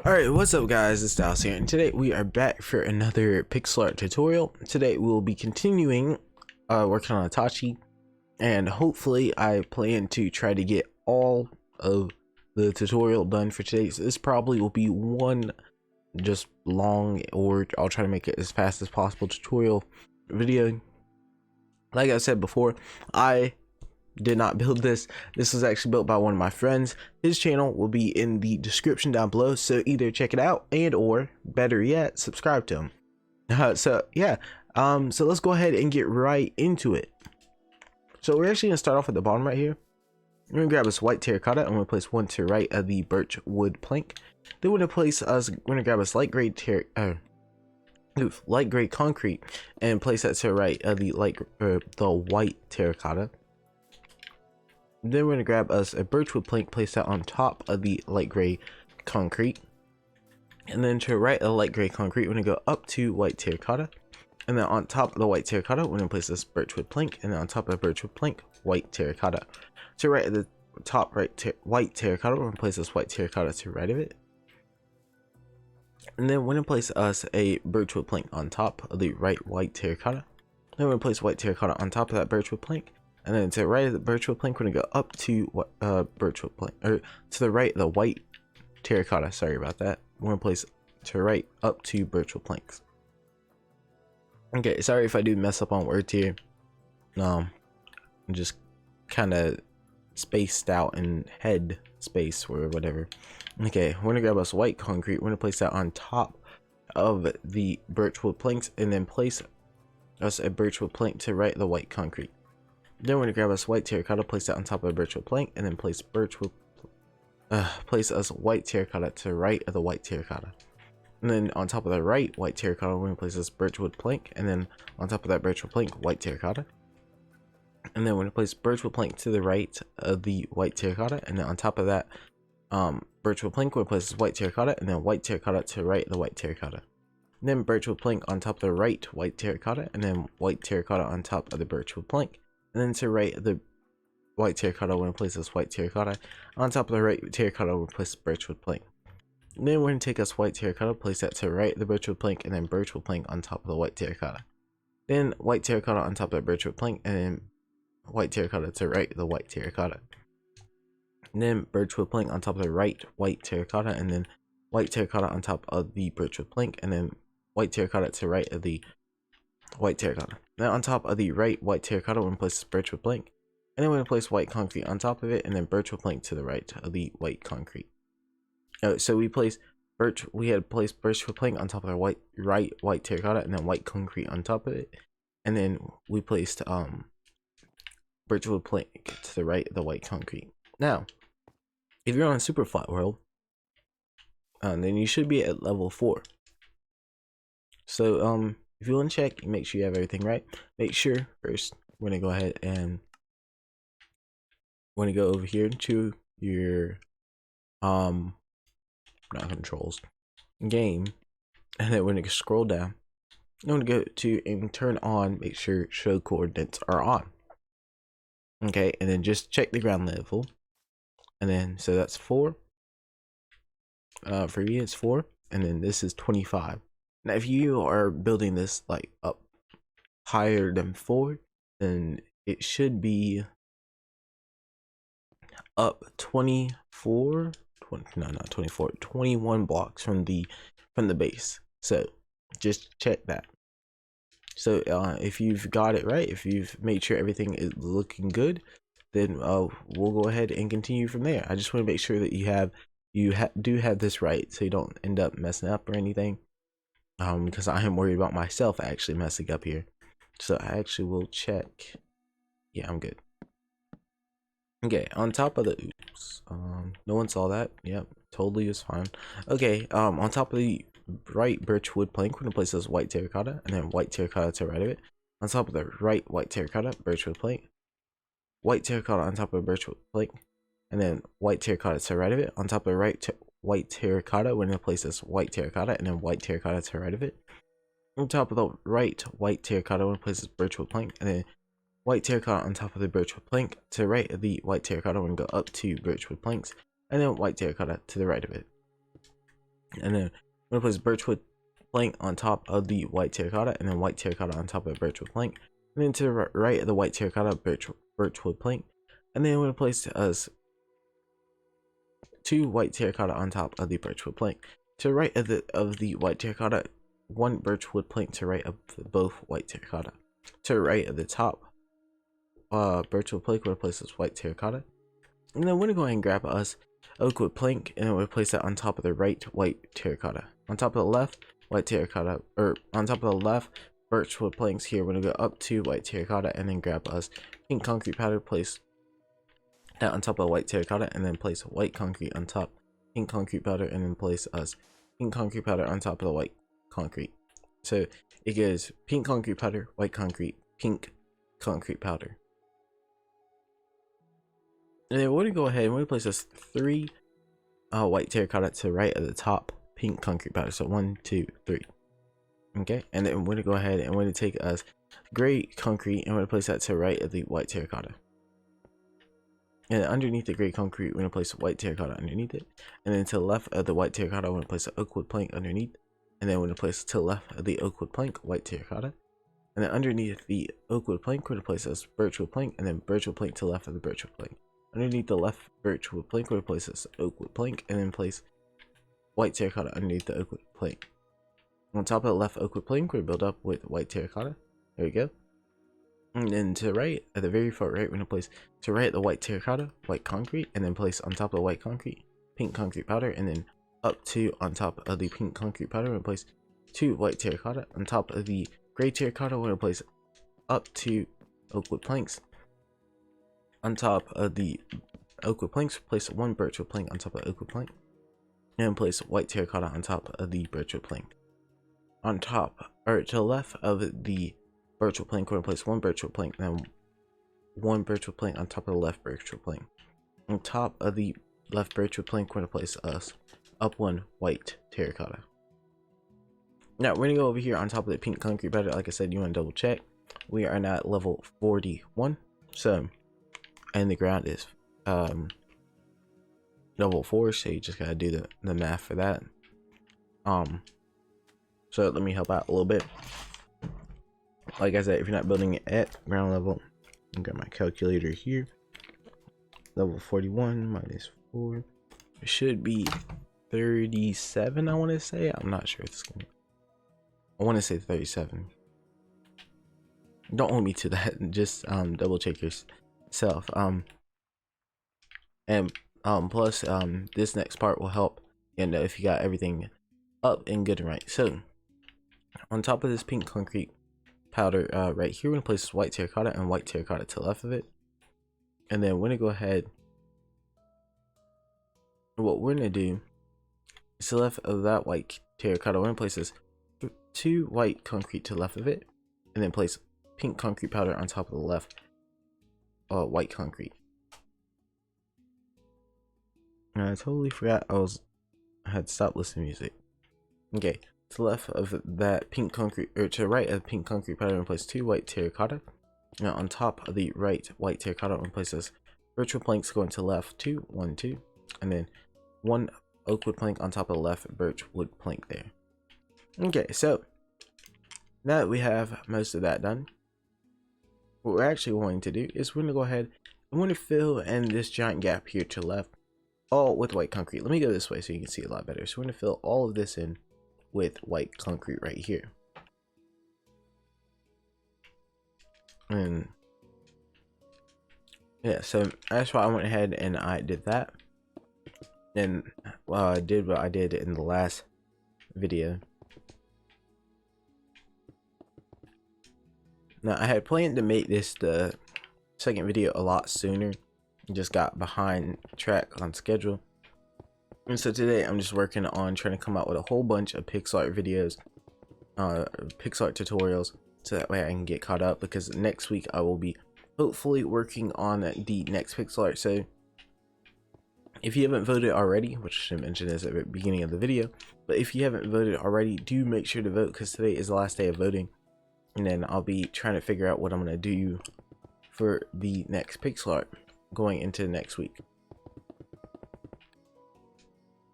Alright, what's up guys, it's Dallas here, and today we are back for another pixel art tutorial. Today we will be continuing working on Itachi, and hopefully I plan to try to get all of the tutorial done for today. So this probably will be one just long, or I'll try to make it as fast as possible tutorial video. Like I said before, I did not build this. This was actually built by one of my friends. His channel will be in the description down below, so either check it out and or better yet subscribe to him. So let's go ahead and get right into it. So we're actually gonna start off at the bottom right here. We're gonna grab this white terracotta and we're gonna place one to right of the birch wood plank. Then we're gonna grab this light gray concrete and place that to right of the white terracotta. Then we're going to grab us a birchwood plank, place that on top of the light gray concrete. And then to right of the light gray concrete, we're going to go up to white terracotta. And then on top of the white terracotta, we're going to place this birchwood plank. And then on top of the birchwood plank, white terracotta. To right of the top white terracotta, we're going to place this white terracotta to right of it. And then we're going to place us a birchwood plank on top of the right white terracotta. Then we're going to place white terracotta on top of that birchwood plank. And then to the right of the birchwood plank, we're gonna go up to birchwood plank, or to the right of the white terracotta. Sorry about that. We're gonna place to the right up to birchwood planks. Okay, sorry if I do mess up on words here. I'm just kind of spaced out in head space or whatever. Okay, we're gonna grab us white concrete. We're gonna place that on top of the birchwood planks, and then place us a birchwood plank to right of the white concrete. Then we're gonna grab us white terracotta, place that on top of a birchwood plank, and then place us white terracotta to the right of the white terracotta. And then on top of the right white terracotta, we're gonna place this birchwood plank, and then on top of that birchwood plank, white terracotta. And then we're gonna place birchwood plank to the right of the white terracotta, and then on top of that birchwood plank, we're gonna place this white terracotta, and then white terracotta to the right of the white terracotta. And then birchwood plank on top of the right white terracotta, and then white terracotta on top of the birchwood plank. And then to right of the white terracotta, we're going to place this white terracotta. On top of the right terracotta, we're going to place birchwood plank. And then we're going to take us white terracotta, place that to right of the birchwood plank, and then birchwood plank on top of the white terracotta. Then white terracotta on top of the birchwood plank, and then white terracotta to right of the white terracotta. And then birchwood plank on top of the right white terracotta, and then white terracotta on top of the birchwood plank, and then white terracotta to right of the white terracotta. Then on top of the right white terracotta, we're going to place this birchwood plank, and then we're going to place white concrete on top of it, and then birchwood plank to the right of the white concrete. So we had placed birchwood plank on top of our right white terracotta, and then white concrete on top of it, and then we placed birchwood plank to the right of the white concrete. Now, if you're on super flat world, then you should be at level 4. So if you want to check, make sure you have everything right. Make sure first we're gonna go ahead and we're gonna go over here to your not controls, game, and then we're gonna scroll down. I'm gonna go to and turn on, make sure show coordinates are on. Okay, and then just check the ground level, and then so that's 4. For me it's 4, and then this is 25. Now, if you are building this like up higher than 4, then it should be up 21 blocks from the base. So just check that. So if you've got it right, if you've made sure everything is looking good, then we'll go ahead and continue from there. I just want to make sure that you do have this right, so you don't end up messing up or anything. Because I am worried about myself actually messing up here. So I actually will check. Yeah, I'm good. Okay, on top of the no one saw that. Yep, totally is fine. Okay, on top of the right birchwood plank, we're gonna place this white terracotta, and then white terracotta to the right of it. On top of the right white terracotta, birchwood plank, white terracotta on top of the birchwood plank, and then white terracotta to the right of it. On top of the right white terracotta, we're going to place this white terracotta, and then white terracotta to the right of it. On top of the right white terracotta, we're going to place this birchwood plank, and then white terracotta on top of the birchwood plank. To the right of the white terracotta, we're going to go up to birchwood planks, and then white terracotta to the right of it. And then we're gonna place birchwood plank on top of the white terracotta, and then white terracotta on top of the birchwood plank, and then to the right of the white terracotta, birchwood plank, and then we're gonna place us 2 white terracotta on top of the birchwood plank. To the right of the white terracotta, 1 birchwood plank to the right of both white terracotta. To the right of the top birchwood plank, we're gonna place this white terracotta, and then we're gonna go ahead and grab us oakwood plank, and then we'll place that on top of the right white terracotta. On top of the left white terracotta, or on top of the left birchwood planks here, we're gonna go up to white terracotta, and then grab us pink concrete powder, place that on top of white terracotta, and then place white concrete on top pink concrete powder, and then place us pink concrete powder on top of the white concrete. So it goes pink concrete powder, white concrete, pink concrete powder. And then we're gonna go ahead and we're gonna place us 3 white terracotta to the right of the top pink concrete powder. So 1, 2, 3. Okay, and then we're gonna go ahead and we're gonna take us gray concrete, and we're gonna place that to the right of the white terracotta. And underneath the gray concrete, we're gonna place a white terracotta underneath it, and then to the left of the white terracotta, we're gonna place an oakwood plank underneath, and then we're gonna place to the left of the oakwood plank white terracotta, and then underneath the oakwood plank, we're gonna place this birchwood plank, and then birchwood plank to the left of the birchwood plank. Underneath the left birchwood plank, we're gonna place this oakwood plank, and then place white terracotta underneath the oakwood plank. On top of the left oakwood plank, we're build up with white terracotta. There we go. And then to the right, at the very far right, we're gonna place to the right the white terracotta, white concrete, and then place on top of the white concrete, pink concrete powder, and then up to on top of the pink concrete powder, we're gonna place 2 white terracotta. On top of the gray terracotta, we're gonna place up to oakwood planks. On top of the oakwood planks, place 1 birchwood plank on top of the oakwood plank, and place white terracotta on top of the birchwood plank. On top, or to the left of the birchwood plank, we're gonna place 1 birchwood plank, and then 1 birchwood plank on top of the left birchwood plank. On top of the left birchwood plank, we're gonna place us up 1 white terracotta. Now we're gonna go over here on top of the pink concrete powder. Like I said, you want to double check. We are now at level 41. So, and the ground is level 4. So you just gotta do the math for that. So let me help out a little bit. Like I said, if you're not building it at ground level, I've got my calculator here. Level 41 minus 4. It should be 37, I want to say. I'm not sure if it's gonna. I want to say 37. Don't hold me to that. Just double check yourself. Plus this next part will help, and if you got everything up and good and right. So on top of this pink concrete powder right here, we're gonna place white terracotta and white terracotta to the left of it, and then we're gonna go ahead, what we're gonna do is to the left of that white terracotta, we're gonna place this 2 white concrete to the left of it, and then place pink concrete powder on top of the left white concrete. And I totally forgot I had stopped listening to music. Okay, to the left of that pink concrete, or to the right of pink concrete powder, and place 2 white terracotta. Now on top of the right white terracotta, and place this birchwood planks going to the left, 2, 1, 2, and then 1 oakwood plank on top of the left birchwood plank there. Okay, so now that we have most of that done, what we're actually going to do is we're going to go ahead and we're going to fill in this giant gap here to the left, all with white concrete. Let me go this way so you can see a lot better. So we're going to fill all of this in with white concrete right here. And yeah, so that's why I went ahead and I did that. And I did what I did in the last video. Now I had planned to make this the second video a lot sooner, just got behind track on schedule, and so today I'm just working on trying to come out with a whole bunch of pixel art videos, pixel art tutorials, so that way I can get caught up, because next week I will be hopefully working on the next pixel art. So if you haven't voted already, which I should mention this at the beginning of the video, but if you haven't voted already, do make sure to vote, because today is the last day of voting. And then I'll be trying to figure out what I'm going to do for the next pixel art going into next week.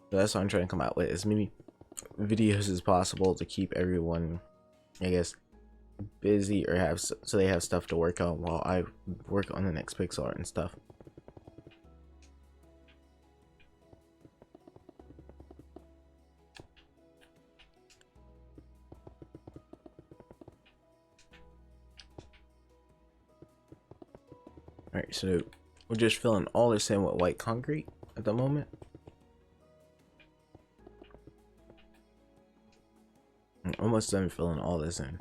So that's what I'm trying to come out with, as many videos as possible to keep everyone, I guess, busy, or have so they have stuff to work on while I work on the next pixel art and stuff. Alright, so we're just filling all this in with white concrete at the moment. I'm almost done filling all this in.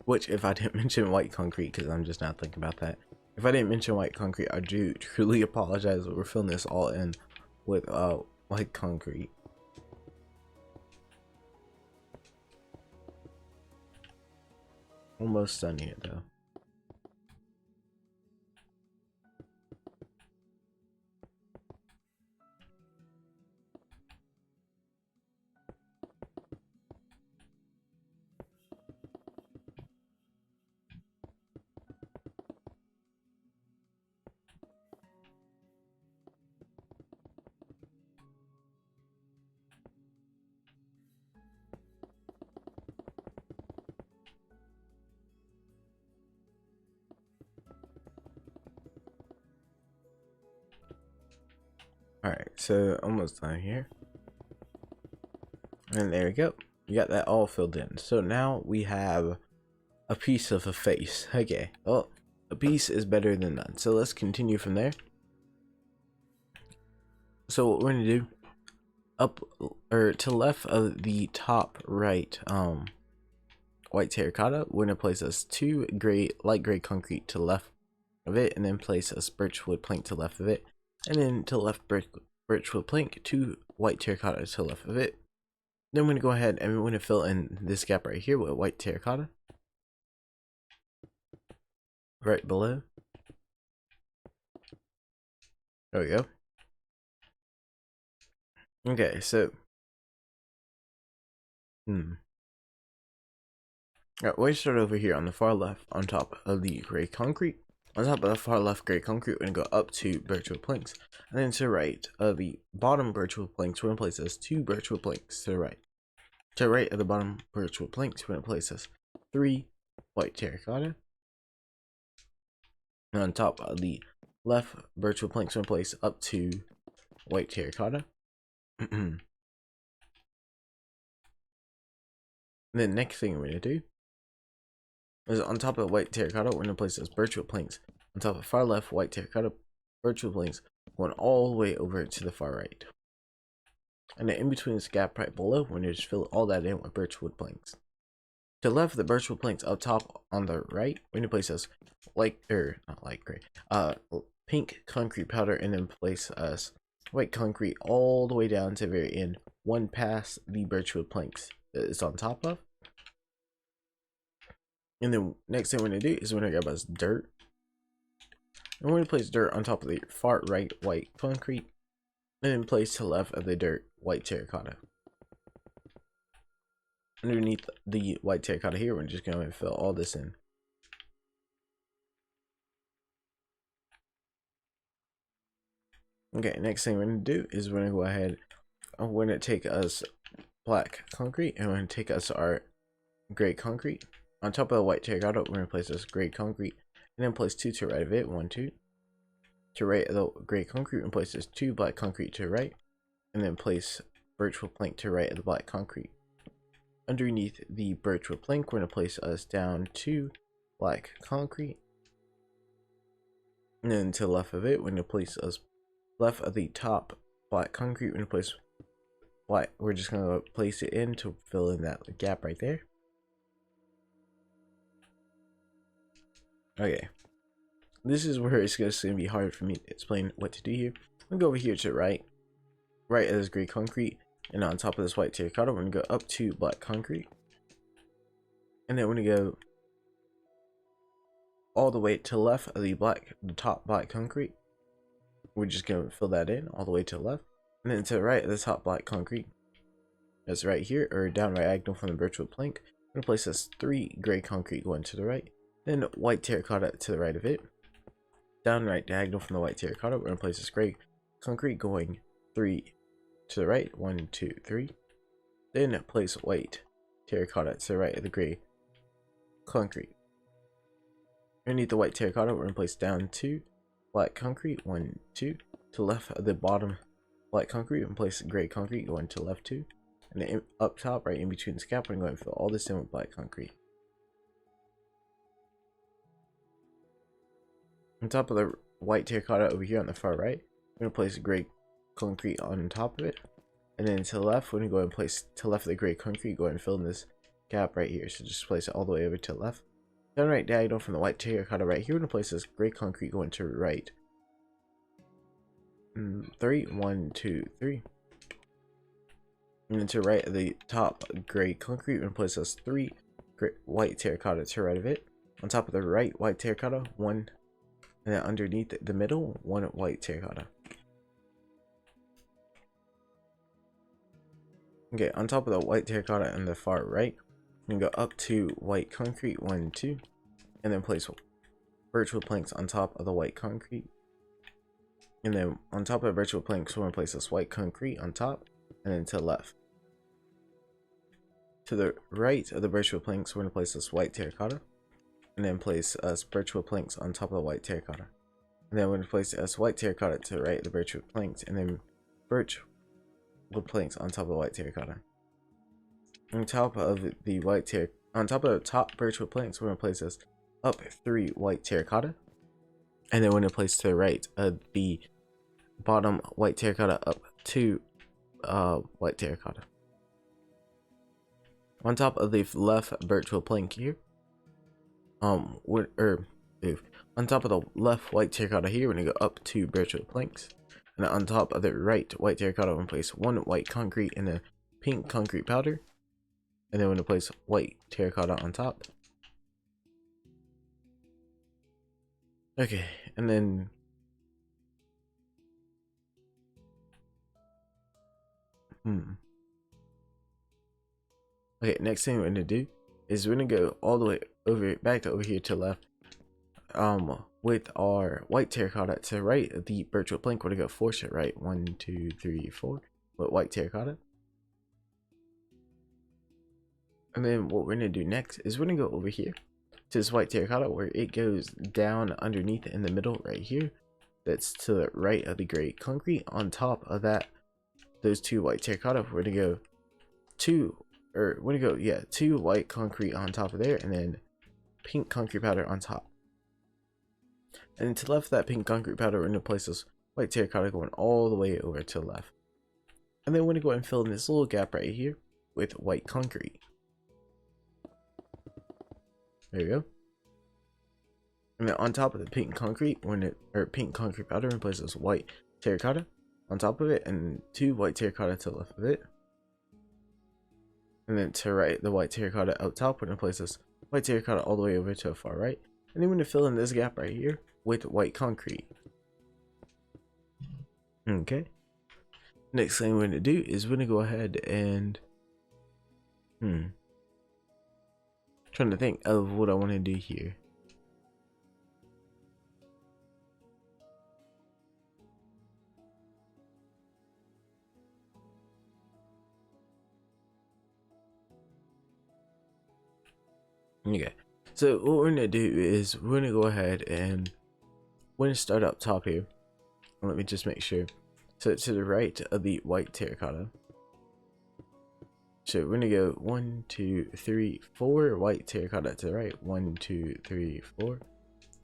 Which, if I didn't mention white concrete, because I'm just not thinking about that. If I didn't mention white concrete, I do truly apologize, but we're filling this all in with white concrete. Almost done here though. Alright, so almost done here. And there we go. You got that all filled in. So now we have a piece of a face. Okay, well, a piece is better than none. So let's continue from there. So what we're gonna do, up or to left of the top right white terracotta, we're gonna place us two light gray concrete to the left of it, and then place us birchwood plank to the left of it, and then to the left birchwood plank, two white terracotta to the left of it. Then we're gonna go ahead and we're gonna fill in this gap right here with white terracotta right below. There we go. Okay, so alright, we start over here on the far left on top of the gray concrete. On top of the far left gray concrete, we're gonna go up to birchwood planks, and then to the right of the bottom birchwood planks, we're gonna place us two birchwood planks to the right. To the right of the bottom birchwood planks, we're gonna place us three white terracotta. And on top of the left birchwood planks, we're gonna place up to white terracotta. And then next thing we're gonna do is on top of the white terracotta, we're gonna place those birchwood planks on top of far left white terracotta birchwood planks, going all the way over to the far right. And then in between this gap right below, we're gonna just fill all that in with birchwood planks. To the left of the birchwood planks up top on the right, we're gonna place us pink concrete powder, and then place us white concrete all the way down to the very end, one past the birchwood planks that it's on top of. And then next thing we're gonna do is we're gonna grab us dirt, and we're gonna place dirt on top of the far right white concrete, and then place to the left of the dirt white terracotta. Underneath the white terracotta here, we're just gonna fill all this in. Okay, next thing we're gonna do is we're gonna go ahead, we're gonna take us black concrete, and we're gonna take us our gray concrete. On top of the white terracotta, we're gonna place this gray concrete, and then place two to the right of it, 1, 2. To right of the gray concrete, and place this two black concrete to the right, and then place birchwood plank to the right of the black concrete. Underneath the birchwood plank, we're gonna place us down two black concrete, and then to the left of it, we're gonna place us left of the top black concrete. We're gonna place white. We're just gonna place it in to fill in that gap right there. Okay, this is where it's gonna be hard for me to explain what to do here. I'm gonna go over here to the right of this gray concrete, and on top of this white terracotta, we're gonna go up to black concrete, and then we're gonna go all the way to the left of the top black concrete. We're just gonna fill that in all the way to the left, and then to the right of the top black concrete, that's right here, or down diagonal from the birchwood plank, we're gonna place this three gray concrete going to the right, then white terracotta to the right of it. Down right diagonal from the white terracotta, we're gonna place this gray concrete going 3 to the right, 1, 2, 3. Then place white terracotta to the right of the gray concrete. Underneath the white terracotta, we're going to place down 2 black concrete, 1, 2. To left of the bottom black concrete, and place gray concrete going to left 2. And then up top, right in between this gap, we're going to fill all this in with black concrete. On top of the white terracotta over here on the far right, we're going to place gray concrete on top of it. And then to the left, we're going to go ahead and place to the left of the gray concrete, go ahead and fill in this gap right here. So just place it all the way over to the left. Then right diagonal from the white terracotta right here, we're going to place this gray concrete going to the right. 3, 1, 2, 3. And then to the right of the top gray concrete, we're going to place this 3 white terracotta to the right of it. On top of the right white terracotta, 1. And then underneath the middle, 1 white terracotta. Okay, on top of the white terracotta on the far right, we can go up to white concrete, 1, 2, and then place birch wood planks on top of the white concrete. And then on top of the birch wood planks, we're going to place this white concrete on top, and then to the left. To the right of the birch wood planks, we're going to place this white terracotta, and then place us birch wood planks on top of the white terracotta. And then we're going to place us white terracotta to the right of the birch wood planks, and then birch wood planks on top of the white terracotta. On top of the top birch wood planks, we're going to place this up 3 white terracotta, and then we're going to place to the right of the bottom white terracotta up 2 white terracotta. On top of the left birch wood plank here, on top of the left white terracotta here, we're going to go up 2 birch wood planks. And on top of the right white terracotta, we're going to place 1 white concrete and a pink concrete powder. And then we're going to place white terracotta on top. Okay, and then okay, next thing we're going to do is we're going to go all the way back to over here to the left. With our white terracotta to the right of the birch wood plank, we're gonna go 4 to the right, 1, 2, 3, 4 with white terracotta. And then what we're gonna do next is we're gonna go over here to this white terracotta where it goes down underneath in the middle right here. That's to the right of the gray concrete. On top of that, those 2 white terracotta, we're gonna go 2 white concrete on top of there, and then pink concrete powder on top. And then to the left of that pink concrete powder, we're going to place this white terracotta going all the way over to the left. And then we're going to go ahead and fill in this little gap right here with white concrete. There you go. And then on top of the pink concrete, pink concrete powder, we're going to place this white terracotta on top of it, and 2 white terracotta to the left of it. And then to the right, the white terracotta up top, we're going to place this white terracotta all the way over to the far right. And then we're going to fill in this gap right here with white concrete. Okay. Next thing we're going to do is we're going to go ahead and trying to think of what I want to do here. Okay, so what we're gonna do is we're gonna go ahead and we're gonna start up top here. Let me just make sure. So to the right of the white terracotta. So we're gonna go 1, 2, 3, 4 white terracotta to the right. 1, 2, 3, 4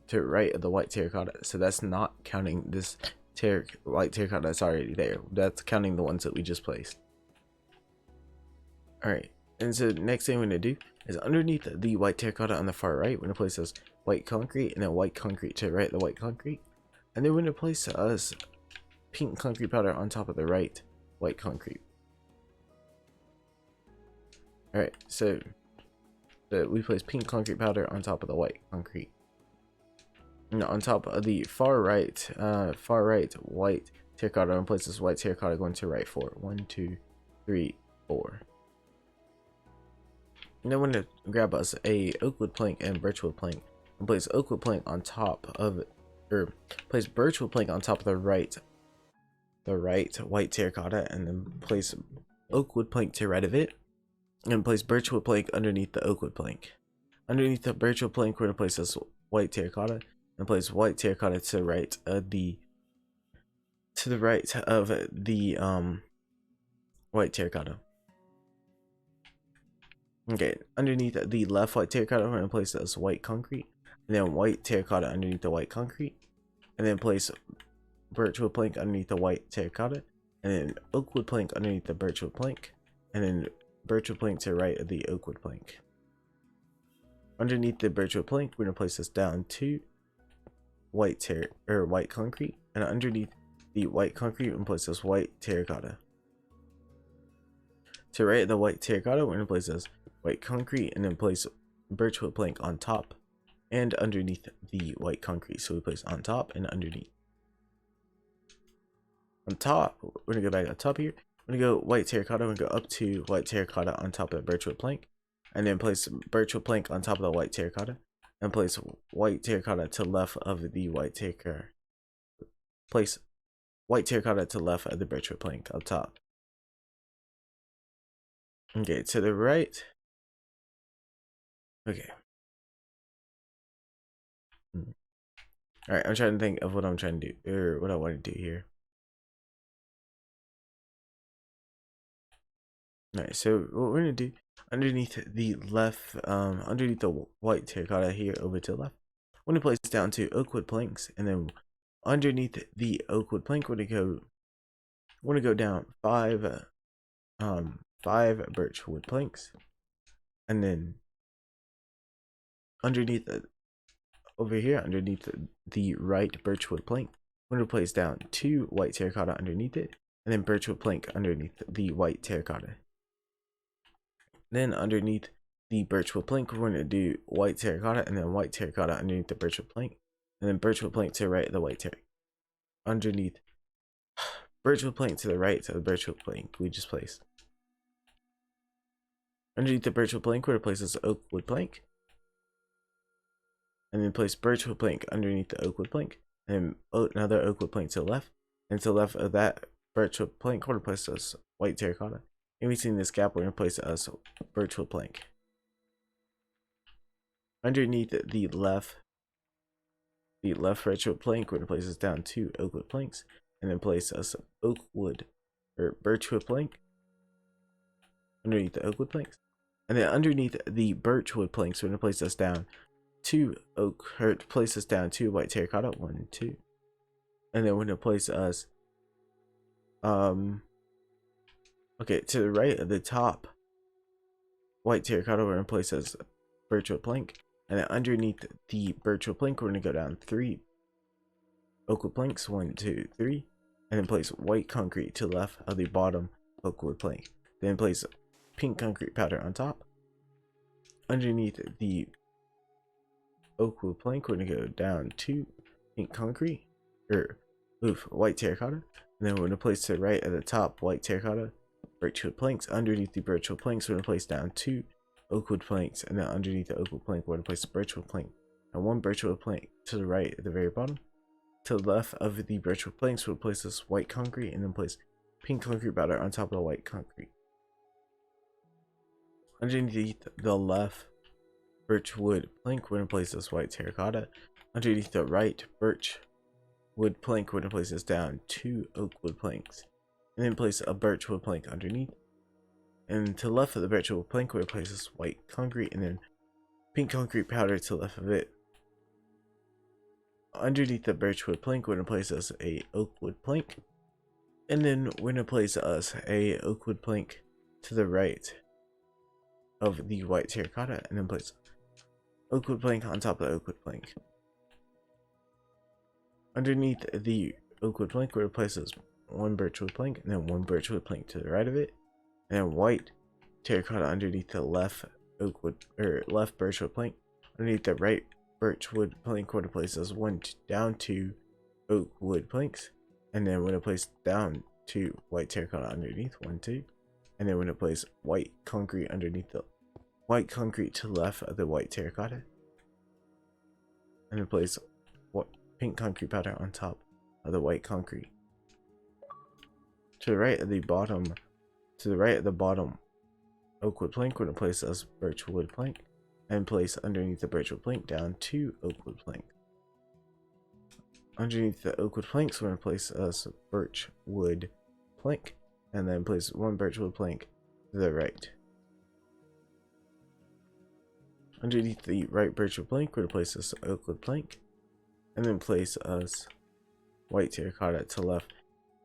to the right of the white terracotta. So that's not counting this white terracotta that's already there. That's counting the ones that we just placed. All right. And so the next thing we're going to do is underneath the white terracotta on the far right, we're going to place this white concrete and then white concrete to the right of the white concrete. And then we're going to place us pink concrete powder on top of the right white concrete. Alright, so we place pink concrete powder on top of the white concrete. And on top of the far right white terracotta, I'm going to place this white terracotta going to the right 4. 1, 2, 3, 4. And then we're going to grab us a oakwood plank and birchwood plank and place oakwood plank on top of it, or place birchwood plank on top of the right the right white terracotta, and then place oak wood plank to the right of it, and place birch wood plank underneath the oak wood plank. Underneath the birch wood plank, we're gonna place this white terracotta, and place white terracotta to the right of the white terracotta. Okay, underneath the left white terracotta, we're gonna place this white concrete, and then white terracotta underneath the white concrete, and then place birch wood plank underneath the white terracotta, and then oak wood plank underneath the birch wood plank, and then birch wood plank to the right of the oak wood plank. Underneath the birch wood plank, we're gonna place this down to white concrete, and underneath the white concrete, we're gonna place this white terracotta. To the right of the white terracotta, we're gonna place this white concrete, and then place birch wood plank on top and underneath the white concrete. So we place on top and underneath. On top, we're gonna go back on top here. We're gonna go white terracotta. We're gonna go up to white terracotta on top of the birch wood plank, and then place birch wood plank on top of the white terracotta, and place white terracotta to the left of the white terracotta. Place white terracotta to the left of the birch wood plank up top. Okay, to the right. Okay. All right, I'm trying to think of what I'm trying to do, or what I want to do here. All right, so what we're gonna do underneath the left, underneath the white terracotta here over to the left, we're gonna place down two oak wood planks, and then underneath the oak wood plank, we're gonna go down five birch wood planks, and then underneath over here, underneath the right birch wood plank, we're gonna place down two white terracotta underneath it, and then birch wood plank underneath the white terracotta. Then underneath the birch wood plank, we're gonna do white terracotta, and then white terracotta underneath the birch wood plank, and then birch wood plank to the right of the white terracotta. Underneath birch wood plank to the right of the birch wood plank we just placed. Underneath the birch wood plank, we're gonna place this oak wood plank, and then place birch wood plank underneath the oak wood plank, and then another oak wood plank to the left, and to the left of that birch wood plank, we're gonna place this white terracotta. In between this gap, we're gonna place a birch wood plank. Underneath the left birch wood plank, we're gonna place this down two oak wood planks, and then place us birch wood plank underneath the oak wood planks, and then underneath the birch wood planks, we're gonna place this down two white terracotta, 1, 2, and then we're gonna place us okay, to the right of the top white terracotta, we're gonna place as birch wood plank, and then underneath the birch wood plank, we're gonna go down 3 oak wood planks, 1, 2, 3, and then place white concrete to the left of the bottom oak wood plank. Then place pink concrete powder on top. Underneath the oak wood plank, we're gonna go down 2 pink concrete, white terracotta, and then we're gonna place to the right of the top white terracotta birch wood planks. Underneath the birch wood planks, we're gonna place down 2 oak wood planks, and then underneath the oak wood plank, we're gonna place a birch wood plank and 1 birch wood plank to the right at the very bottom. To the left of the birch wood planks, we'll place this white concrete, and then place pink concrete powder on top of the white concrete. Underneath the left birch wood plank, we're gonna place this white terracotta. Underneath the right birch wood plank, we're gonna place this down 2 oak wood planks, and then place a birch wood plank underneath. And to the left of the birch wood plank, we're gonna place this white concrete, and then pink concrete powder to the left of it. Underneath the birch wood plank, we're gonna place us a oak wood plank, and then we're gonna place us a oak wood plank to the right of the white terracotta, and then place oak wood plank on top of the oak wood plank. Underneath the oak wood plank, we're gonna place us 1 birch wood plank, and then 1 birch wood plank to the right of it, and then white terracotta underneath the left birch wood plank. Underneath the right birch wood plank, we're gonna place us down 2 oak wood planks, and then we're gonna place down 2 white terracotta underneath, 1, 2, and then we're gonna place white concrete underneath the white concrete to the left of the white terracotta, and then place pink concrete powder on top of the white concrete. To the right of the bottom, oak wood plank, we're going to place us birch wood plank, and place underneath the birch wood plank down 2 oak wood plank. Underneath the oak wood planks, we're going to place us birch wood plank, and then place 1 birch wood plank to the right. Underneath the right birch wood plank, we're going to place us oak wood plank, and then place us white terracotta to the left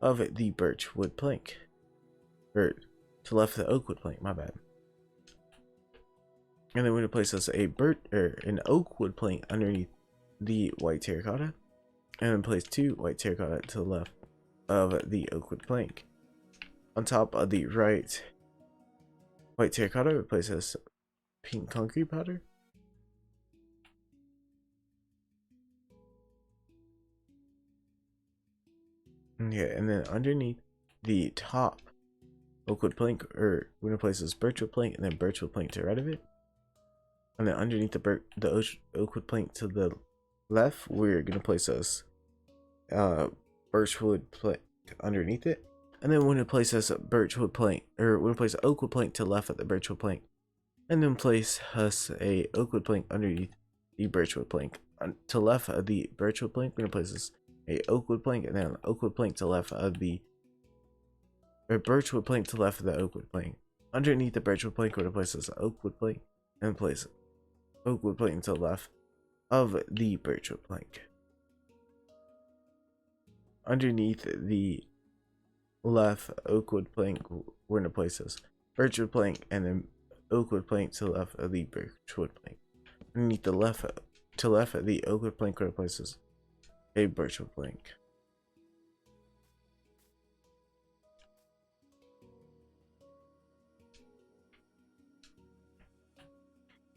of the birch wood plank, or to the left of the oak wood plank, my bad. And then we're going to place us an oak wood plank underneath the white terracotta, and then place 2 white terracotta to the left of the oak wood plank. On top of the right white terracotta, we place us pink concrete powder. Yeah, and then underneath the top oak wood plank, we're gonna place this birch wood plank, and then birch wood plank to the right of it. And then underneath the oak wood plank to the left, we're gonna place us birch wood plank underneath it. And then we're gonna place us a birch wood plank, or we're gonna place an oak wood plank to the left of the birch wood plank. And then place us a oak wood plank underneath the birch wood plank. To the left of the birch wood plank, we're gonna place us a oak wood plank, and then an oak wood plank to the left of the birch wood plank to the left of the oak wood plank. Underneath the birch wood plank, we're gonna place us an oak wood plank, and place oak wood plank to the left of the birch wood plank. Underneath the left oak wood plank, we're gonna place us birch wood plank, and then oak wood plank to the left of the birch wood plank. Underneath the left of the oak wood plank, we're gonna place us a birch wood plank.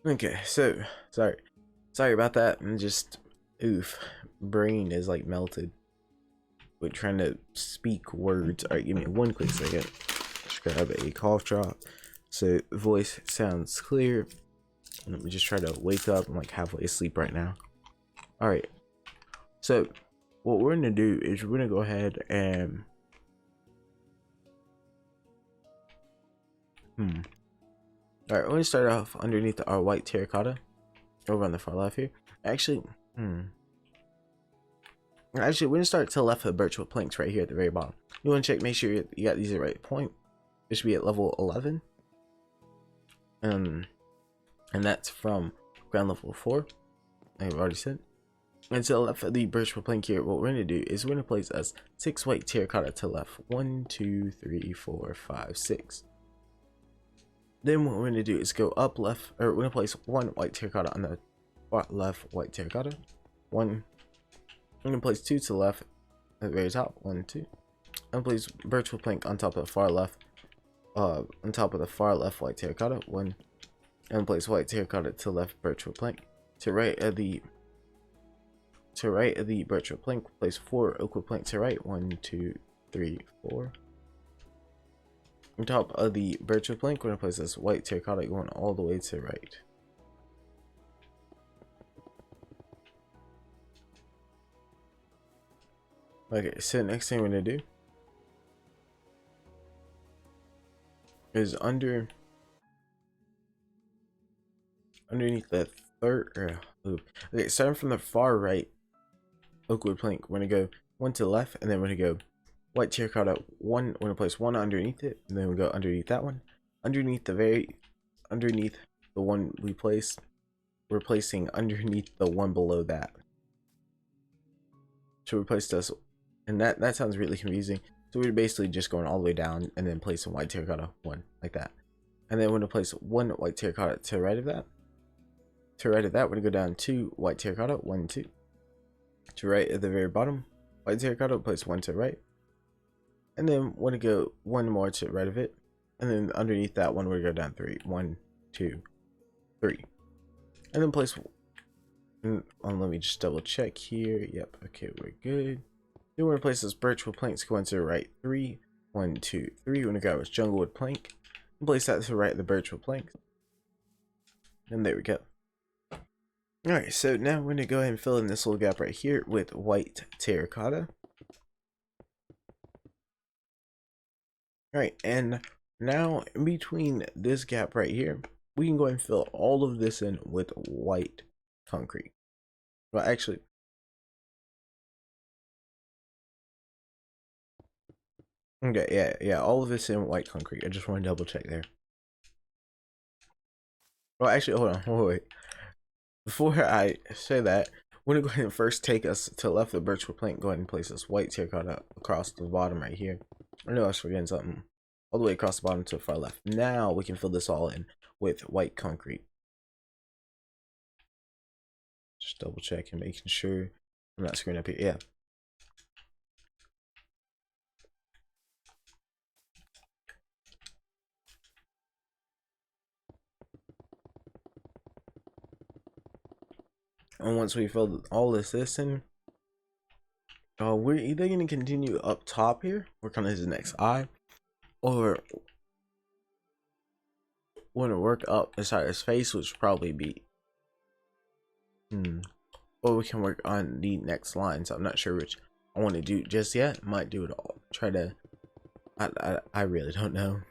Okay, so sorry about that. I'm just brain is like melted with trying to speak words. All right, give me 1 quick second. Just grab a cough drop so voice sounds clear. Let me just try to wake up. I'm like halfway asleep right now. All right, so what we're gonna do is we're gonna go ahead and all right, we're gonna start off underneath our white terracotta over on the far left here. Actually, we're gonna start to the left of the birchwood planks right here at the very bottom. You want to check, make sure you got these at the right point. This should be at level 11, and that's from ground level 4. I've already said. And to the left of the birchwood plank here, what we're gonna do is we're gonna place us 6 white terracotta to the left. 1, 2, 3, 4, 5, 6. Then what we're gonna do is go up left, or we're gonna place 1 white terracotta on the left white terracotta. 1. I'm gonna place 2 to the left at the very top. 1, 2. I'm gonna place birchwood plank on top of the far left. On top of the far left white terracotta. 1. And place white terracotta to the left birchwood plank. To right of the birchwood plank, place 4 oakwood plank to right. 1, 2, 3, 4. On top of the birchwood plank, we're gonna place this white terracotta going all the way to the right. Okay, so next thing we're gonna do is underneath the third. Okay, starting from the far right oakwood plank, we're gonna go 1 to the left, and then we're gonna go white terracotta 1. We're gonna place 1 underneath it, and then we go underneath that one. Underneath the one we placed, we're placing underneath the one below that to replace us. And that sounds really confusing. So we're basically just going all the way down and then placing white terracotta 1 like that. And then we're gonna place 1 white terracotta to the right of that. To the right of that, we're gonna go down 2 white terracotta, 1, 2. To right at the very bottom, white terracotta, place 1 to the right. And then we're gonna go 1 more to the right of it. And then underneath that one, we're gonna go down 3. 1, 2, 3. And then place let me just double check here. Yep, okay, we're good. Then we're gonna place this birchwood planks going to the right. 3, 1, 2, 3. We're gonna grab this junglewood plank and place that to the right of the birchwood plank. And there we go. Alright, so now we're gonna go ahead and fill in this little gap right here with white terracotta. All right, and now in between this gap right here, we can go and fill all of this in with white concrete. Well, actually, okay, yeah, all of this in white concrete. I just want to double check there. Well, actually, hold on, wait. Before I say that, we're gonna go ahead and first take us to the left of the birchwood plank. Go ahead and place this white terracotta across the bottom right here. I know I was forgetting something. All the way across the bottom to the far left. Now we can fill this all in with white concrete. Just double checking, making sure I'm not screwing up here. Yeah. And once we fill all this in, we're either going to continue up top here, work on his next eye, or we're going to work up inside his face, which would probably be, or we can work on the next line. So I'm not sure which I want to do just yet. Might do it all. Try to, I really don't know.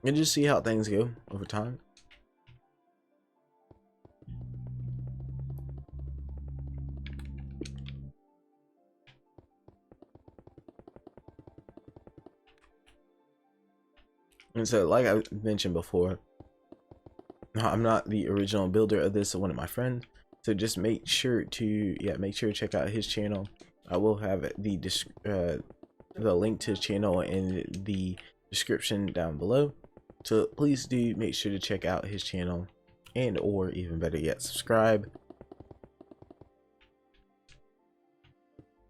And just see how things go over time. And so, like I mentioned before, I'm not the original builder of this, one of my friends. So just make sure to check out his channel. I will have the link to his channel in the description down below. So please do make sure to check out his channel, and or even better yet, subscribe.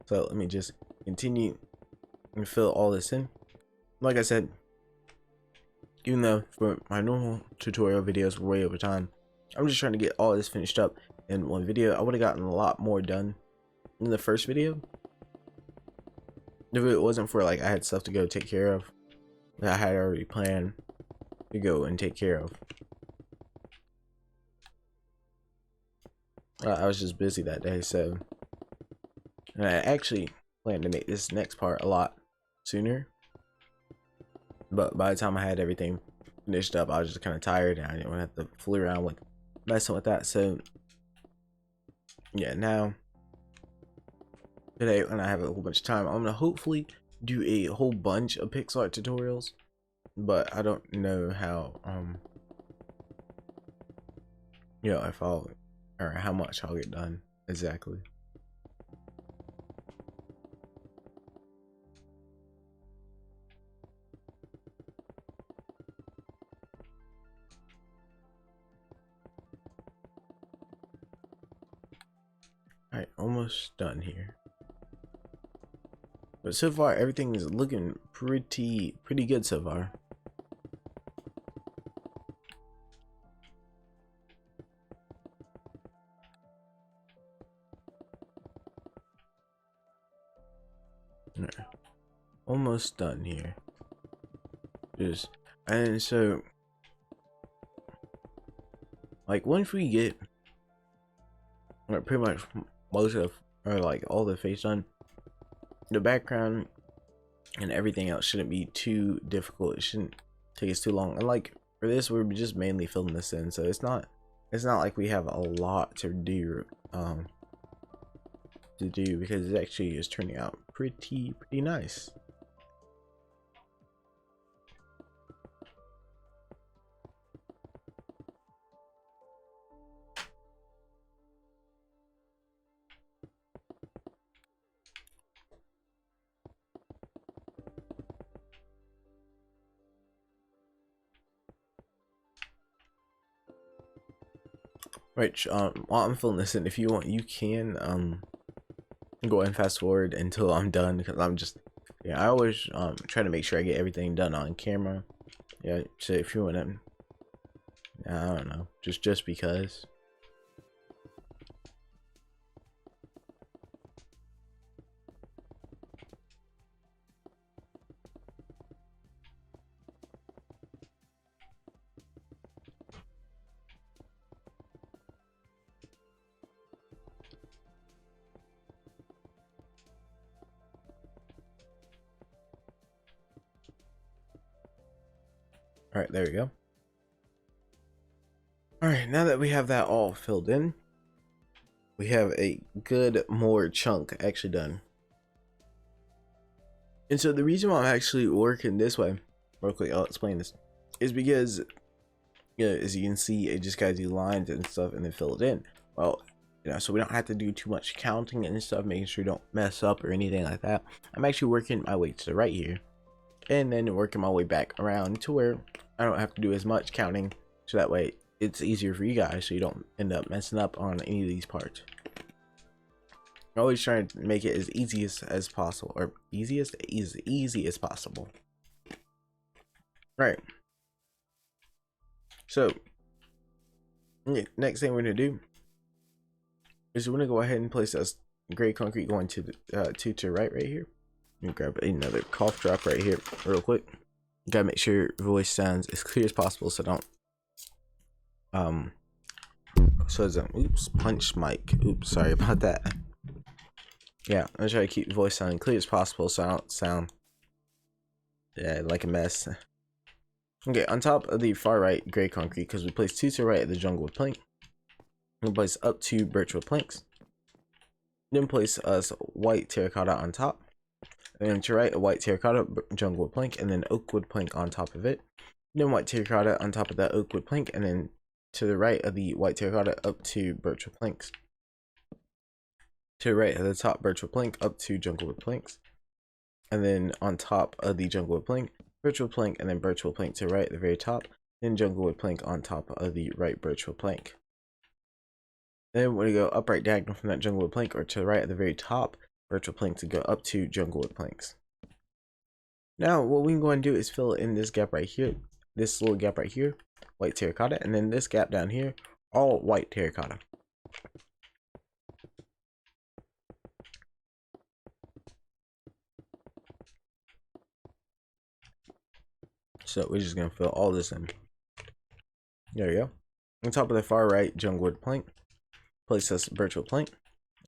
So let me just continue and fill all this in. Like I said, even though for my normal tutorial videos were way over time, I'm just trying to get all this finished up in one video. I would have gotten a lot more done in the first video if it wasn't for, like, I had stuff to go take care of that I had already planned to go and take care of. I was just busy that day, so, and I actually planned to make this next part a lot sooner, but by the time I had everything finished up, I was just kind of tired and I didn't want to have to fool around with messing with that. So yeah, now today when I have a whole bunch of time, I'm gonna hopefully do a whole bunch of pixel art tutorials, but I don't know how if I'll, or how much I'll get done exactly. Alright, almost done here. But so far everything is looking pretty good so far. Almost done here. And so, like, once we get pretty much most of, or like all the face done, the background and everything else shouldn't be too difficult. It shouldn't take us too long. And like for this, we're just mainly filling this in, so it's not like we have a lot to do because it actually is turning out pretty nice. Right, while I'm filling this in, if you want, you can go ahead and fast forward until I'm done, because I'm just, I always try to make sure I get everything done on camera. Yeah, so if you want to, I don't know, just because. All right, there we go. All right, now that we have that all filled in, we have a good more chunk actually done. And so the reason why I'm actually working this way, real quick, I'll explain this, is because, you know, as you can see, it just gotta do lines and stuff and then fill it in. Well, you know, so we don't have to do too much counting and stuff, making sure we don't mess up or anything like that. I'm actually working my way to the right here, and then working my way back around to where I don't have to do as much counting, so that way it's easier for you guys, so you don't end up messing up on any of these parts. I'm always trying to make it as easy as possible, or easy as possible. Right. So next thing we're gonna do is we're gonna go ahead and place this gray concrete going to the to right here. Let me grab another cough drop right here real quick. You gotta make sure your voice sounds as clear as possible, so don't so it's oops, punch mic. Oops, sorry about that. Yeah, I'm gonna try to keep the voice sounding clear as possible so I don't sound like a mess. Okay, on top of the far right gray concrete, because we placed 2 to the right of the jungle wood plank, we'll place up 2 birchwood planks. Then place us white terracotta on top. And then to right, a white terracotta jungle wood plank, and then oak wood plank on top of it. Then white terracotta on top of that oak wood plank, and then to the right of the white terracotta up 2 birchwood planks. To the right of the top birchwood plank up 2 jungle wood planks. And then on top of the jungle wood plank, birchwood plank, and then birchwood plank to the right at the very top. Then jungle wood plank on top of the right birchwood plank. Then we're going to go upright diagonal from that jungle wood plank, or to the right at the very top birchwood plank, to go up 2 jungle wood planks. Now what we can go and do is fill in this gap right here, this little gap right here, white terracotta, and then this gap down here, all white terracotta. So we're just gonna fill all this in. There we go. On top of the far right jungle wood plank, place this birchwood plank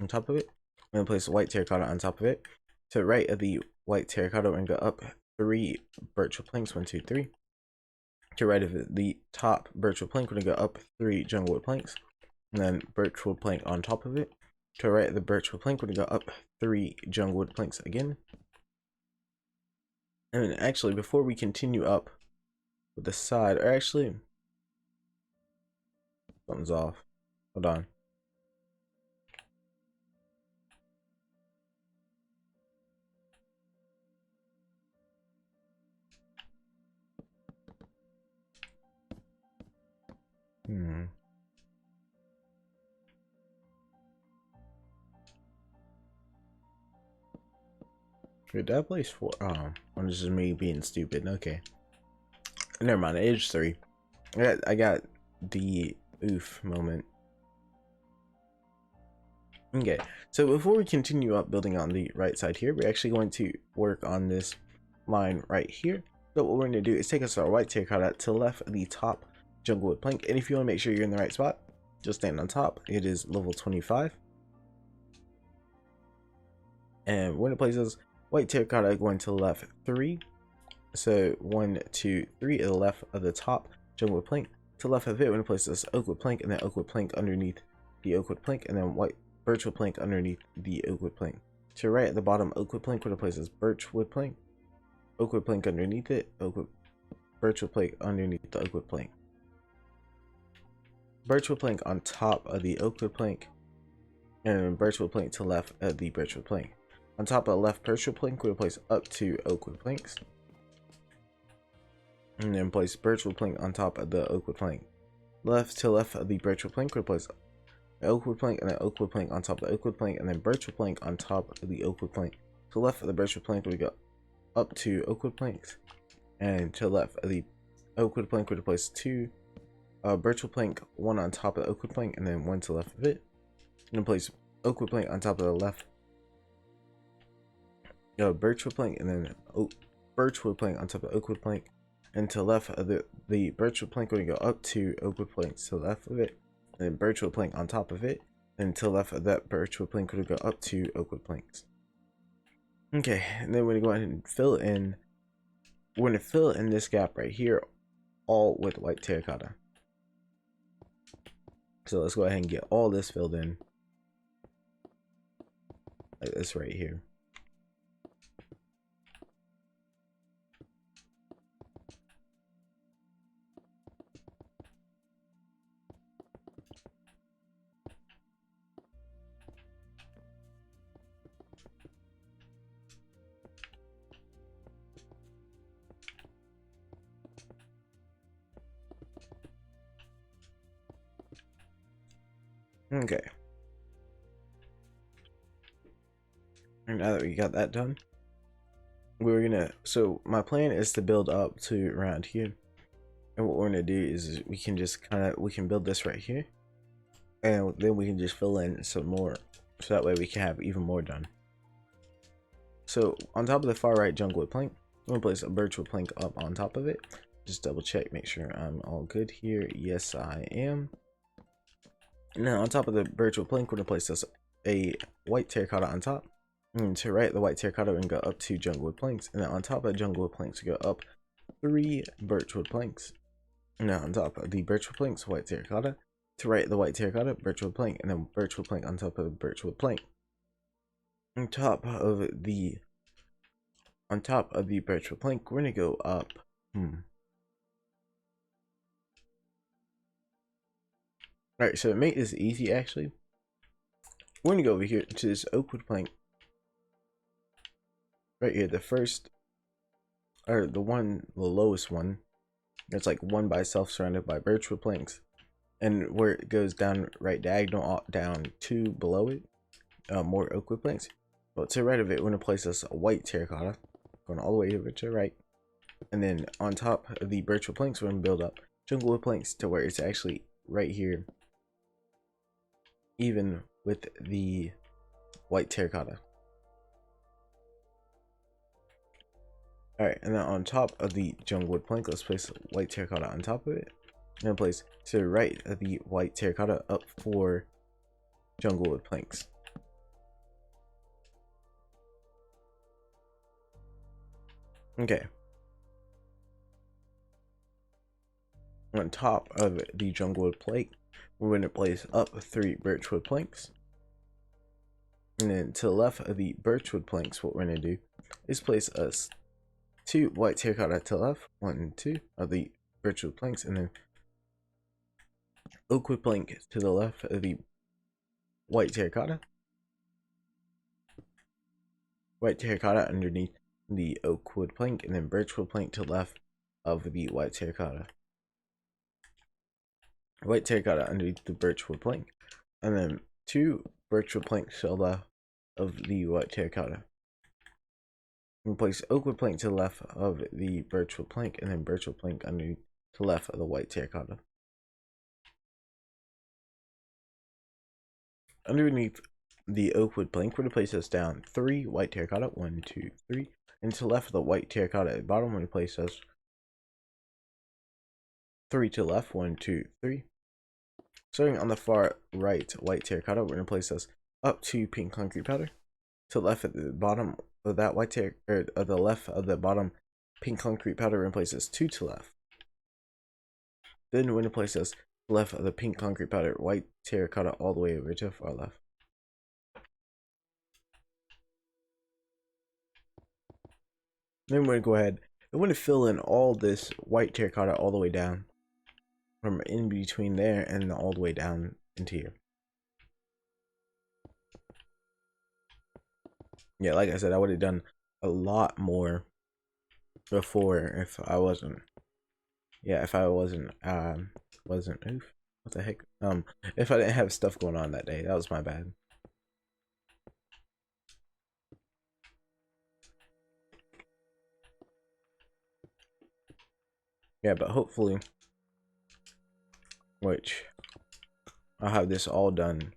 on top of it. We're gonna place white terracotta on top of it. To the right of the white terracotta, we're gonna go up 3 birchwood planks, 1, 2, 3. To the right of the top birchwood plank, we're gonna go up 3 jungle wood planks, and then birchwood plank on top of it. To the right of the birchwood plank, we're gonna go up 3 jungle wood planks again. And then actually, before we continue up with the side, or actually, something's off. Hold on. Wait, that place 4. Oh, this is me being stupid. Okay, never mind. It is 3. I got the oof moment. Okay, so before we continue up building on the right side here, we're actually going to work on this line right here. So what we're going to do is take us our white terracotta to the left of the top jungle wood plank, and if you want to make sure you're in the right spot, just stand on top. It is level 25, and we're going to place this white terracotta going to the left 3. So 1, 2, 3 at the left of the top jungle wood plank. To the left of it, we're going to place this oak wood plank, and then oak wood plank underneath the oak wood plank, and then white birchwood plank underneath the oak wood plank. To the right at the bottom oak wood plank, we're going to place this birchwood plank, oak wood plank underneath it, birchwood plank underneath the oak wood plank. Birchwood plank on top of the oak wood plank, and then birchwood plank to the left of the birchwood plank. On top of the left birchwood plank, we're going to place up 2 oak wood planks, and then place birchwood plank on top of the oak wood plank. Left to left of the birchwood plank, we're going to place oak wood plank, and then oak wood plank on top of the oak wood plank, and then birchwood plank on top of the oak wood plank. To the left of the birchwood plank, we go up 2 oak wood planks, and to the left of the oak wood plank, we're going to place 2 birchwood plank, 1 on top of the oak wood plank, and then 1 to the left of it. And then place oak wood plank on top of the left birchwood plank, and then birchwood plank on top of the oak wood plank. And to the left of the birchwood plank, we're going to go up 2 oak wood planks to the left of it, and then birchwood plank on top of it. And to the left of that birchwood plank, we're going to go up 2 oak wood planks. Okay, and then we're going to go ahead and fill in. We're going to fill in this gap right here, all with white terracotta. So let's go ahead and get all this filled in, like this right here. Okay. And now that we got that done, we're gonna, so my plan is to build up to around here. And what we're gonna do is we can just we can build this right here. And then we can just fill in some more. So that way we can have even more done. So on top of the far right junglewood plank, I'm gonna place a birchwood plank up on top of it. Just double check, make sure I'm all good here. Yes, I am. And then on top of the birchwood plank, we're gonna place this a white terracotta on top. And to right the white terracotta, we're gonna go up 2 junglewood planks. And then on top of the junglewood planks, we go up 3 birchwood planks. And now on top of the birchwood planks, white terracotta. To right the white terracotta, birchwood plank, and then birchwood plank on top of the birchwood plank. On top of the birchwood plank, we're gonna go up. Alright, so to make this easy, actually, we're gonna go over here to this oakwood plank. Right here, the first, or the lowest one. It's like one by itself, surrounded by birchwood planks. And where it goes down right diagonal, down 2 below it, more oakwood planks. But to the right of it, we're gonna place this white terracotta, going all the way over to the right. And then on top of the birchwood planks, we're gonna build up junglewood planks to where it's actually right here, even with the white terracotta. Alright, and then on top of the junglewood plank, let's place white terracotta on top of it. And place to the right of the white terracotta up 4 junglewood planks. Okay. On top of the junglewood plank, we're going to place up 3 birchwood planks. And then to the left of the birchwood planks, what we're going to do is place us 2 white terracotta to the left, 1 and 2 of the birchwood planks, and then oakwood plank to the left of the white terracotta. White terracotta underneath the oakwood plank, and then birchwood plank to the left of the white terracotta. White terracotta underneath the birchwood plank, and then 2 birchwood planks to the left of the white terracotta. And place oakwood plank to the left of the birchwood plank, and then birchwood plank underneath to the left of the white terracotta. Underneath the oakwood plank, we're going to place us down 3 white terracotta, 1, 2, 3, and to the left of the white terracotta at the bottom, we're going to place us 3 to the left, 1, 2, 3. Starting on the far right white terracotta, we're going to place us up 2 pink concrete powder. To the left at the bottom of that white terracotta, or the left of the bottom pink concrete powder, we're going to place us 2 to the left. Then we're going to place us left of the pink concrete powder white terracotta all the way over to the far left. Then we're going to go ahead and we're going to fill in all this white terracotta all the way down, from in between there and all the way down into here. Yeah, like I said, I would have done a lot more before if I wasn't, if I wasn't oof, what the heck, if I didn't have stuff going on that day. That was my bad. Yeah, but hopefully, which I'll have this all done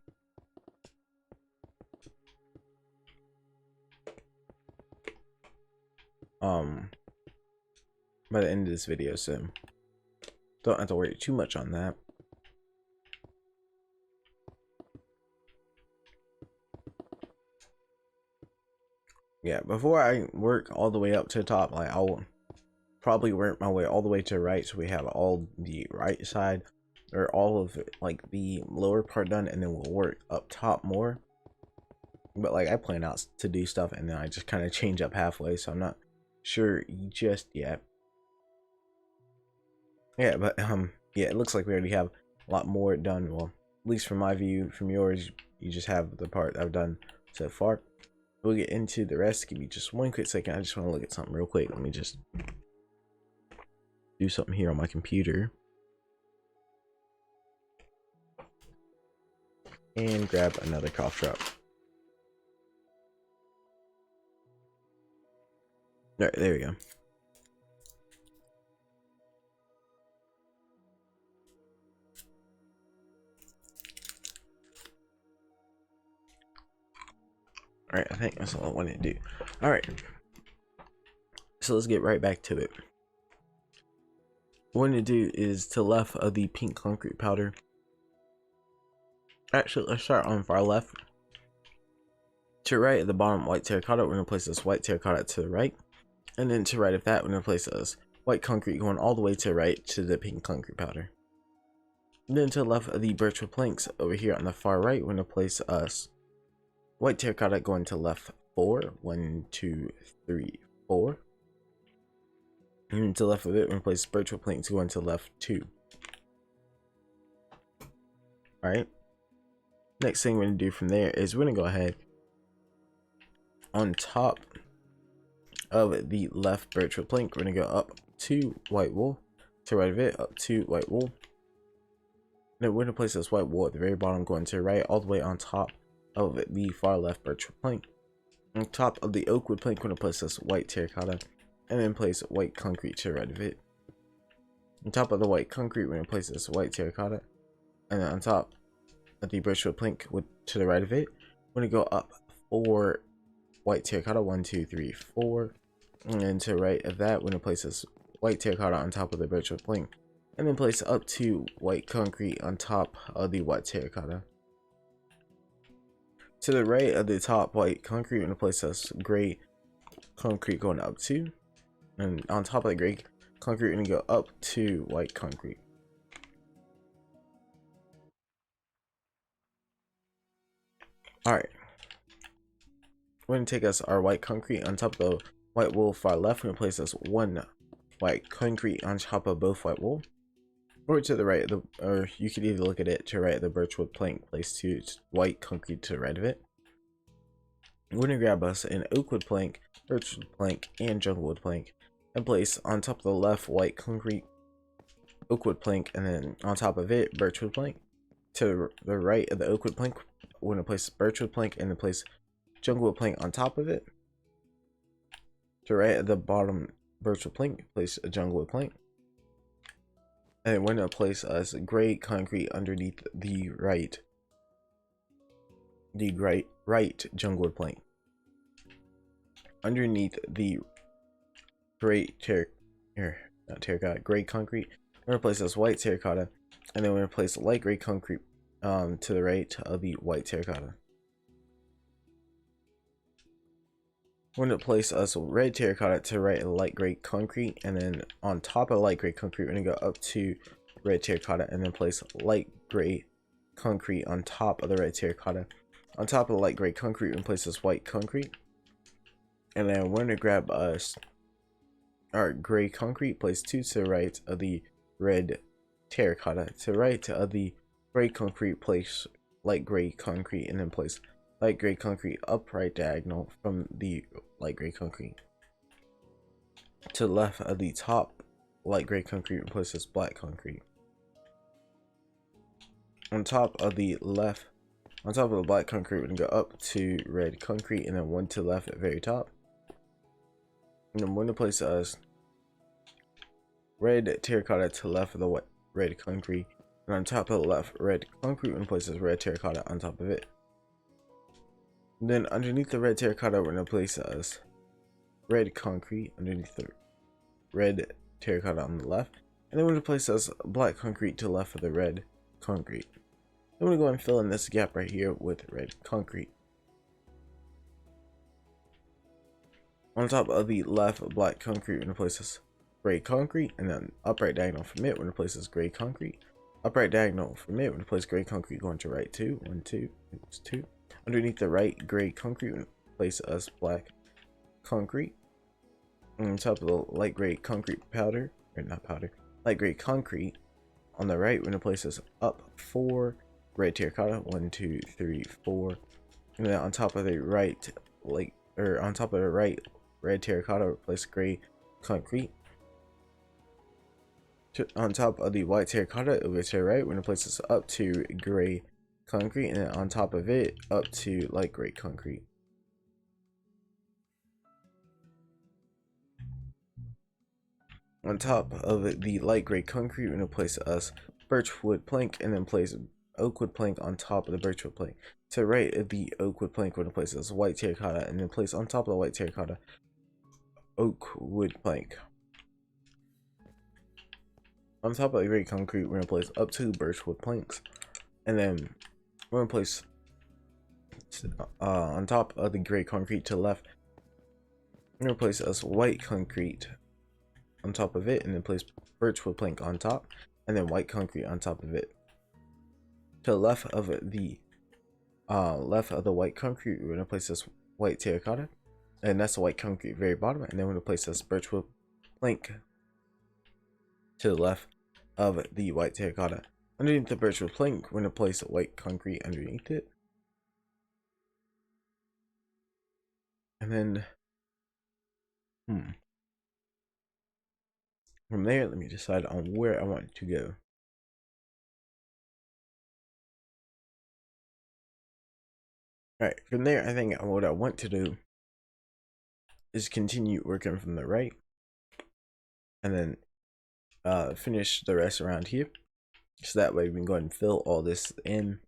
by the end of this video, so don't have to worry too much on that. Yeah, before I work all the way up to the top, like probably work my way all the way to the right, so we have all the right side or all of it, like the lower part done, and then we'll work up top more. But like I plan out to do stuff and then I just kind of change up halfway, so I'm not sure just yet. Yeah, but yeah, it looks like we already have a lot more done. Well, at least from my view. From yours, you just have the part I've done so far. We'll get into the rest. Give me just one quick second. I just want to look at something real quick. Let me just do something here on my computer and grab another cough drop. All right, there we go. All right, I think that's all I wanted to do. All right, so let's get right back to it. What I'm going to do is to the left of the pink concrete powder. Actually, let's start on far left. To right at the bottom, white terracotta. We're going to place this white terracotta to the right. And then to right of that, we're going to place this white concrete going all the way to the right to the pink concrete powder. And then to the left of the birchwood planks over here on the far right, we're going to place us white terracotta going to left 4. 1, 2, 3, 4. And to the left of it, we're going to place birchwood planks going to left 2. Alright. Next thing we're going to do from there is we're going to go ahead on top of the left birchwood plank. We're going to go up 2 white wool. To right of it, up 2 white wool. Then we're going to place this white wool at the very bottom going to the right all the way on top of the far left birchwood plank. On top of the oak wood plank, we're going to place this white terracotta and then place white concrete to the right of it. On top of the white concrete, we're going to place this white terracotta, and then on top of the birchwood plank to the right of it, we're going to go up 4 white terracotta. 1, 2, 3, 4. And then to the right of that, we're going to place this white terracotta on top of the birchwood plank, and then place up 2 white concrete on top of the white terracotta. To the right of the top white concrete, we're going to place this gray concrete going up 2. And on top of the gray concrete, we're going to go up 2 white concrete. Alright. We're going to take us our white concrete on top of the white wool far left. We're going to place this 1 white concrete on top of both white wool. Or to the right of the, or you could either look at it to the right of the birchwood plank, place 2 white concrete to the right of it. We're going to grab us an oak wood plank, birchwood plank, and jungle wood plank, and place on top of the left white concrete, oak wood plank, and then on top of it, birchwood plank. To the right of the oak wood plank, we're going to place birchwood plank and then place jungle wood plank on top of it. To the right of the bottom birchwood plank, place a jungle wood plank. And then we're going to place us gray concrete underneath the right jungle wood plank. Underneath the gray gray concrete, we're going to place this white terracotta, and then we're going to place light gray concrete to the right of the white terracotta. We're going to place us red terracotta to the right of the light gray concrete, and then on top of the light gray concrete, we're going to go up to red terracotta, and then place light gray concrete on top of the red terracotta. On top of the light gray concrete, we're going to place this white concrete, and then we're going to grab us our gray concrete, place 2 to the right of the red terracotta. To the right of the gray concrete, place light gray concrete, and then place light gray concrete upright diagonal from the light gray concrete. To the left of the top light gray concrete, and place this black concrete. On top of the black concrete, we're going to go up to red concrete, and then 1 to the left at the very top. And then we're going to place us red terracotta to the left of the red concrete, and on top of the left red concrete, we're going to place this red terracotta on top of it. And then underneath the red terracotta, we're going to place us red concrete underneath the red terracotta on the left, and then we're going to place us black concrete to the left of the red concrete. Then we're going to go and fill in this gap right here with red concrete. On top of the left black concrete, we're going to place this gray concrete, and then upright diagonal from it, we're gonna place this gray concrete. Upright diagonal from it, we're gonna place gray concrete going to right 2, 1, 2, it's 2. Underneath the right gray concrete, we're gonna place us black concrete. And on top of the light gray concrete powder, or not powder, light gray concrete, on the right, we're gonna place this up 4 red terracotta, 1, 2, 3, 4. And then on top of the right, on top of the right red terracotta, we'll place gray concrete. On top of the white terracotta over to the right, we're gonna place this up to gray concrete, and then on top of it up to light gray concrete. On top of the light gray concrete, we're gonna place us birchwood plank, and then place oakwood plank on top of the birchwood plank. To the right of the oakwood plank, we're gonna place this white terracotta, and then place on top of the white terracotta oakwood plank. On top of the gray concrete, we're gonna place up 2 birchwood planks, and then we're gonna place on top of the gray concrete to the left, we're gonna place us white concrete on top of it, and then place birchwood plank on top, and then white concrete on top of it. To the left of the white concrete, we're gonna place this white terracotta, and that's the white concrete very bottom, and then we're gonna place this birchwood plank to the left of the white terracotta. Underneath the birchwood plank, we're gonna place the white concrete underneath it, and then from there, let me decide on where I want to go. Alright, from there, I think what I want to do is continue working from the right, and then finish the rest around here, so that way we can go ahead and fill all this in,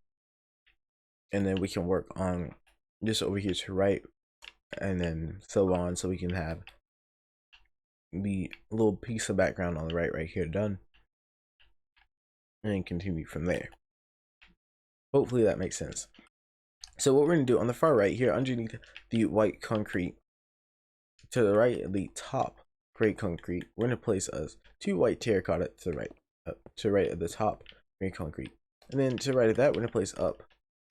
and then we can work on this over here to right, and then so on, so we can have the little piece of background on the right here done, and then continue from there. Hopefully that makes sense. So what we're going to do on the far right here, underneath the white concrete, to the right of the top gray concrete, we're going to place us 2 white terracotta to the right of the top gray concrete, and then to the right of that, we're going to place up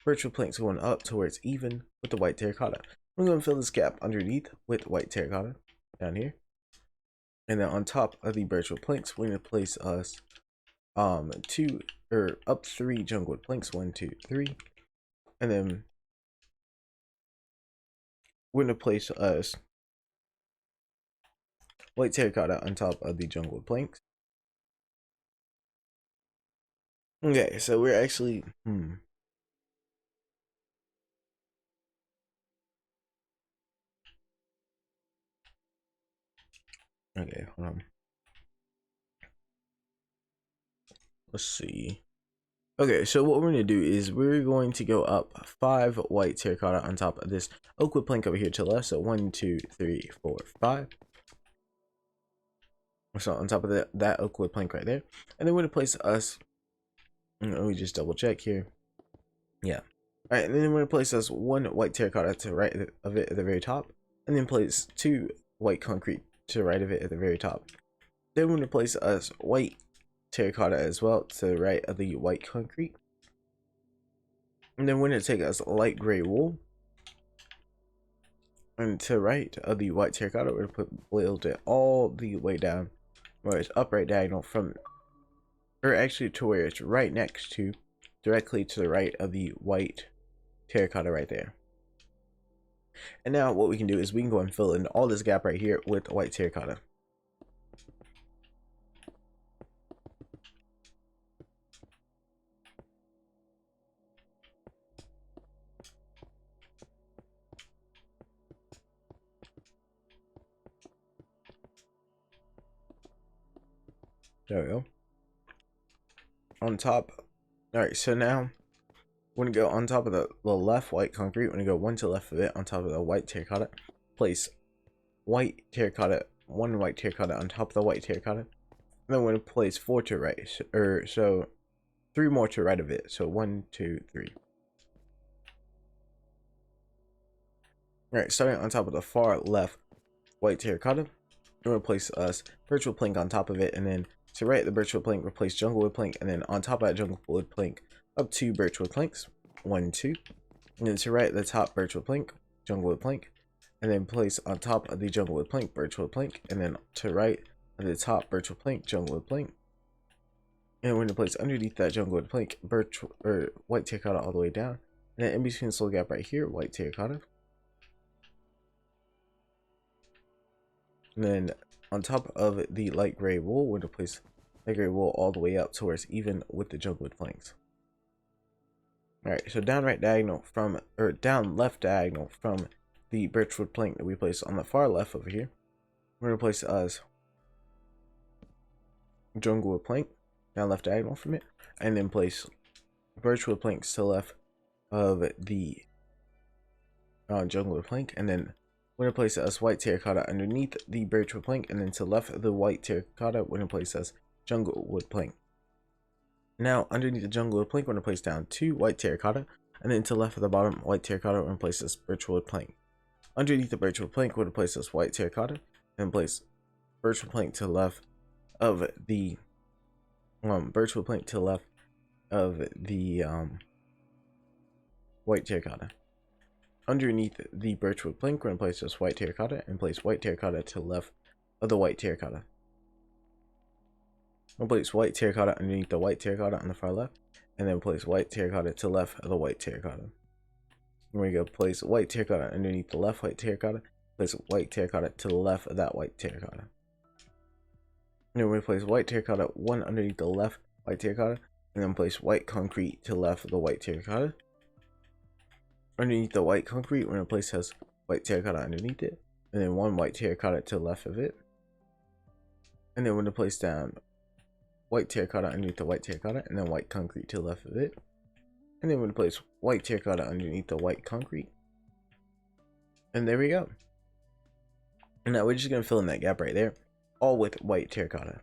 birchwood planks going up to where it's even with the white terracotta. We're going to fill this gap underneath with white terracotta down here, and then on top of the birchwood planks, we're going to place us up 3 junglewood planks, 1, 2, 3, and then we're going to place us white terracotta on top of the junglewood planks. Okay, so we're actually okay, hold on. Let's see. Okay, so what we're going to do is we're going to go up 5 white terracotta on top of this oakwood plank over here to the left. So 1, 2, 3, 4, 5. So on top of that oakwood plank right there. And then we're going to place us, let me just double check here. Yeah. Alright, and then we're going to place us 1 white terracotta to the right of it at the very top. And then place 2 white concrete to the right of it at the very top. Then we're going to place us white terracotta as well to the right of the white concrete, and then we're going to take us light gray wool, and to the right of the white terracotta, we're going to build it all the way down where it's upright diagonal from, or actually to where it's right next to, directly to the right of the white terracotta right there. And now what we can do is we can go and fill in all this gap right here with white terracotta. There we go. On top. Alright, so now we're going to go on top of the left white concrete. We're going to go 1 to the left of it on top of the white terracotta. Place white terracotta, 1 white terracotta on top of the white terracotta. And then we're going to place 4 to right. So 3 more to right of it. So 1, 2, 3. Alright, starting on top of the far left white terracotta. We're going to place birch wood plank on top of it, and then to right of the birch wood plank, replace jungle wood plank, and then on top of that jungle wood plank, up 2 birch wood planks, 1, 2, and then to right of the top birch wood plank, jungle wood plank, and then place on top of the jungle wood plank, birch wood plank, and then to right of the top birch wood plank, jungle wood plank, and we're going to place underneath that jungle wood plank, birch or white terracotta all the way down, and then in between this little gap right here, white terracotta, and then on top of the light gray wool, we're going to place light gray wool all the way up to where it's even with the jungle wood planks. Alright, so down right diagonal from, or down left diagonal from the birchwood plank that we placed on the far left over here, we're going to place jungle wood plank down left diagonal from it, and then place birchwood planks to the left of the jungle wood plank, and then we're going to place white terracotta underneath the birchwood plank, and then to the left of the white terracotta, we're going to place jungle wood plank. Now, underneath the jungle wood plank, we're going to place down 2 white terracotta, and then to the left of the bottom white terracotta, we're going to place this birchwood plank. Underneath the birchwood plank, we're going to place this white terracotta, and place birchwood plank to the left of the birchwood plank to the left of the white terracotta. Underneath the birchwood plank, we're going to place this white terracotta, and place white terracotta to the left of the white terracotta. We'll place white terracotta underneath the white terracotta on the far left, and then place white terracotta to the left of the white terracotta. And we go place white terracotta underneath the left white terracotta, place white terracotta to the left of that white terracotta. And then we place white terracotta one underneath the left white terracotta, and then place white concrete to the left of the white terracotta. Underneath the white concrete, we're going to place white terracotta underneath it, and then 1 white terracotta to the left of it. And then we're going to place down white terracotta underneath the white terracotta, and then white concrete to the left of it. And then we're going to place white terracotta underneath the white concrete. And there we go. And now we're just going to fill in that gap right there, all with white terracotta.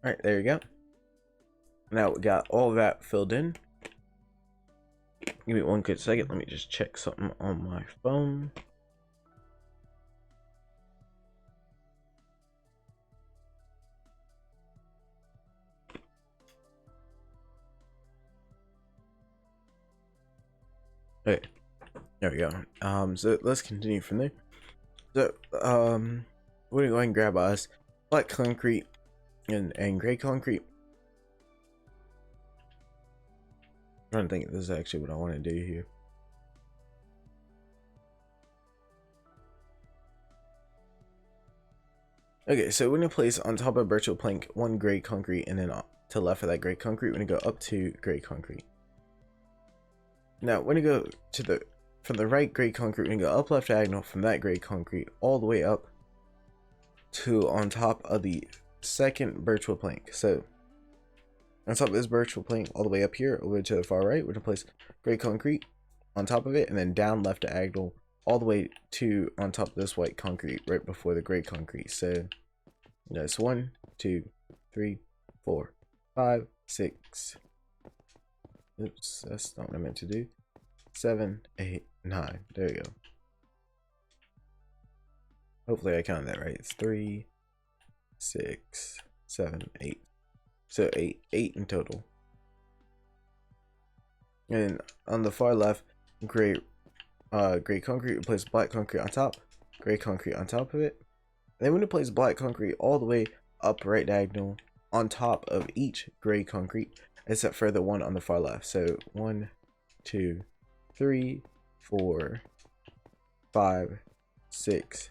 Alright, there you go. Now we got all of that filled in. Give me one good second. Let me just check something on my phone. Okay, there we go. So let's continue from there. So we're gonna go ahead and grab us black concrete and gray concrete. I'm trying to think if this is actually what I want to do here. Okay, so we're gonna place on top of birchwood plank 1 gray concrete, and then to the left of that gray concrete, we're gonna go up to gray concrete. Now we're gonna go to from the right gray concrete, we're gonna go up left diagonal from that gray concrete all the way up to on top of the second birchwood plank. So on top of this birchwood plank all the way up here over to the far right, we're gonna place gray concrete on top of it, and then down left diagonal all the way to on top of this white concrete right before the gray concrete. So that's 1, 2, 3, 4, 5, 6. Oops, that's not what I meant to do. 7, 8, 9. There you go. Hopefully I counted that right. It's 3, 6, 7, 8. So 8 in total. And on the far left, gray concrete, replace black concrete on top, gray concrete on top of it. And then we're gonna place black concrete all the way up right diagonal on top of each gray concrete, except for the one on the far left. So 1, 2, 3, 4, 5, 6,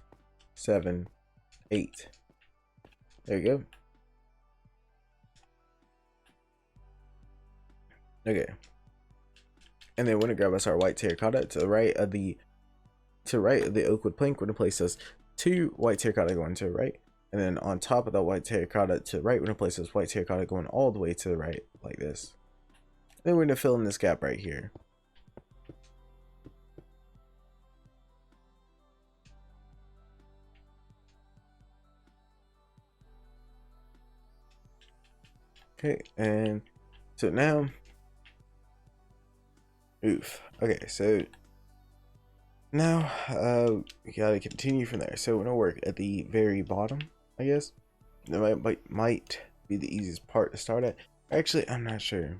7, 8. There you go. Okay. And then we're gonna grab us our white terracotta to the right of the oak wood plank. We're gonna place us 2 white terracotta going to the right, and then on top of that white terracotta to the right, we're gonna place this white terracotta going all the way to the right like this. Then we're gonna fill in this gap right here. Okay, and so now, okay, so now we gotta continue from there. So we're gonna work at the very bottom, I guess. That might be the easiest part to start at. Actually, I'm not sure.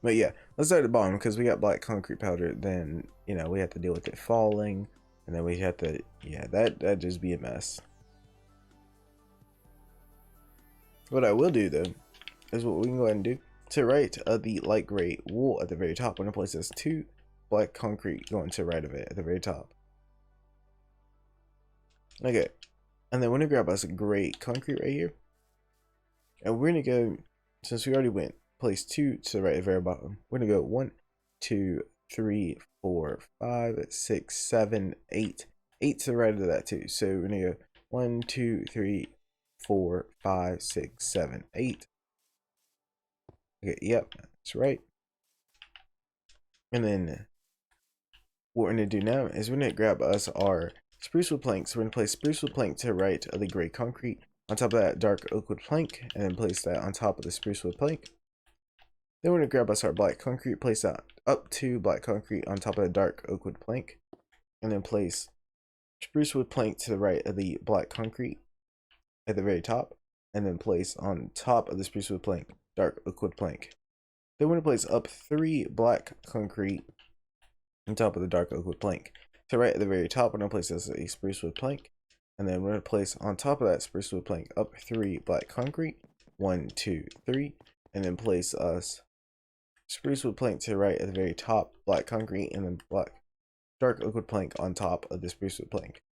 But yeah, let's start at the bottom because we got black concrete powder. Then, you know, we have to deal with it falling. And then we have to, yeah, that'd just be a mess. What I will do though, is what we can go ahead and do. To right of the light gray wool at the very top, we're gonna place this 2 black concrete going to the right of it at the very top. Okay, and then we're gonna grab us a gray concrete right here. And we're gonna go, since we already went, place 2 to the right at the very bottom. We're gonna go 1, 2, 3, 4, 5, 6, 7, 8. 8 to the right of that too. So we're gonna go 1, 2, 3, 4, 5, 6, 7, 8. Okay, yep, that's right. And then what we're gonna do now is we're gonna grab us our spruce wood planks. We're gonna place spruce wood plank to the right of the gray concrete. On top of that, dark oak wood plank, and then place that on top of the spruce wood plank. Then we're gonna grab us our black concrete, place that up to black concrete on top of the dark oak wood plank, and then place spruce wood plank to the right of the black concrete at the very top, and then place on top of the spruce wood plank dark oak wood plank. Then we're gonna place up 3 black concrete on top of the dark oak wood plank. So right at the very top, we're gonna place this a spruce wood plank, and then we're gonna place on top of that spruce wood plank up 3 black concrete, 1, 2, 3, and then place us spruce wood plank to the right at the very top, black concrete, and then dark oak wood plank on top of the spruce wood plank.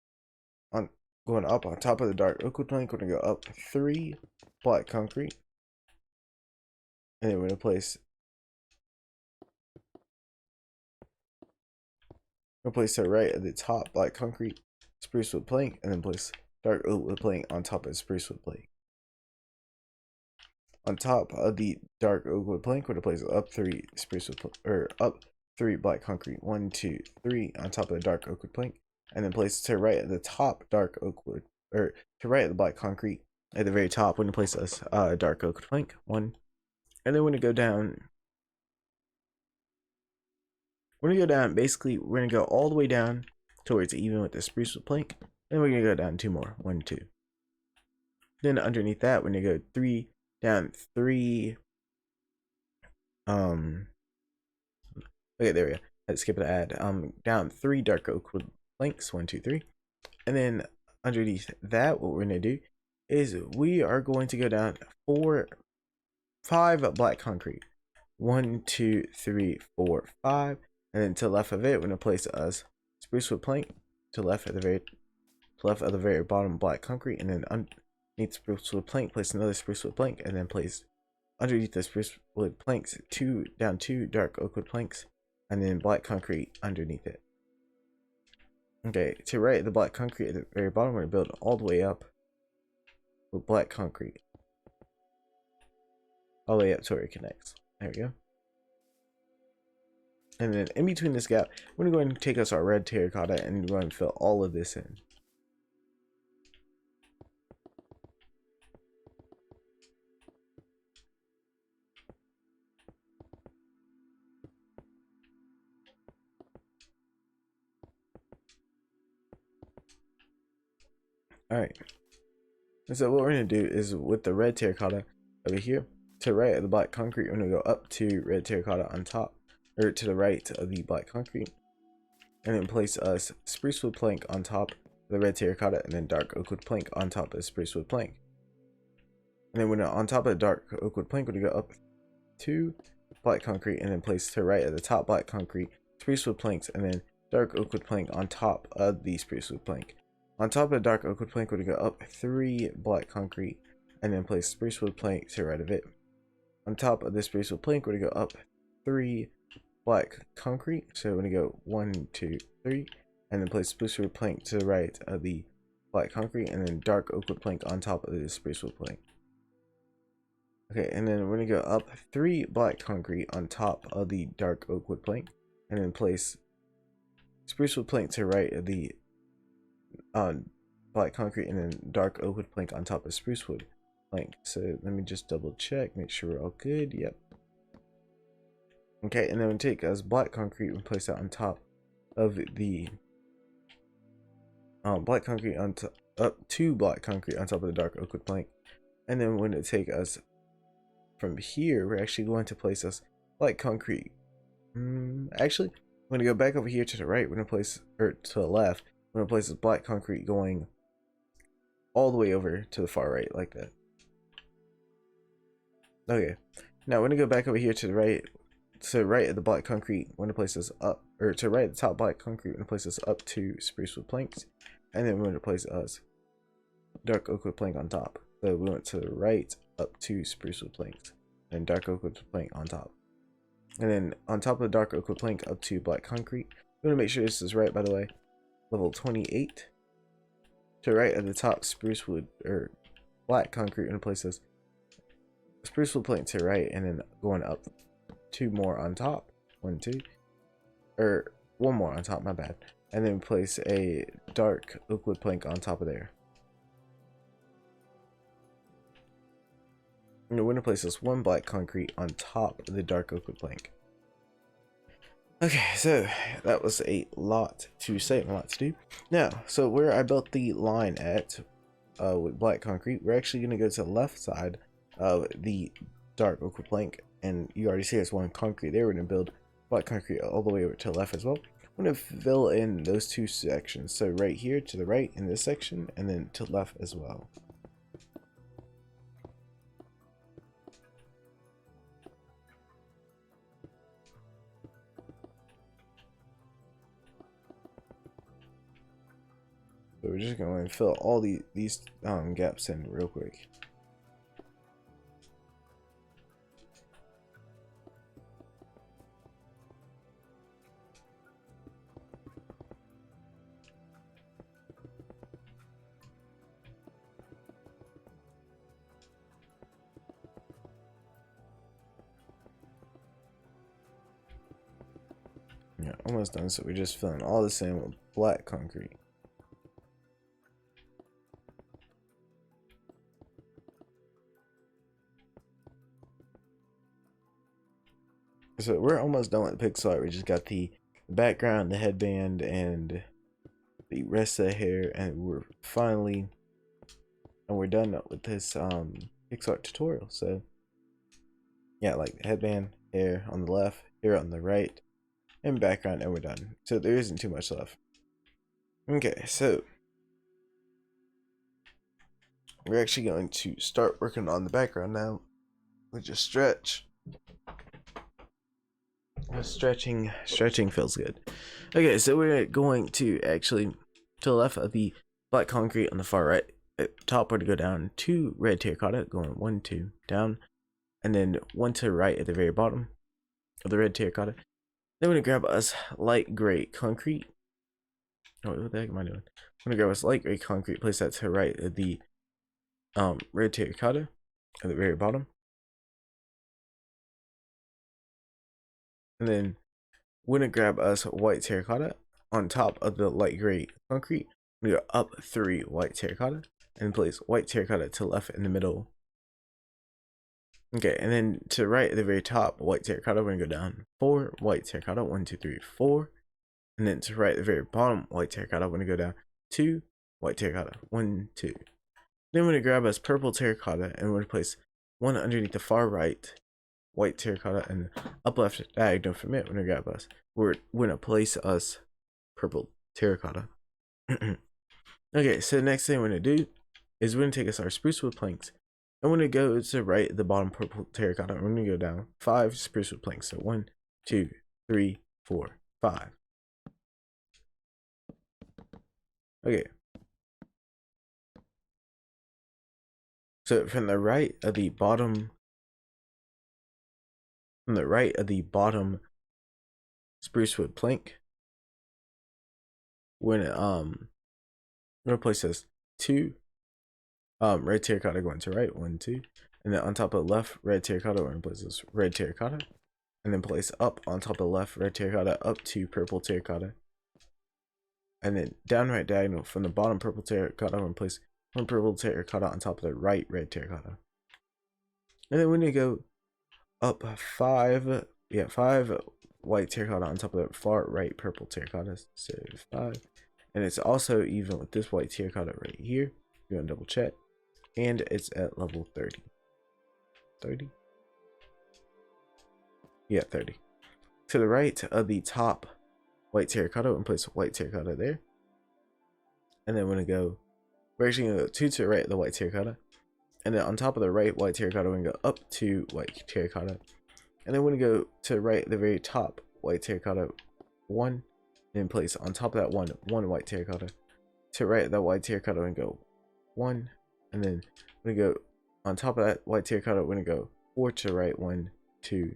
Going up on top of the dark oak wood plank, we're gonna go up 3 black concrete, and then we're gonna place to the right at the top black concrete spruce wood plank, and then place dark oak wood plank on top of the spruce wood plank. On top of the dark oak wood plank, we're gonna place up 3 spruce wood or up 3 black concrete, 1, 2, 3 on top of the dark oak wood plank, and then place to the right at the top dark oak wood, or to right of the black concrete at the very top. We're gonna place us dark oak wood plank 1, and then we're gonna go down. We're gonna go down. Basically, we're gonna go all the way down towards even with the spruce wood plank. Then we're gonna go down 2 more, 1, 2. Then underneath that, we're gonna go 3 down 3. Okay, there we go. Let's skip it. Add down 3 dark oak wood planks, 1, 2, 3, and then underneath that, what we're gonna do is we are going to go down 5 black concrete, 1, 2, 3, 4, 5, and then to the left of it, we're gonna place us spruce wood plank to the left of the very bottom black concrete, and then underneath spruce wood plank, place another spruce wood plank, and then place underneath the spruce wood planks 2 dark oak wood planks, and then black concrete underneath it. Okay, to right the black concrete at the very bottom, we're gonna build all the way up with black concrete, all the way up to where it connects. There we go. And then in between this gap, we're gonna go ahead and take us our red terracotta and go ahead and fill all of this in. Alright. And so what we're gonna do is with the red terracotta over here, to the right of the black concrete, we're gonna go up to red terracotta on top, or to the right of the black concrete, and then place us spruce wood plank on top of the red terracotta, and then dark oak wood plank on top of the spruce wood plank. And then we're gonna, on top of the dark oak wood plank, we're gonna go up to black concrete, and then place to the right of the top black concrete spruce wood planks, and then dark oak wood plank on top of the spruce wood plank. On top of the dark oak wood plank, we're gonna go up 3 black concrete, and then place spruce wood plank to the right of it. On top of this spruce wood plank, we're gonna go up 3 black concrete. So we're gonna go 1, 2, 3, and then place spruce wood plank to the right of the black concrete, and then dark oak wood plank on top of the spruce wood plank. Okay, and then we're gonna go up 3 black concrete on top of the dark oak wood plank, and then place spruce wood plank to the right of the black concrete, and then dark oak wood plank on top of spruce wood plank. So let me just double check, make sure we're all good. Yep. Okay, and then we take us black concrete and place that on top of the black concrete on up to black concrete on top of the dark oak wood plank. And then when it take us from here, we're actually going to place us black concrete. Actually, we're gonna go back over here to the right. We're gonna place, or to the left. We're gonna place this black concrete going all the way over to the far right, like that. Okay, now we're gonna go back over here to the right. To the right of the black concrete, we're gonna place this up, or to the right of the top black concrete, we're gonna place this up to spruce wood planks, and then we're gonna place us dark oak wood plank on top. So we went to the right up to spruce wood planks, and dark oak wood plank on top. And then on top of the dark oak wood plank up to black concrete. We want to make sure this is right, by the way. Level 28. To the right of the top spruce wood, or black concrete, we're gonna place this spruce wood plank to the right, and then going up 2 more on top. 1, 2. Or 1 more on top, my bad. And then place a dark oak wood plank on top of there. And we're going to place this 1 black concrete on top of the dark oak wood plank. Okay, so that was a lot to say and a lot to do. Now, so where I built the line at with black concrete, we're actually going to go to the left side of the dark oak wood plank. And you already see there's 1 concrete there. We're going to build black concrete all the way over to the left as well. I'm going to fill in those 2 sections. So right here to the right in this section, and then to the left as well. So we're just going to fill all these gaps in real quick. Yeah, almost done. So we're just filling all this in with black concrete. So we're almost done with the pixel art. We just got the background, the headband, and the rest of the hair, and we're done with this pixel art tutorial. So yeah, like the headband, hair on the left, hair on the right, and background, and we're done. So there isn't too much left. Okay, so we're actually going to start working on the background now. We just stretch. Stretching feels good. Okay, so we're going to actually to the left of the black concrete on the far right. At top, we're to go down 2 red terracotta, going 1, 2 down, and then 1 to the right at the very bottom of the red terracotta. Then we're gonna grab us light gray concrete. Oh, what the heck am I doing? I'm gonna grab us light gray concrete, place that to the right of the red terracotta at the very bottom. And then we're gonna grab us white terracotta on top of the light gray concrete. We go up 3 white terracotta and place white terracotta to the left in the middle. Okay, and then to the right at the very top, white terracotta, we're gonna go down 4 white terracotta, 1, 2, 3, 4. And then to the right at the very bottom, white terracotta, we're gonna go down 2 white terracotta, 1, 2. Then we're gonna grab us purple terracotta and we're gonna place 1 underneath the far right white terracotta, and up left diagonal from it, we're gonna grab us. We're gonna place us purple terracotta. Okay, so the next thing we're gonna do is we're gonna take us our spruce wood planks, and we're gonna go to the right at the bottom purple terracotta. We're gonna go down 5 spruce wood planks. So 1, 2, 3, 4, 5. Okay. So from the right of the bottom spruce wood plank, we're gonna place this 2 red terracotta going to right, 1, 2, and then on top of the left red terracotta, we're gonna place this red terracotta, and then place up on top of the left red terracotta up to purple terracotta, and then down right diagonal from the bottom purple terracotta, we're gonna place 1 purple terracotta on top of the right red terracotta. And then we're gonna go up five white terracotta on top of the far right purple terracotta. So 5. And it's also even with this white terracotta right here. You're gonna double check. And it's at level 30. 30? Yeah, 30. To the right of the top white terracotta, we're gonna place white terracotta there. And then we're actually gonna go 2 to the right of the white terracotta. And then on top of the right white terracotta, we're gonna go up 2 white terracotta. And then we're gonna go to the right at the very top white terracotta 1. And then place on top of that 1 white terracotta. To the right of that white terracotta, we're gonna go 1. And then we're gonna go on top of that white terracotta, we're gonna go 4 to the right. 1, 2,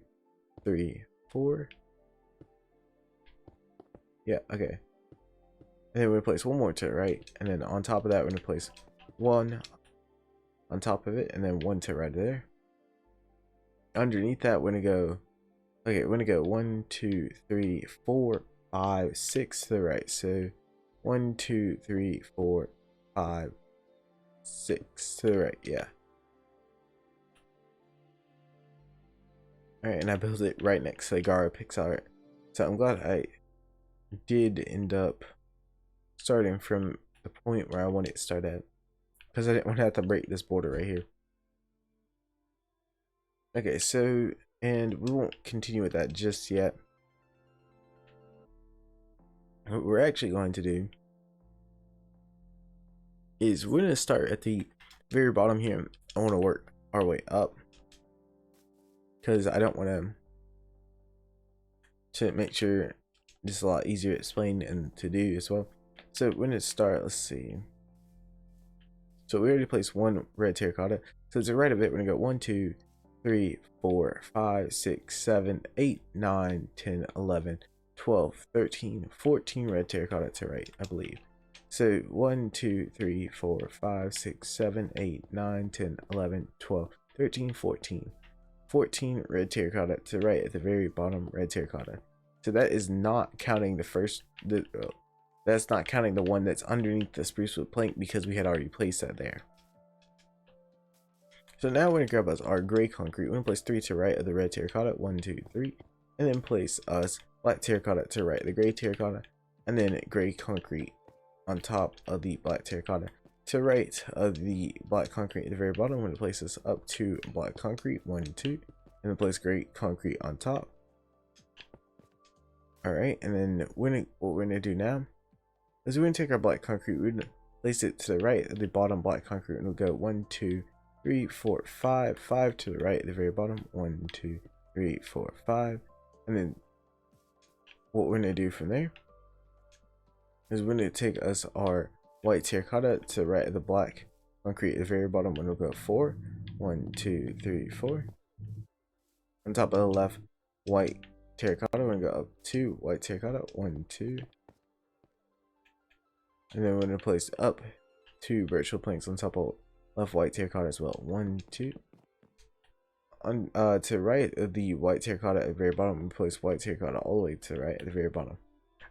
3, 4. Yeah, okay. And then we're gonna place 1 more to the right. And then on top of that, we're gonna place 1 on top of it, and then 1 to the right there. Underneath that, we're gonna go, okay, we're gonna go 1, 2, 3, 4, 5, 6 to the right. So 1, 2, 3, 4, 5, 6 to the right. Yeah. All right, and I built it right next to Gara PixArt. So I'm glad I did end up starting from the point where I wanted to start at, because I didn't want to have to break this border right here. Okay, so, and we won't continue with that just yet. What we're actually going to do is we're going to start at the very bottom here. I want to work our way up, because I don't want to make sure this is a lot easier to explain and to do as well. So we're going to start, let's see. So we already placed 1 red terracotta. So to the right of it, we're going to go 1, 2, 3, 4, 5, 6, 7, 8, 9, 10, 11, 12, 13, 14 red terracotta to the right, I believe. So 1, 2, 3, 4, 5, 6, 7, 8, 9, 10, 11, 12, 13, 14. 14 red terracotta to the right at the very bottom red terracotta. So that is not counting that's not counting the one that's underneath the spruce wood plank, because we had already placed that there. So now we're gonna grab us our gray concrete. We're gonna place 3 to the right of the red terracotta, 1, 2, 3, and then place us black terracotta to the right of the gray terracotta, and then gray concrete on top of the black terracotta. To the right of the black concrete at the very bottom, we're gonna place this up to black concrete, 1, 2, and then place gray concrete on top. All right, and then what we're gonna do now is we're gonna take our black concrete, we're gonna place it to the right of the bottom black concrete, and we'll go 1, 2, 3, 4, 5, 5 to the right at the very bottom, 1, 2, 3, 4, 5, and then what we're gonna do from there is we're gonna take us our white terracotta to the right of the black concrete at the very bottom, and we'll go 4, 1, 2, 3, 4. On top of the left white terracotta, we're gonna go up 2 white terracotta, 1, 2, and then we're gonna place up 2 virtual planks on top of left white terracotta as well, 1, 2. On to the right of the white terracotta at the very bottom, we place white terracotta all the way to the right at the very bottom,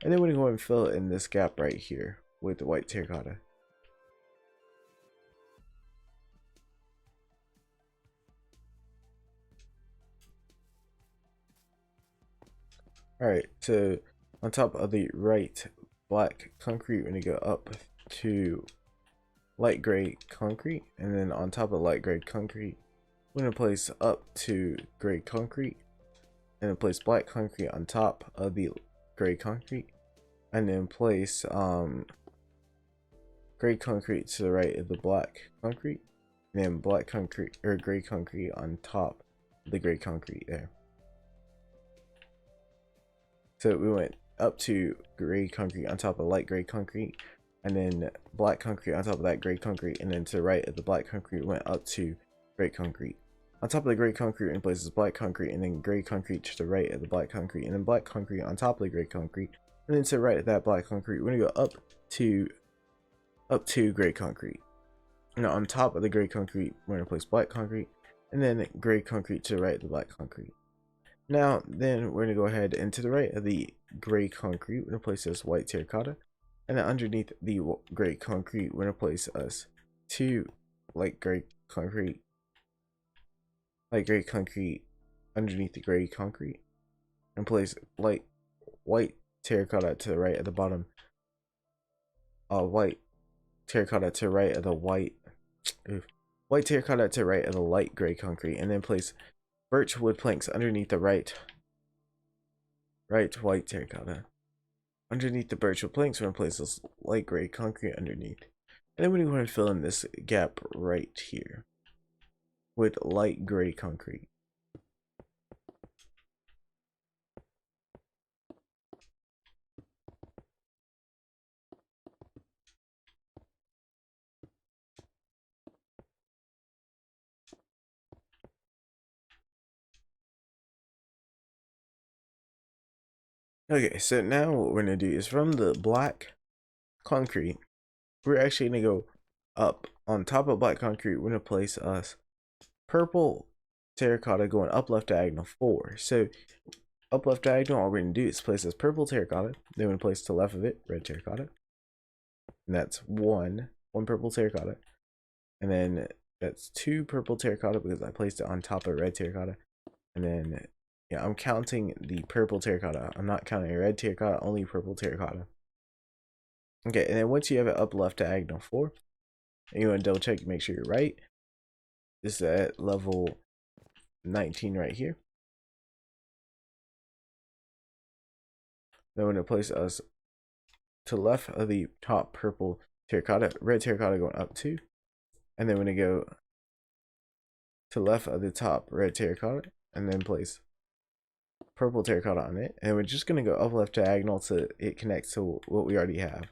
and then we're gonna go and fill in this gap right here with the white terracotta. Alright, so on top of the right black concrete, we're gonna go up to light gray concrete, and then on top of light gray concrete, we're gonna place up to gray concrete, and then place black concrete on top of the gray concrete, and then place gray concrete to the right of the black concrete, and then black concrete or gray concrete on top of the gray concrete there. So we went up to gray concrete on top of light gray concrete, and then black concrete on top of that gray concrete, and then to the right of the black concrete went up to gray concrete. On top of the gray concrete in places black concrete, and then gray concrete to the right of the black concrete, and then black concrete on top of the gray concrete, and then to the right of that black concrete, we're gonna go up to gray concrete. Now on top of the gray concrete, we're gonna place black concrete, and then gray concrete to the right of the black concrete. Now then we're gonna go ahead and to the right of the gray concrete, we're gonna place this white terracotta, and then underneath the gray concrete, we're gonna place us 2 light gray concrete, light gray concrete underneath the gray concrete, and place light white terracotta to the right at the bottom. White terracotta to the right of the white terracotta to the right of the light gray concrete, and then place birch wood planks underneath the right white terracotta. Underneath the birch wood planks, we're going to place this light gray concrete underneath. And then we're going to fill in this gap right here with light gray concrete. Okay, so now what we're going to do is from the black concrete, we're actually going to go up on top of black concrete. We're going to place us purple terracotta going up left diagonal 4. So up left diagonal, all we're going to do is place this purple terracotta. Then we're going to place to the left of it red terracotta. And that's one purple terracotta. And then that's 2 purple terracotta because I placed it on top of red terracotta. And then, yeah, I'm counting the purple terracotta. I'm not counting red terracotta, only purple terracotta. Okay, and then once you have it up left diagonal 4, and you want to double check, make sure you're right. This is at level 19 right here. Then we're going to place us to the left of the top purple terracotta, red terracotta going up 2. And then we're going to go to the left of the top red terracotta, and then place purple terracotta on it. And we're just going to go up left diagonal so it connects to what we already have.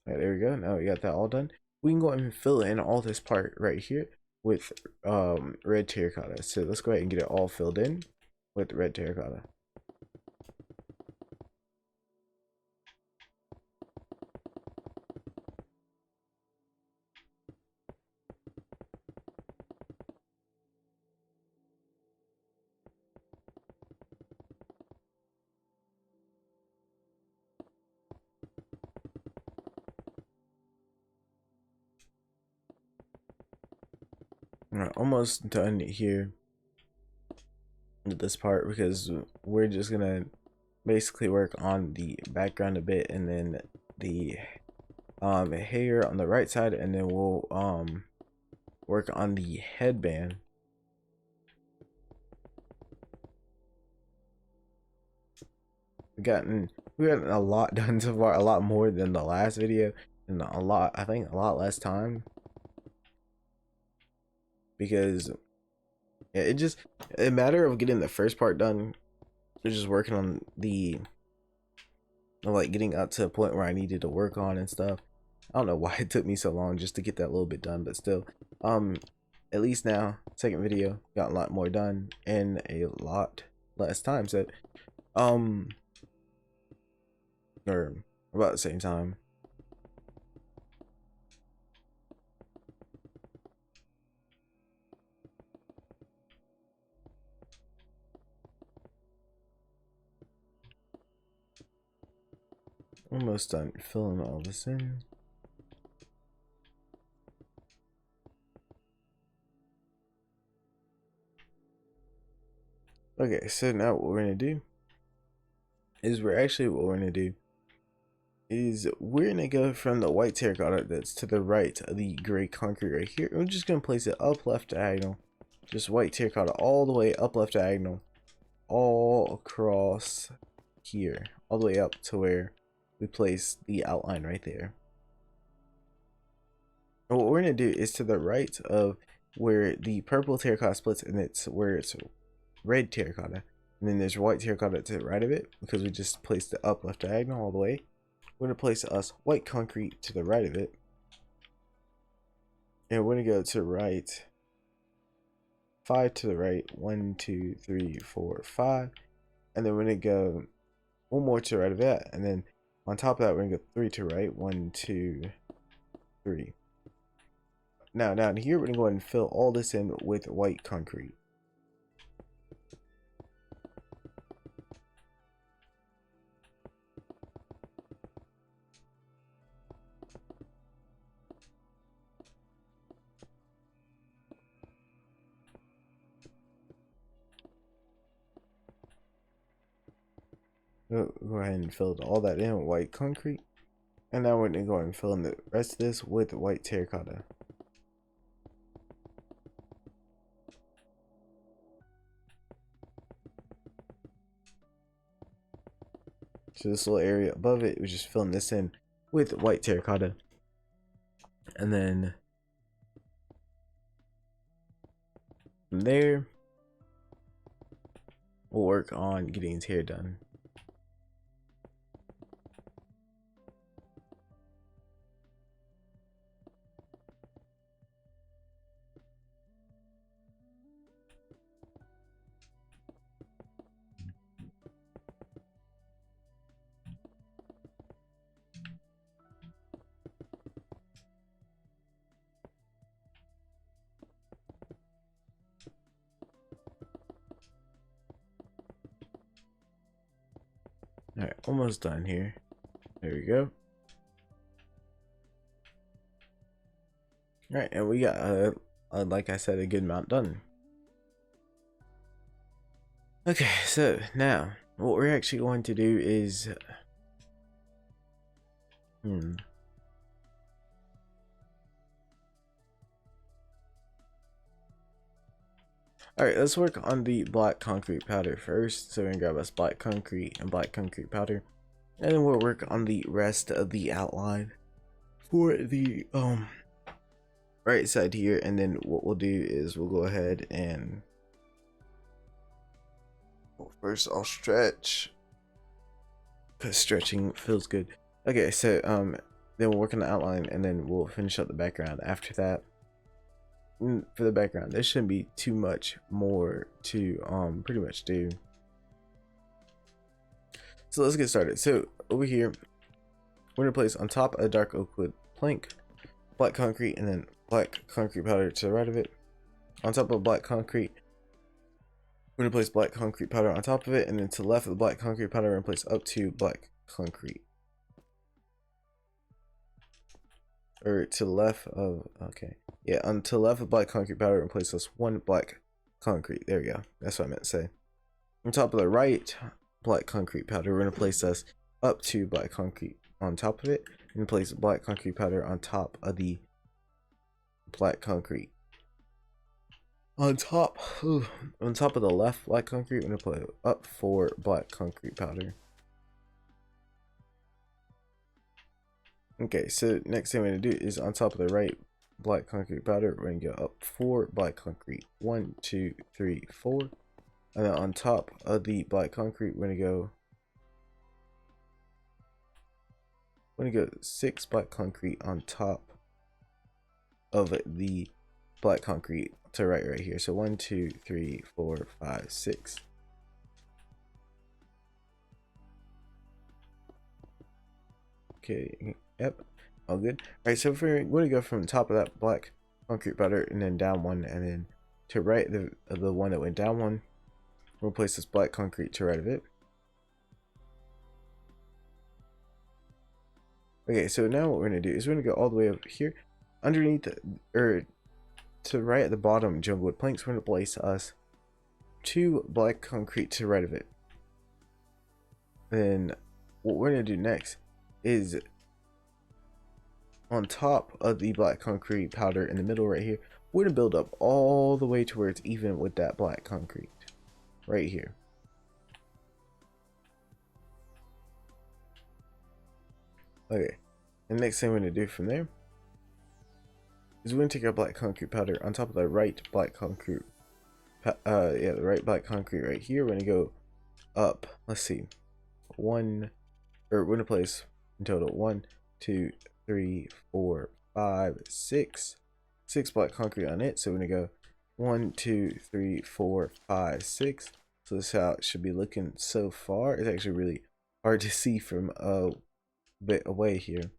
All right, there we go. Now we got that all done. We can go ahead and fill in all this part right here with red terracotta. So let's go ahead and get it all filled in with red terracotta. Alright, almost done here with this part because we're just gonna basically work on the background a bit and then the hair on the right side, and then we'll work on the headband. We've gotten a lot done so far, a lot more than the last video, and I think a lot less time. Because yeah, it just a matter of getting the first part done. We're just working on the like getting up to a point where I needed to work on and stuff. I don't know why it took me so long just to get that little bit done, but still, at least now, second video, got a lot more done in a lot less time. So, or about the same time. Almost done filling all this in. Okay, so now what we're gonna do is we're gonna go from the white terracotta that's to the right of the gray concrete right here. We're just gonna place it up left diagonal, just white terracotta all the way up left diagonal, all across here, all the way up to where we place the outline right there. And what we're gonna do is to the right of where the purple terracotta splits, and it's where it's red terracotta, and then there's white terracotta to the right of it because we just placed it up left diagonal all the way. We're gonna place us white concrete to the right of it, and we're gonna go to right 5 to the right, 1 2 3 4 5, and then we're gonna go one more to the right of that, and then on top of that we're gonna go 3 to the right, 1 2 3. Now down here we're gonna go ahead and fill all this in with white concrete. Go ahead and fill all that in with white concrete. And now we're going to go ahead and fill in the rest of this with white terracotta. So this little area above it, we're just filling this in with white terracotta. And then from there, we'll work on getting his hair done. Alright, almost done here. There we go. Alright, and we got, like I said, a good amount done. Okay, so now, what we're actually going to do is... Alright, let's work on the black concrete powder first. So we're gonna grab us black concrete and black concrete powder. And then we'll work on the rest of the outline for the right side here. And then what we'll do is we'll go ahead and first I'll stretch, because stretching feels good. Okay, so then we'll work on the outline and then we'll finish up the background after that. For the background, there shouldn't be too much more to pretty much do. So let's get started. So over here, we're gonna place on top a dark oak wood plank, black concrete, and then black concrete powder to the right of it. On top of black concrete, we're gonna place black concrete powder on top of it, and then to the left of the black concrete powder, we're gonna place up to black concrete. Or to the left of, okay, yeah, on to the left of black concrete powder, and place us one black concrete. There we go. That's what I meant to say. On top of the right black concrete powder, we're gonna place us up to black concrete on top of it, and place black concrete powder on top of the black concrete. On top of the left black concrete, we're gonna put up 4 black concrete powder. Okay, so next thing we're gonna do is on top of the right black concrete powder, we're gonna go up 4 black concrete. 1, 2, 3, 4. And then on top of the black concrete, we're gonna go 6 black concrete on top of the black concrete to right here. So 1, 2, 3, 4, 5, 6. Okay, yep, all good. Alright, so we're going to go from the top of that black concrete powder and then down 1, and then to right of the one that went down 1, we'll place this black concrete to right of it. Okay, so now what we're going to do is we're going to go all the way over here underneath or to the right at the bottom jungle wood planks. We're going to place us 2 black concrete to the right of it. Then what we're going to do next is on top of the black concrete powder in the middle right here, we're going to build up all the way to where it's even with that black concrete right here. Okay, the next thing we're going to do from there is we're going to take our black concrete powder on top of the right black concrete, the right black concrete right here. We're going to go up, let's see, we're going to place in total 1, 2, 3, 4, 5, 6 black concrete on it. So we're going to go 1, 2, 3, 4, 5, 6. So this is how it should be looking so far. It's actually really hard to see from a bit away here.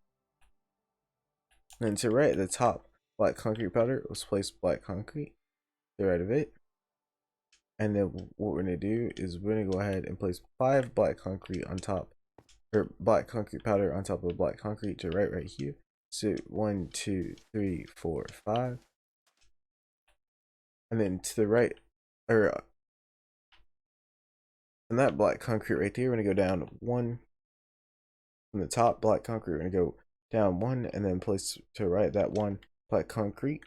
And to right at the top black concrete powder, let's place black concrete to the right of it. And then what we're going to do is we're going to go ahead and place 5 black concrete on top, or black concrete powder on top of the black concrete to right here. So 1, 2, 3, 4, 5. And then to the right, or from that black concrete right there, we're gonna go down one. From the top black concrete, we're gonna go down one, and then place to right that one black concrete.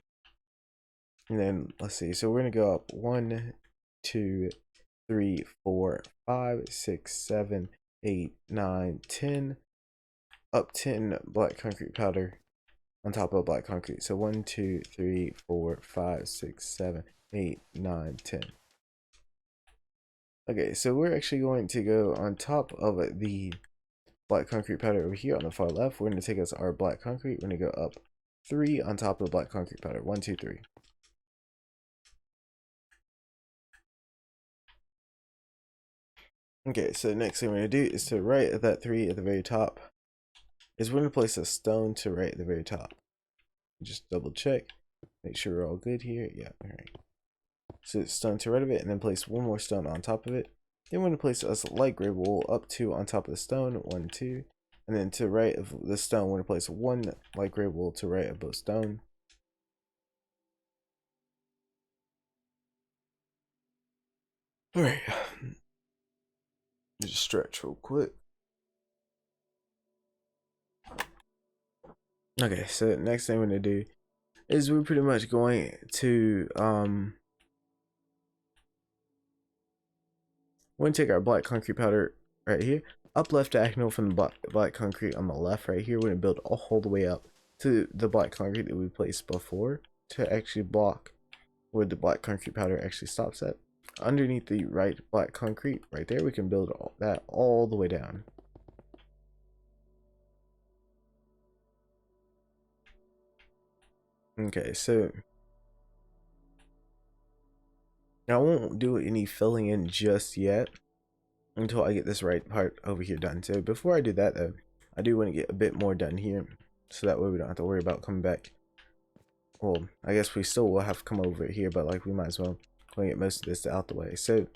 And then let's see, so we're gonna go up 1, 2, 3, 4, 5, 6, 7, 8, 9, 10, up 10 black concrete powder on top of black concrete. So 1, 2, 3, 4, 5, 6, 7, 8, 9, 10. Okay, so we're actually going to go on top of the black concrete powder over here on the far left. We're going to take us our black concrete. We're going to go up 3 on top of the black concrete powder. 1, 2, 3. Okay, so the next thing we're going to do is to right at that 3 at the very top is we're going to place a stone to right at the very top. Just double check, make sure we're all good here. Yeah, all right. So it's stone to right of it, and then place one more stone on top of it. Then we're going to place us light gray wool up 2 on top of the stone. 1, 2. And then to right of the stone, we're going to place 1 light gray wool to right of both stone. Alright. Just stretch real quick. Okay, so next thing we're going to do is we're pretty much going to we're going to take our black concrete powder right here, up left diagonal from the black concrete on the left right here. We're going to build all the way up to the black concrete that we placed before to actually block where the black concrete powder actually stops at. Underneath the right black concrete right there, we can build that all the way down. Okay, so now I won't do any filling in just yet until I get this right part over here done. So before I do that though, I do want to get a bit more done here, so that way we don't have to worry about coming back. Well, I guess we still will have to come over here, but like we might as well go and get most of this out the way. So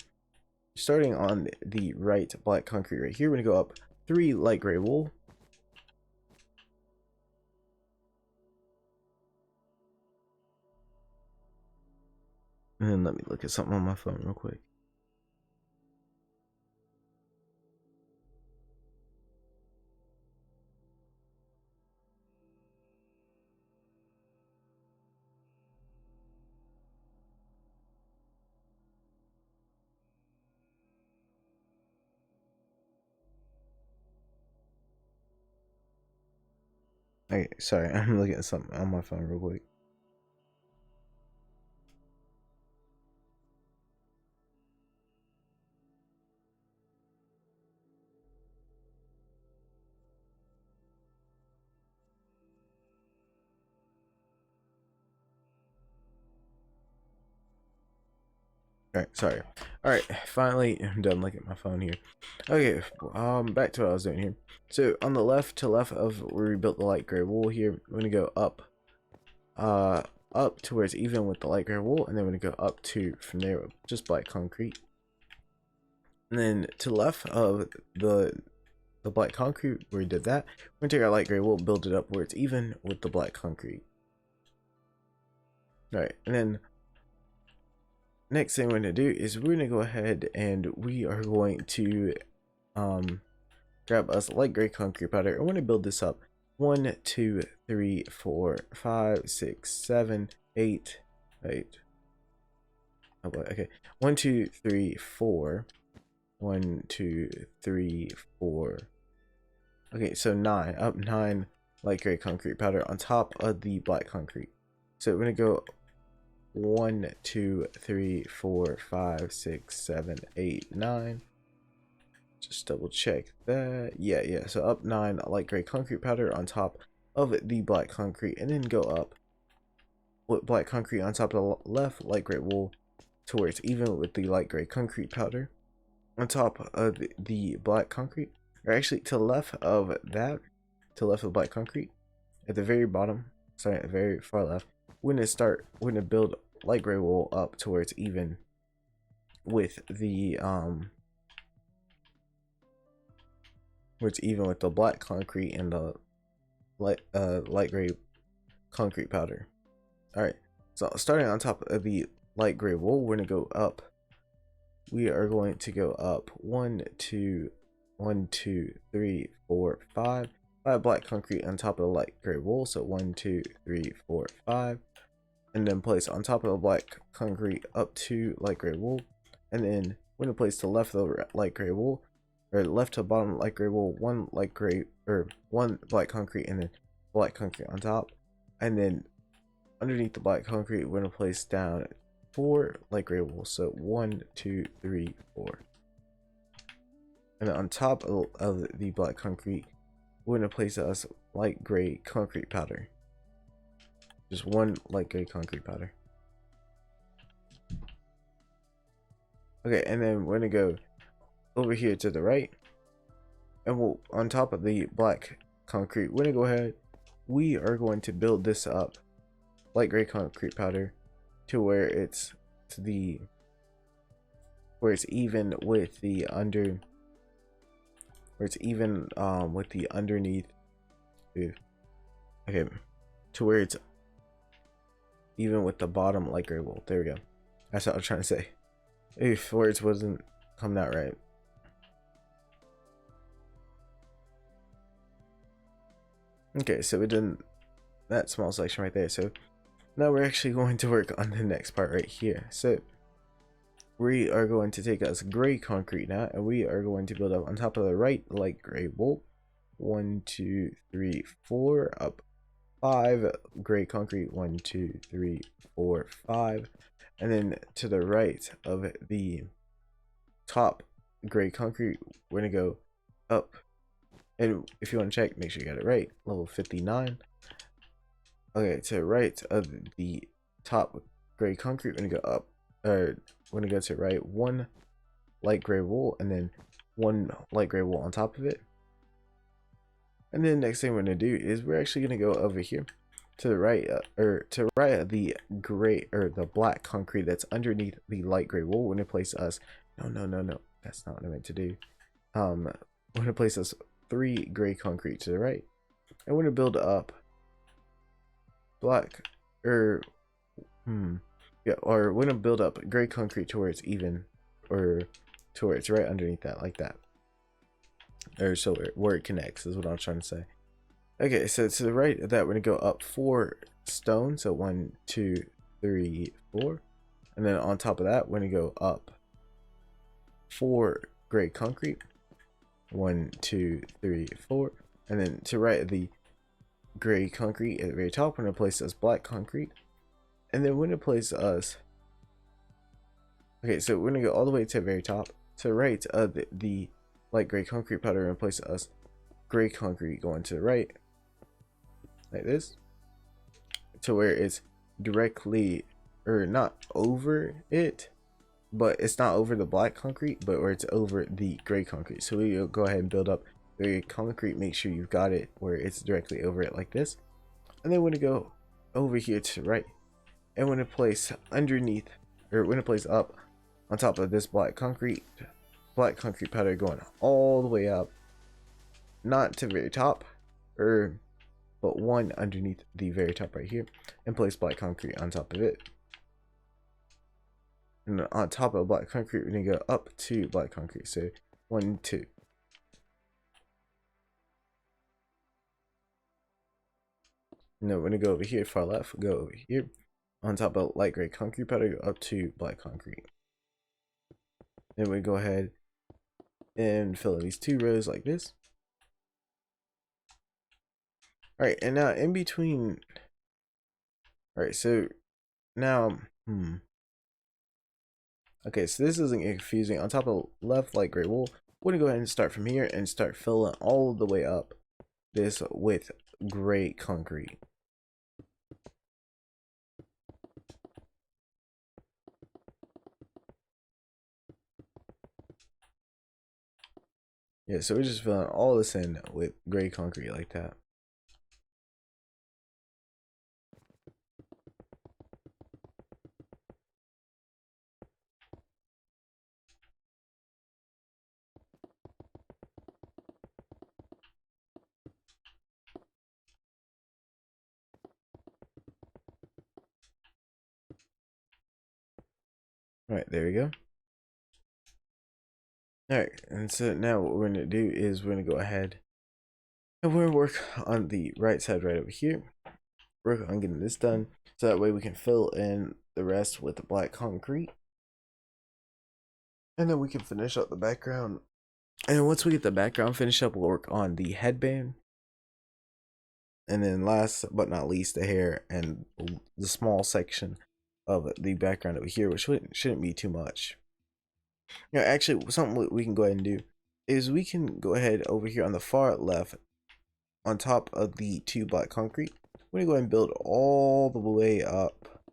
starting on the right black concrete right here, we're gonna go up 3 light gray wool. And then let me look at something on my phone real quick. Okay, sorry, I'm looking at something on my phone real quick. Alright, sorry. Alright, finally I'm done looking at my phone here. Okay, back to what I was doing here. So on the left of where we built the light gray wool here, we're gonna go up to where it's even with the light gray wool, and then we're gonna go up to from there with just black concrete. And then to the left of the black concrete where we did that, we're gonna take our light gray wool and build it up where it's even with the black concrete. Alright, and then next thing we're going to do is we're going to go ahead and we are going to grab us light gray concrete powder. I want to build this up 1, 2, 3, 4, 5, 6, 7, 8. Wait. Oh boy, okay. 1, 2, 3, 4. 1, 2, 3, 4. Okay, so 9. Up 9 light gray concrete powder on top of the black concrete. So we're going to go 1, 2, 3, 4, 5, 6, 7, 8, 9. Just double check that. Yeah. So up 9 light gray concrete powder on top of the black concrete, and then go up with black concrete on top of the left light gray wool to where it's even with the light gray concrete powder on top of the black concrete, or actually to the left of that, to the left of black concrete at the very bottom, sorry, at the very far left. We're gonna build light gray wool up to where it's even with the black concrete and the light gray concrete powder. All right, so starting on top of the light gray wool, we're gonna go up we are going to go up 1, 2, 1, 2, 3, 4, 5. 5 black concrete on top of the light gray wool. So 1, 2, 3, 4, 5. And then place on top of the black concrete up to light gray wool. And then we're going to place to left of the light gray wool, or left to bottom light gray wool, one light gray, or one black concrete, and then black concrete on top. And then underneath the black concrete, we're going to place down 4 light gray wool. So 1, 2, 3, 4. And then on top of the black concrete, we're going to place us light gray concrete powder. Just 1 light gray concrete powder. Okay, and then we're going to go over here to the right. And we'll, on top of the black concrete, we're going to go ahead. We are going to build this up, light gray concrete powder, to where it's even with the with the underneath. Okay, to where it's even with the bottom light gray wool. There we go. That's what I was trying to say. If words wasn't coming out right. Okay, so we did that small section right there. So now we're actually going to work on the next part right here. So we are going to take us gray concrete now, and we are going to build up on top of the right light gray wool. 1, 2, 3, 4, up 5 gray concrete. 1, 2, 3, 4, 5. And then to the right of the top gray concrete, we're gonna go up. And if you want to check, make sure you got it right. Level 59. Okay, to the right of the top gray concrete, we're gonna go up. We're gonna go to the right, 1 light gray wool, and then 1 light gray wool on top of it. And then the next thing we're gonna do is we're actually gonna go over here to the right, or to the right of the gray, or the black concrete that's underneath the light gray wool. We're gonna place us. No. That's not what I meant to do. We're gonna place us 3 gray concrete to the right, and we're gonna build up black, or we're gonna build up gray concrete to where it's even, or to where it's right underneath that, like that, or so where it connects is what I'm trying to say. Okay, so to the right of that, we're gonna go up 4 stone. So 1, 2, 3, 4, and then on top of that, we're gonna go up 4 gray concrete. 1, 2, 3, 4, and then to the right of the gray concrete at the very top, we're gonna place us black concrete, and then we're gonna place us. Okay, so we're gonna go all the way to the very top. To the right of the light gray concrete powder, and place us gray concrete going to the right, like this, to where it's directly, or not over it, but it's not over the black concrete, but where it's over the gray concrete. So we'll go ahead and build up the concrete. Make sure you've got it where it's directly over it, like this. And then we're gonna go over here to the right, and we're gonna place underneath, or we're gonna place up on top of this black concrete powder, going all the way up, not to the very top, but 1 underneath the very top right here, and place black concrete on top of it. And on top of black concrete, we're gonna go up to black concrete. So 1, 2. No, we're gonna go over here, far left, go over here. On top of light gray concrete powder, go up to black concrete. Then we go ahead and fill in these 2 rows like this. Alright, and now in between. Alright, so now, okay, so this isn't confusing. On top of left light gray wool, we're gonna go ahead and start from here and start filling all the way up this with gray concrete. Yeah, so we're just filling all this in with gray concrete like that. All right, there we go. Alright, and so now what we're going to do is we're going to go ahead and we're going to work on the right side right over here. Work on getting this done so that way we can fill in the rest with the black concrete. And then we can finish up the background. And once we get the background finished up, we'll work on the headband. And then last but not least, the hair and the small section of the background over here, which shouldn't be too much. Yeah, actually, something we can go ahead and do is we can go ahead over here on the far left, on top of the 2 black concrete. We're gonna go ahead and build all the way up.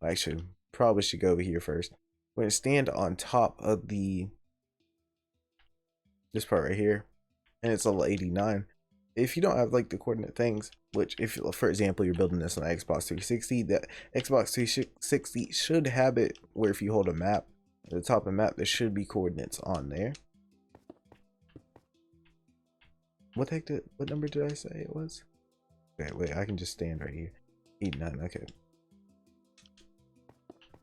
Actually, probably should go over here first. We're gonna stand on top of this part right here, and it's level 89. If you don't have like the coordinate things, which if for example you're building this on Xbox 360, the Xbox 360 should have it where if you hold a map at the top of the map, there should be coordinates on there. What the heck what number did I say it was? Okay, wait, I can just stand right here. 89, okay.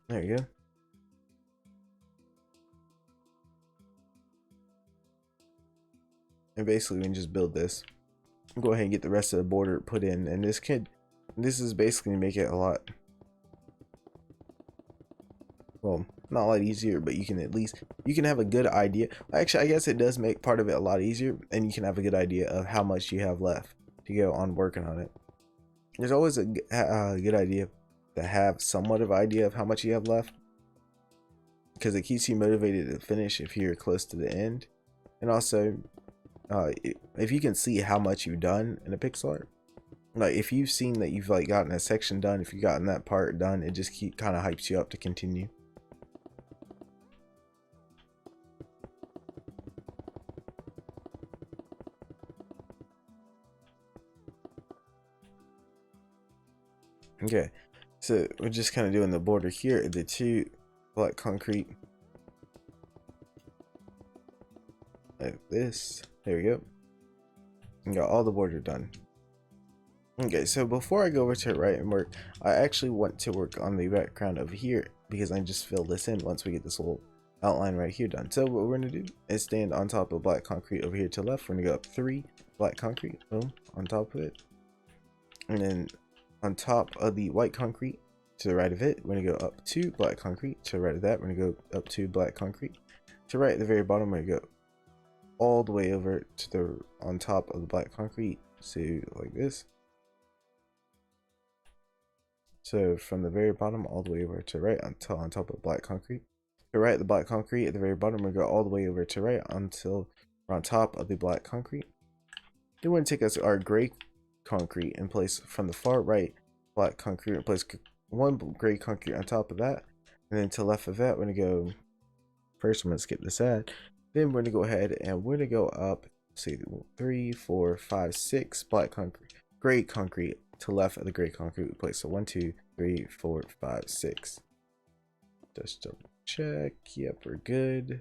There you go. And basically we can just build this. Go ahead and get the rest of the border put in, and this is basically to make it a lot, well, not a lot easier, but you can at least have a good idea. Actually, I guess it does make part of it a lot easier, and you can have a good idea of how much you have left to go on working on it. There's always a good idea to have somewhat of an idea of how much you have left, because it keeps you motivated to finish if you're close to the end. And also if you can see how much you've done in a pixel art, like if you've seen that you've like gotten a section done, if you've gotten that part done, it just kind of hypes you up to continue. Okay, so we're just kind of doing the border here, the 2 black concrete like this. There we go. And got all the border done. Okay, so before I go over to right and work, I actually want to work on the background over here because I just fill this in once we get this little outline right here done. So what we're gonna do is stand on top of black concrete over here to the left. We're gonna go up 3 black concrete, boom, on top of it, and then on top of the white concrete to the right of it, we're gonna go up 2 black concrete. To the right of that, we're gonna go up 2 black concrete. To right at the very bottom, we're gonna go all the way over to the on top of the black concrete, so like this. So from the very bottom all the way over to right until on top of black concrete. To right, the black concrete at the very bottom, we're going to go all the way over to right until we're on top of the black concrete. Then we're going to take us our gray concrete and place from the far right black concrete and place 1 gray concrete on top of that. And then to the left of that, we're going to go, first I'm going to skip this ad. Then we're going to go ahead and we're going to go up, see, 3, 4, 5, 6 black concrete, gray concrete to left of the gray concrete we place. So 1, 2, 3, 4, 5, 6. Just double check. Yep, we're good.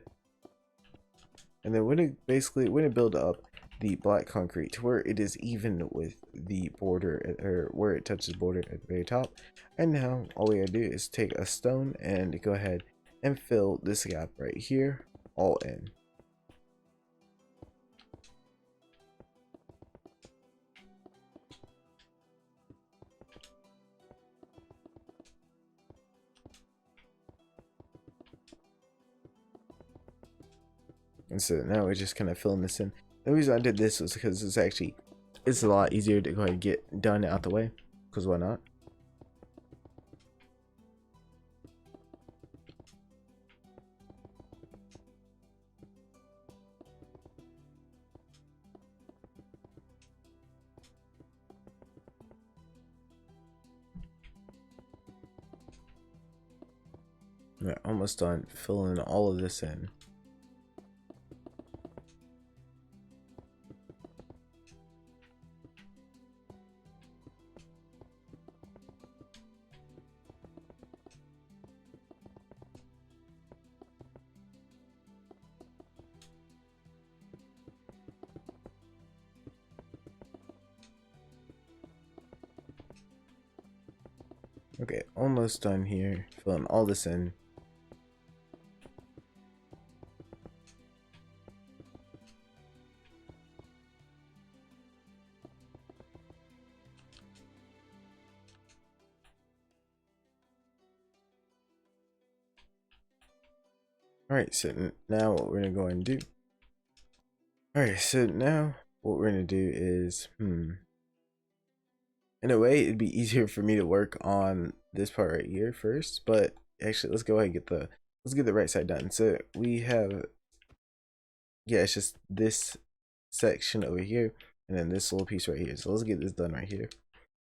And then we're gonna build up the black concrete to where it is even with the border, or where it touches the border at the very top. And now all we gotta do is take a stone and go ahead and fill this gap right here all in. And so now we're just kind of filling this in. The reason I did this was because it's a lot easier to go ahead and get done out the way, because why not? We're almost done filling all of this in. Okay, almost done here, filling all this in. Alright, so now what we're gonna go and do. Alright, so now what we're gonna do is, in a way, it'd be easier for me to work on this part right here first, but actually, let's go ahead and get the right side done. So we have, yeah, it's just this section over here, and then this little piece right here. So let's get this done right here.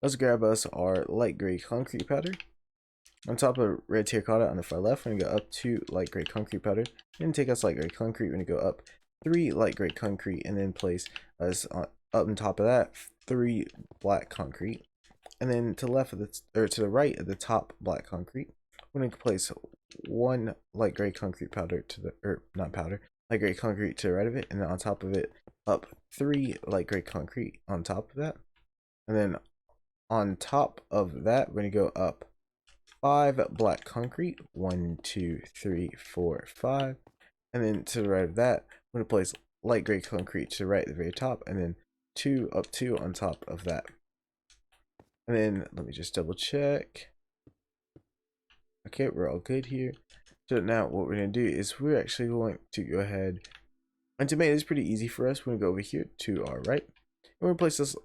Let's grab us our light gray concrete powder. On top of red terracotta on the far left, we're gonna go up 2 light gray concrete powder. Then take us light gray concrete, we're gonna go up 3 light gray concrete, and then place us up on top of that 3 black concrete. And then to the left of the, or to the right of the top black concrete, we're gonna place 1 light gray concrete powder to the, or not powder, light gray concrete to the right of it, and then on top of it, up 3 light gray concrete on top of that. And then on top of that, we're gonna go up 5 black concrete, 1, 2, 3, 4, 5, and then to the right of that, I'm gonna place light gray concrete to the right at the very top, and then 2 up 2 on top of that. And then let me just double check. Okay, we're all good here. So now what we're gonna do is we're actually going to go ahead, and to make this pretty easy for us, we're gonna go over here to our right, and we're gonna place this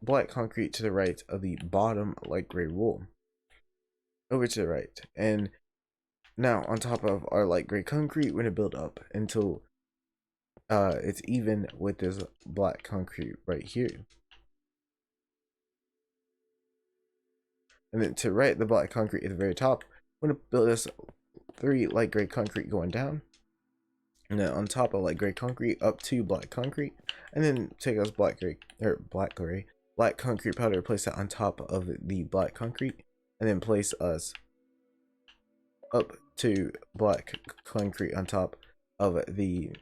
black concrete to the right of the bottom light gray wool. Over to the right, and now on top of our light gray concrete, we're gonna build up until it's even with this black concrete right here. And then to right the black concrete at the very top, we're gonna build this 3 light gray concrete going down, and then on top of light gray concrete, up 2 black concrete, and then take us black concrete powder, place that on top of the black concrete, and then place us up to black concrete on top of the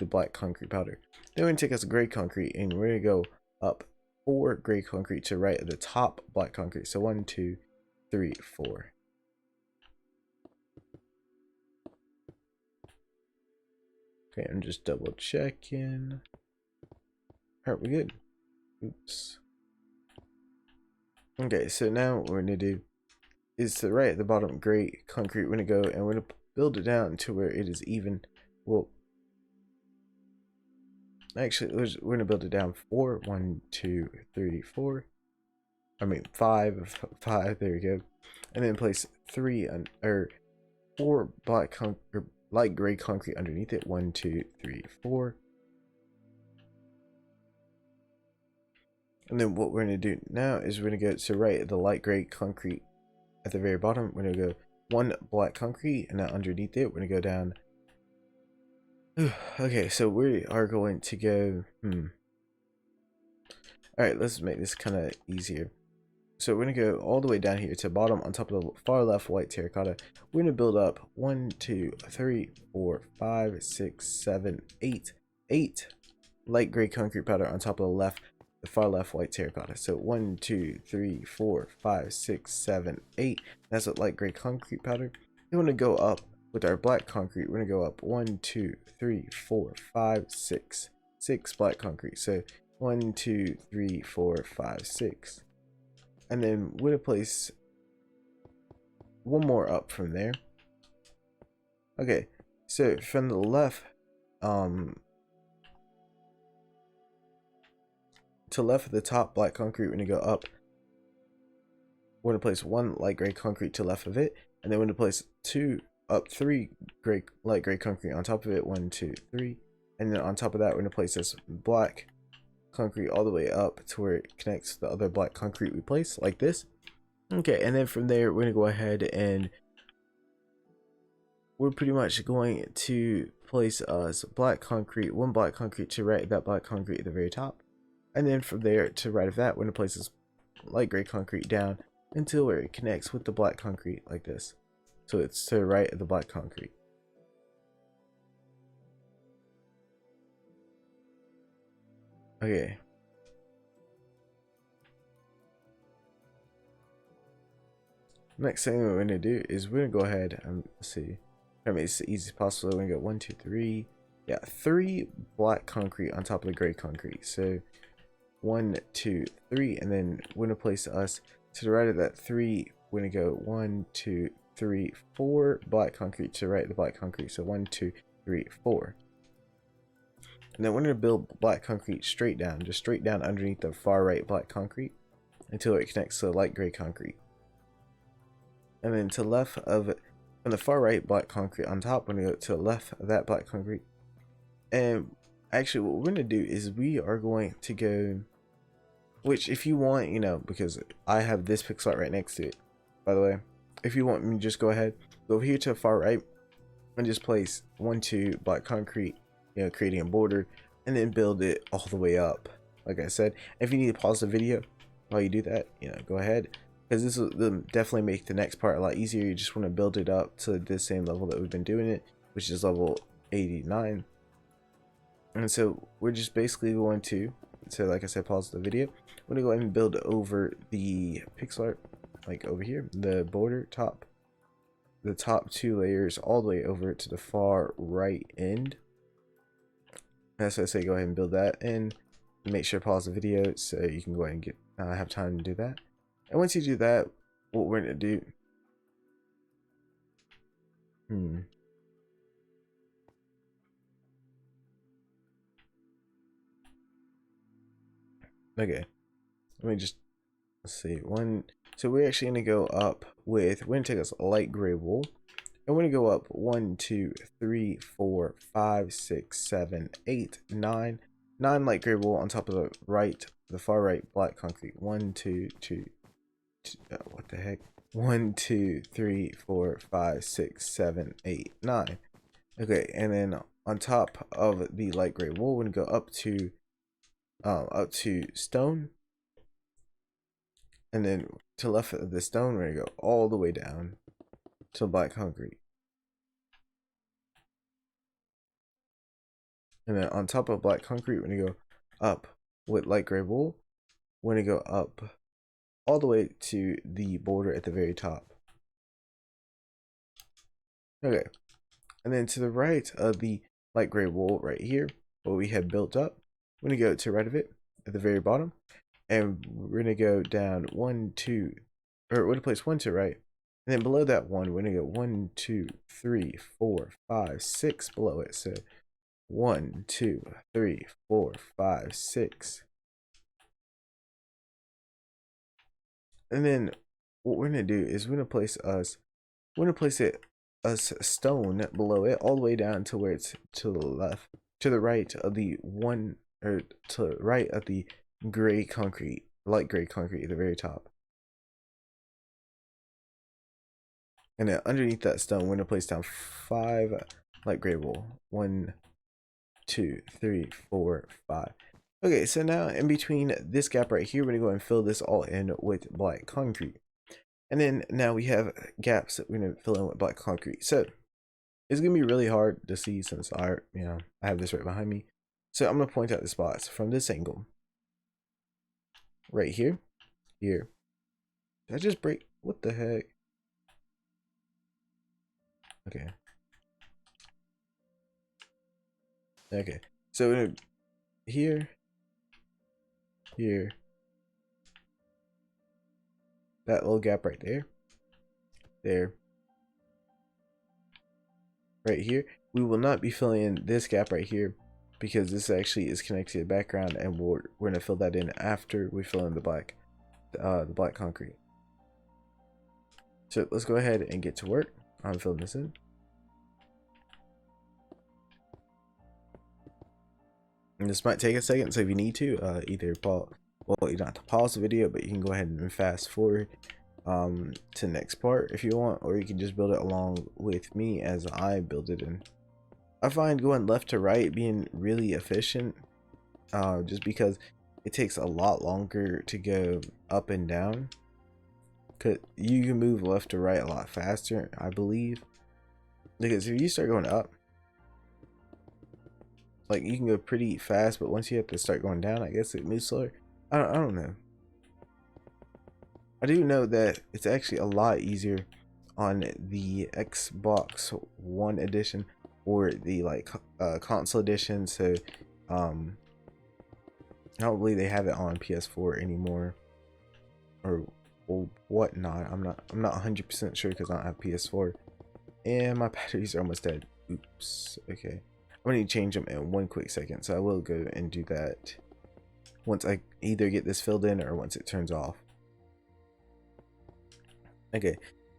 black concrete powder. Then we're gonna take us gray concrete, and we're gonna go up 4 gray concrete to right of the top black concrete. So 1, 2, 3, 4. Okay, I'm just double checking. Alright, we good. Oops. Okay, so now what we're gonna do is to right at the bottom gray concrete, we're gonna go and we're gonna build it down to where it is even. Well, actually, we're gonna build it down 4, 1, 2, 3, 4. I mean 5. There we go, and then place 3 or 4 black or light gray concrete underneath it. 1, 2, 3, 4. And then what we're gonna do now is we're gonna go to right at the light gray concrete at the very bottom. We're gonna go 1 black concrete, and now underneath it, we're gonna go down. Okay, so we are going to go. Alright, let's make this kind of easier. So we're gonna go all the way down here to bottom on top of the far left white terracotta. We're gonna build up 1, 2, 3, 4, 5, 6, 7, 8 light gray concrete powder on top of the far left white terracotta. So 1, 2, 3, 4, 5, 6, 7, 8. That's what light gray concrete powder. Then we're gonna go up with our black concrete. We're gonna go up 1, 2, 3, 4, 5, 6 black concrete. So 1, 2, 3, 4, 5, 6. And then we're gonna place 1 more up from there. Okay, so from the left, to left of the top black concrete, we're gonna go up. We're gonna place 1 light gray concrete to left of it, and then we're gonna place 3 light gray concrete on top of it. 1, 2, 3, and then on top of that, we're gonna place this black concrete all the way up to where it connects to the other black concrete we placed, like this. Okay, and then from there, we're gonna go ahead and we're pretty much going to place us 1 black concrete to right of that black concrete at the very top. And then from there to right of that, we're going to place this light gray concrete down until where it connects with the black concrete, like this. So it's to the right of the black concrete. Okay. Next thing we're going to do is we're going to go ahead and let's see. I mean, it's the easiest possible. We're going to go 1, 2, 3. Yeah, 3 black concrete on top of the gray concrete. So 1, 2, 3, and then we're gonna place us to the right of that 3. We're gonna go 1, 2, 3, 4 black concrete to the right of the black concrete. So 1, 2, 3, 4. And then we're going to build black concrete straight down, just straight down underneath the far right black concrete until it connects to the light gray concrete. And then to the left of it, from the far right black concrete on top, we're going to go to the left of that black concrete. And actually what we're going to do is we are going to go, which if you want, you know, because I have this pixel art right next to it, by the way, if you want me to just go ahead, go over here to the far right and just place 1, 2 black concrete, you know, creating a border, and then build it all the way up. Like I said, if you need to pause the video while you do that, you know, go ahead, because this will definitely make the next part a lot easier. You just want to build it up to the same level that we've been doing it, which is level 89. And so we're just basically going to, so like I said, pause the video. I'm going to go ahead and build over the pixel art, like over here, the border top, the top 2 layers all the way over to the far right end. That's what I say, go ahead and build that in. Make sure to pause the video so you can go ahead and get have time to do that. And once you do that, what we're going to do, okay, let me just, let's see, so we're actually going to go up with, we're going to take us a light gray wool, and we're going to go up 1, 2, 3, 4, 5, 6, 7, 8, 9 light gray wool on top of the far right black concrete. 1, 2, 2, what the heck, 1, 2, 3, 4, 5, 6, 7, 8, 9. Okay, and then on top of the light gray wool, we're going to go up to stone, and then to the left of the stone, we're going to go all the way down to black concrete. And then on top of black concrete, we're going to go up with light gray wool. We're going to go up all the way to the border at the very top. Okay. And then to the right of the light gray wool right here, what we had built up, we're going to go to the right of it at the very bottom. And we're going to go down 1, 2, or we're going to place 1 to the right. And then below that one, we're going to go 1, 2, 3, 4, 5, 6 below it. So 1, 2, 3, 4, 5, 6. And then what we're gonna do is we're gonna place it a stone below it, all the way down to where it's to the left, to the right of the one, or to the right of the gray concrete, light gray concrete at the very top. And then underneath that stone, we're gonna place down 5 light gray wool. 1, 2, 3, 4, 5. Okay, so now in between this gap right here, we're gonna go and fill this all in with black concrete. And then now we have gaps that we're gonna fill in with black concrete. So it's gonna be really hard to see since I have this right behind me. So I'm gonna point out the spots from this angle. Right here, here. Did I just break? What the heck? Okay. Okay. So here, here, that little gap right there, there, right here. We will not be filling in this gap right here because this actually is connected to the background, and we're gonna fill that in after we fill in the black concrete. So let's go ahead and get to work on filling this in. And this might take a second, so if you need to, either pause, well, you don't have to pause the video, but you can go ahead and fast forward to the next part if you want, or you can just build it along with me as I build it in. I find going left to right being really efficient, just because it takes a lot longer to go up and down. Cause you can move left to right a lot faster, I believe, because if you start going up, like, you can go pretty fast, but once you have to start going down, I guess it moves slower. I don't know. I do know that it's actually a lot easier on the Xbox One edition or the console edition. So I don't believe they have it on PS4 anymore, or or whatnot. I'm not 100% sure because I don't have PS4, and my batteries are almost dead. Oops. Okay, I'm gonna need to change them in one quick second, so I will go and do that once I either get this filled in or once it turns off. Okay,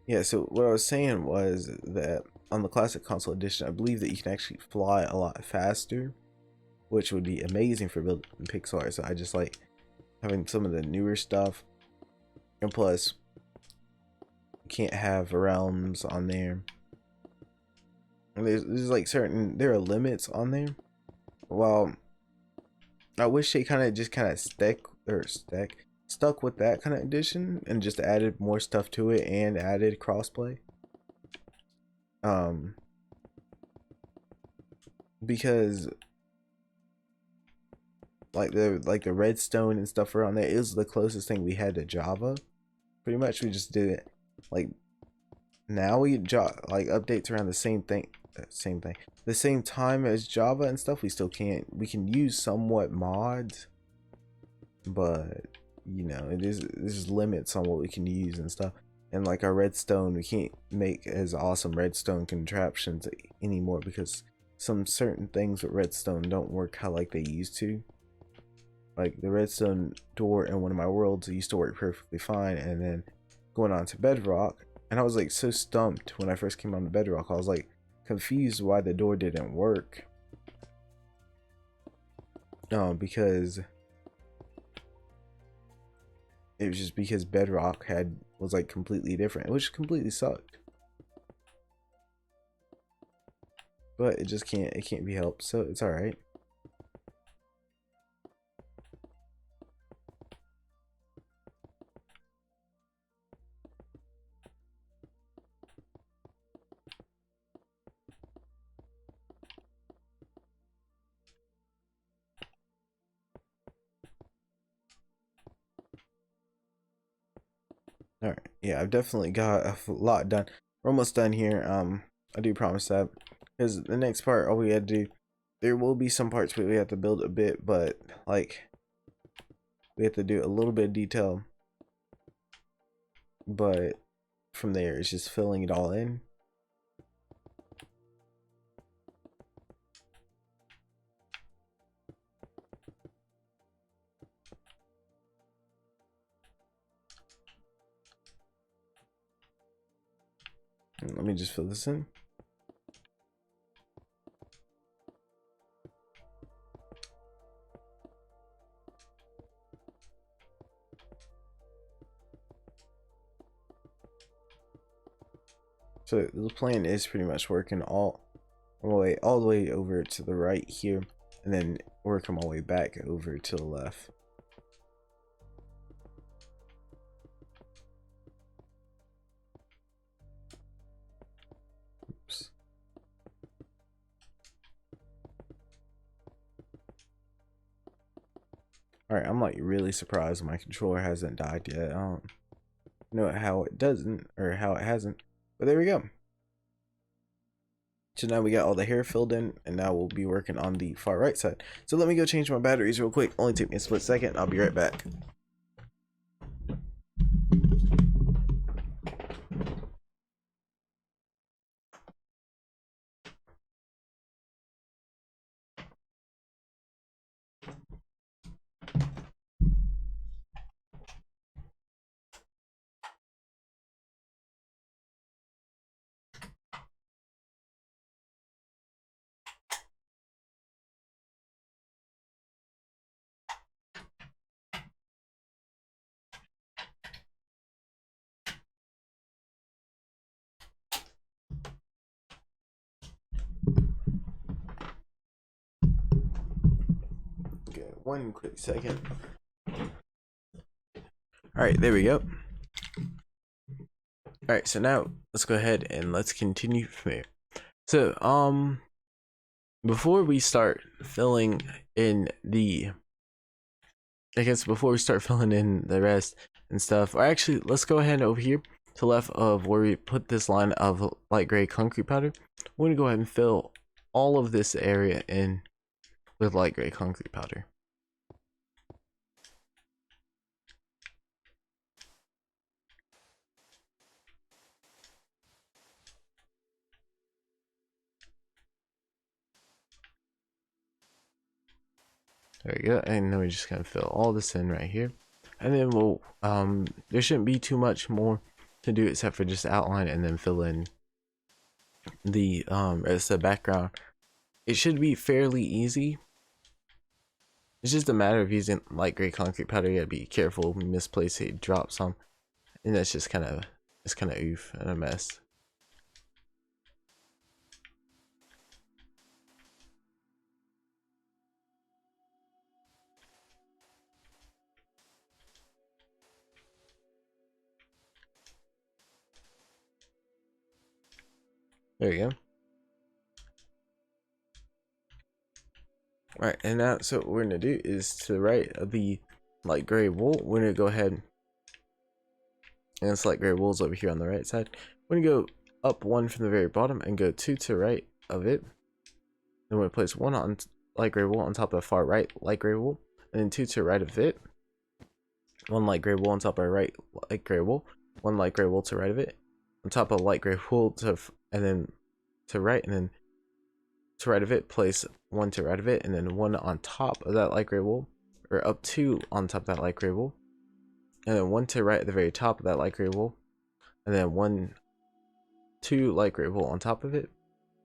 yeah, so what I was saying was that on the classic console edition, I believe that you can actually fly a lot faster, which would be amazing for building pixel art. So I just like having some of the newer stuff, and plus you can't have realms on there, and there's like there are limits on there. Well, I wish they just kind of stuck with that kind of edition and just added more stuff to it and added crossplay. Because like the redstone and stuff around there is the closest thing we had to Java. Pretty much we just did it like now we like updates around the same time as Java and stuff. We still can't, we can use somewhat mods, but you know, there's limits on what we can use and stuff. And like our redstone, we can't make as awesome redstone contraptions anymore because some certain things with redstone don't work how like they used to. Like the redstone door in one of my worlds used to work perfectly fine, and then going on to bedrock, and I was like so stumped when I first came on to bedrock. I was like confused why the door didn't work. Because it was just because bedrock was like completely different, which completely sucked. But it can't be helped, so it's all right. All right, yeah, I've definitely got a lot done. We're almost done here. I do promise that, because the next part, all we had to do, there will be some parts where we have to build a bit, but like we have to do a little bit of detail, but from there it's just filling it all in. And let me just fill this in. So the plan is pretty much working all the way over to the right here, and then work my way back over to the left. Oops. Alright, I'm like really surprised my controller hasn't died yet. I don't know how it doesn't, or how it hasn't, but there we go. So now we got all the hair filled in, and now we'll be working on the far right side. So let me go change my batteries real quick. Only take me a split second. I'll be right back. Okay, one quick second. Alright, there we go. Alright, so now let's go ahead and let's continue from here. So, before we start filling in before we start filling in the rest and stuff, or actually, let's go ahead over here to the left of where we put this line of light gray concrete powder. We're gonna go ahead and fill all of this area in with light gray concrete powder. There we go. And then we're just gonna fill all this in right here. And then we'll there shouldn't be too much more to do except for just outline and then fill in the rest of the background. It should be fairly easy. It's just a matter of using light gray concrete powder. You gotta be careful, misplace it, drop some, and that's just kind of oof and a mess. There you go. Alright, and now so what we're gonna do is to the right of the light gray wool, we're gonna go ahead and this light gray wool's over here on the right side. We're gonna go up one from the very bottom and go two to the right of it. Then we're gonna place one on light gray wool on top of the far right light gray wool, and then two to the right of it. One light gray wool on top of our right light gray wool, one light gray wool to the right of it, on top of light gray wool and then to right, and then to right of it, place one to right of it, and then one on top of that light gray wool, or up two on top of that light gray wool, and then one to right at the very top of that light gray wool, and then two light gray wool on top of it,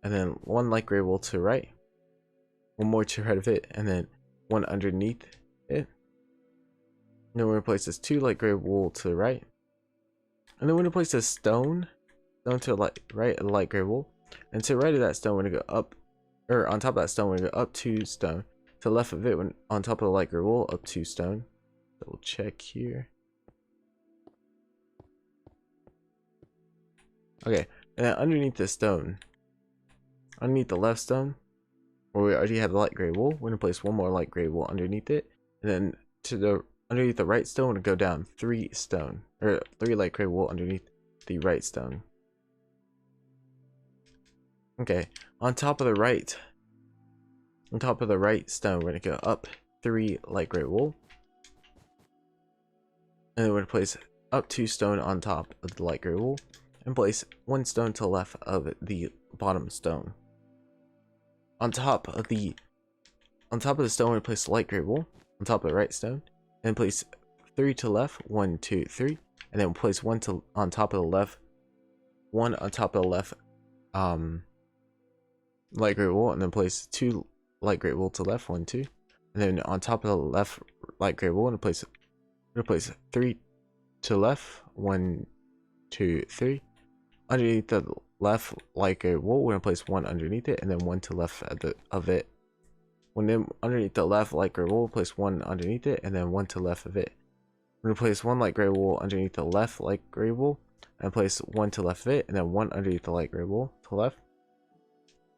and then one light gray wool to right, one more to right of it, and then one underneath it. And then we're gonna place this two light gray wool to the right, and then we're gonna place this stone to the right of the light gray wool, and to the right of that stone we're gonna go up, or on top of that stone we're gonna go up two stone. To the left of it, when on top of the light gray wool, up two stone. Double check here. Okay, and then underneath the stone, underneath the left stone, where we already have the light gray wool, we're gonna place one more light gray wool underneath it, and then to the underneath the right stone, we're gonna go down three light gray wool underneath the right stone. Okay, on top of the right stone, we're gonna go up three light gray wool, and then we're gonna place up two stone on top of the light gray wool, and place one stone to the left of the bottom stone. On top of the stone, we're gonna place the light gray wool on top of the right stone, and place three to the left, 1, 2, 3, and then we'll place one on top of the left, one on top of the left light gray wool, and then place two light gray wool to the left, 1, 2, and then on top of the left light gray wool, and place three to the left, 1, 2, 3. Underneath the left light gray wool, we're gonna place one underneath it, and then one to the left of it. When then underneath the left light gray wool, place one underneath it, and then one to the left of it. We're gonna place one light gray wool underneath the left light gray wool, and place one to the left of it, and then one underneath the light gray wool to the left.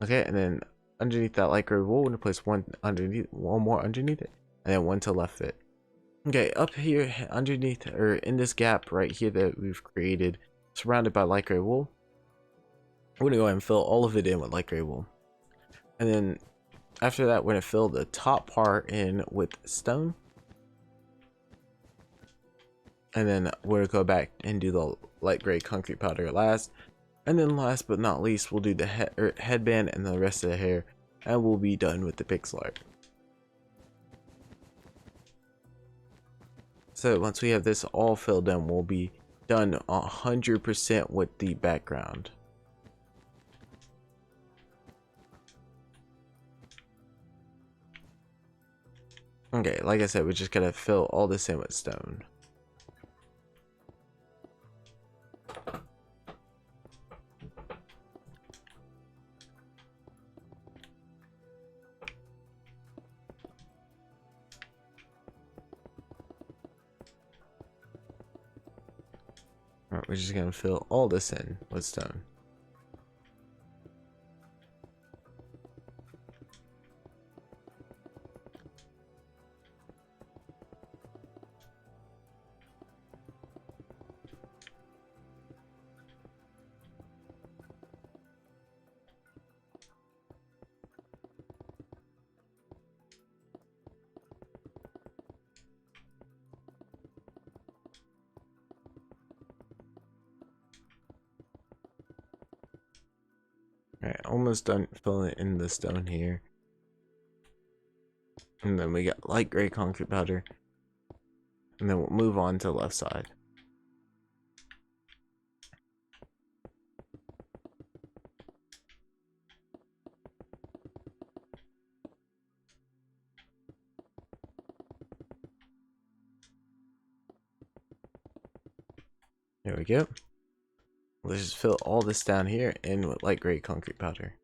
Okay, and then underneath that light gray wool, we're gonna place one more underneath it, and then one to the left of it. Okay, up here underneath, or in this gap right here that we've created, surrounded by light gray wool, we're gonna go ahead and fill all of it in with light gray wool. And then after that, we're gonna fill the top part in with stone. And then we're gonna go back and do the light gray concrete powder last. And then last but not least, we'll do the headband and the rest of the hair, and we'll be done with the pixel art. So once we have this all filled in, we'll be done 100% with the background. Okay, like I said, we're just gonna fill all this in with stone. Alright, we're just gonna fill all this in with stone. Alright, almost done filling in the stone here. And then we got light gray concrete powder. And then we'll move on to the left side. There we go. Let's just fill all this down here in with light gray concrete powder.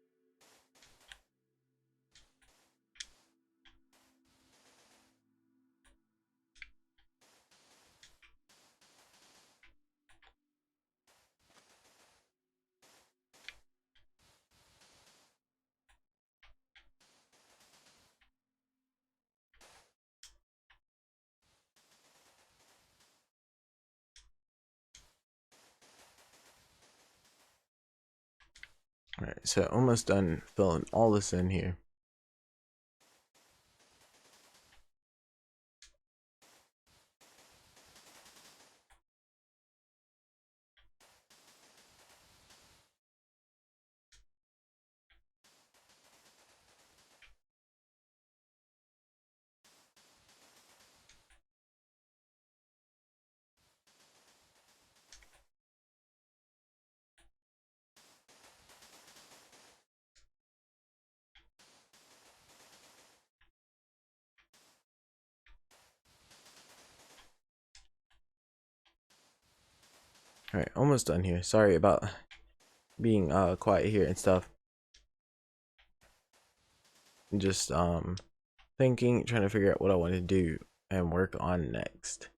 Alright, so almost done filling all this in here. Alright, almost done here. Sorry about being quiet here and stuff. Just thinking, trying to figure out what I want to do and work on next.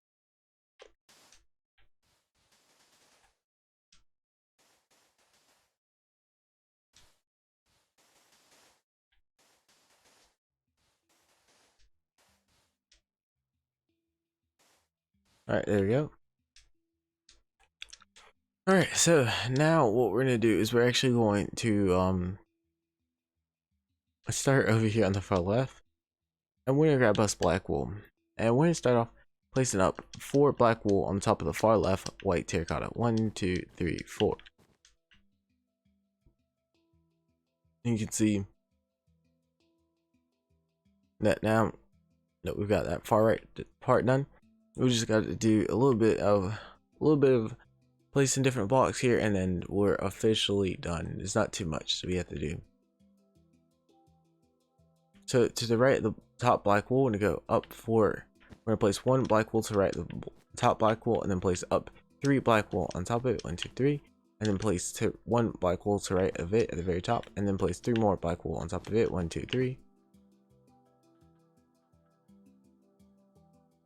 Alright, there we go. Alright, so now what we're gonna do is we're actually going to start over here on the far left. And we're gonna grab us black wool. And we're gonna start off placing up 4 black wool on top of the far left white terracotta. 1, 2, 3, 4. And you can see that now that we've got that far right part done, we just got to do a little bit of placing different blocks here, and then we're officially done. It's not too much so we have to do. So to the right of the top black wool, we're gonna go up 4. We're gonna place 1 black wool to the right of the top black wool, and then place up 3 black wool on top of it. 1, 2, 3, and then place 1 black wool to the right of it at the very top, and then place 3 more black wool on top of it. 1, 2, 3.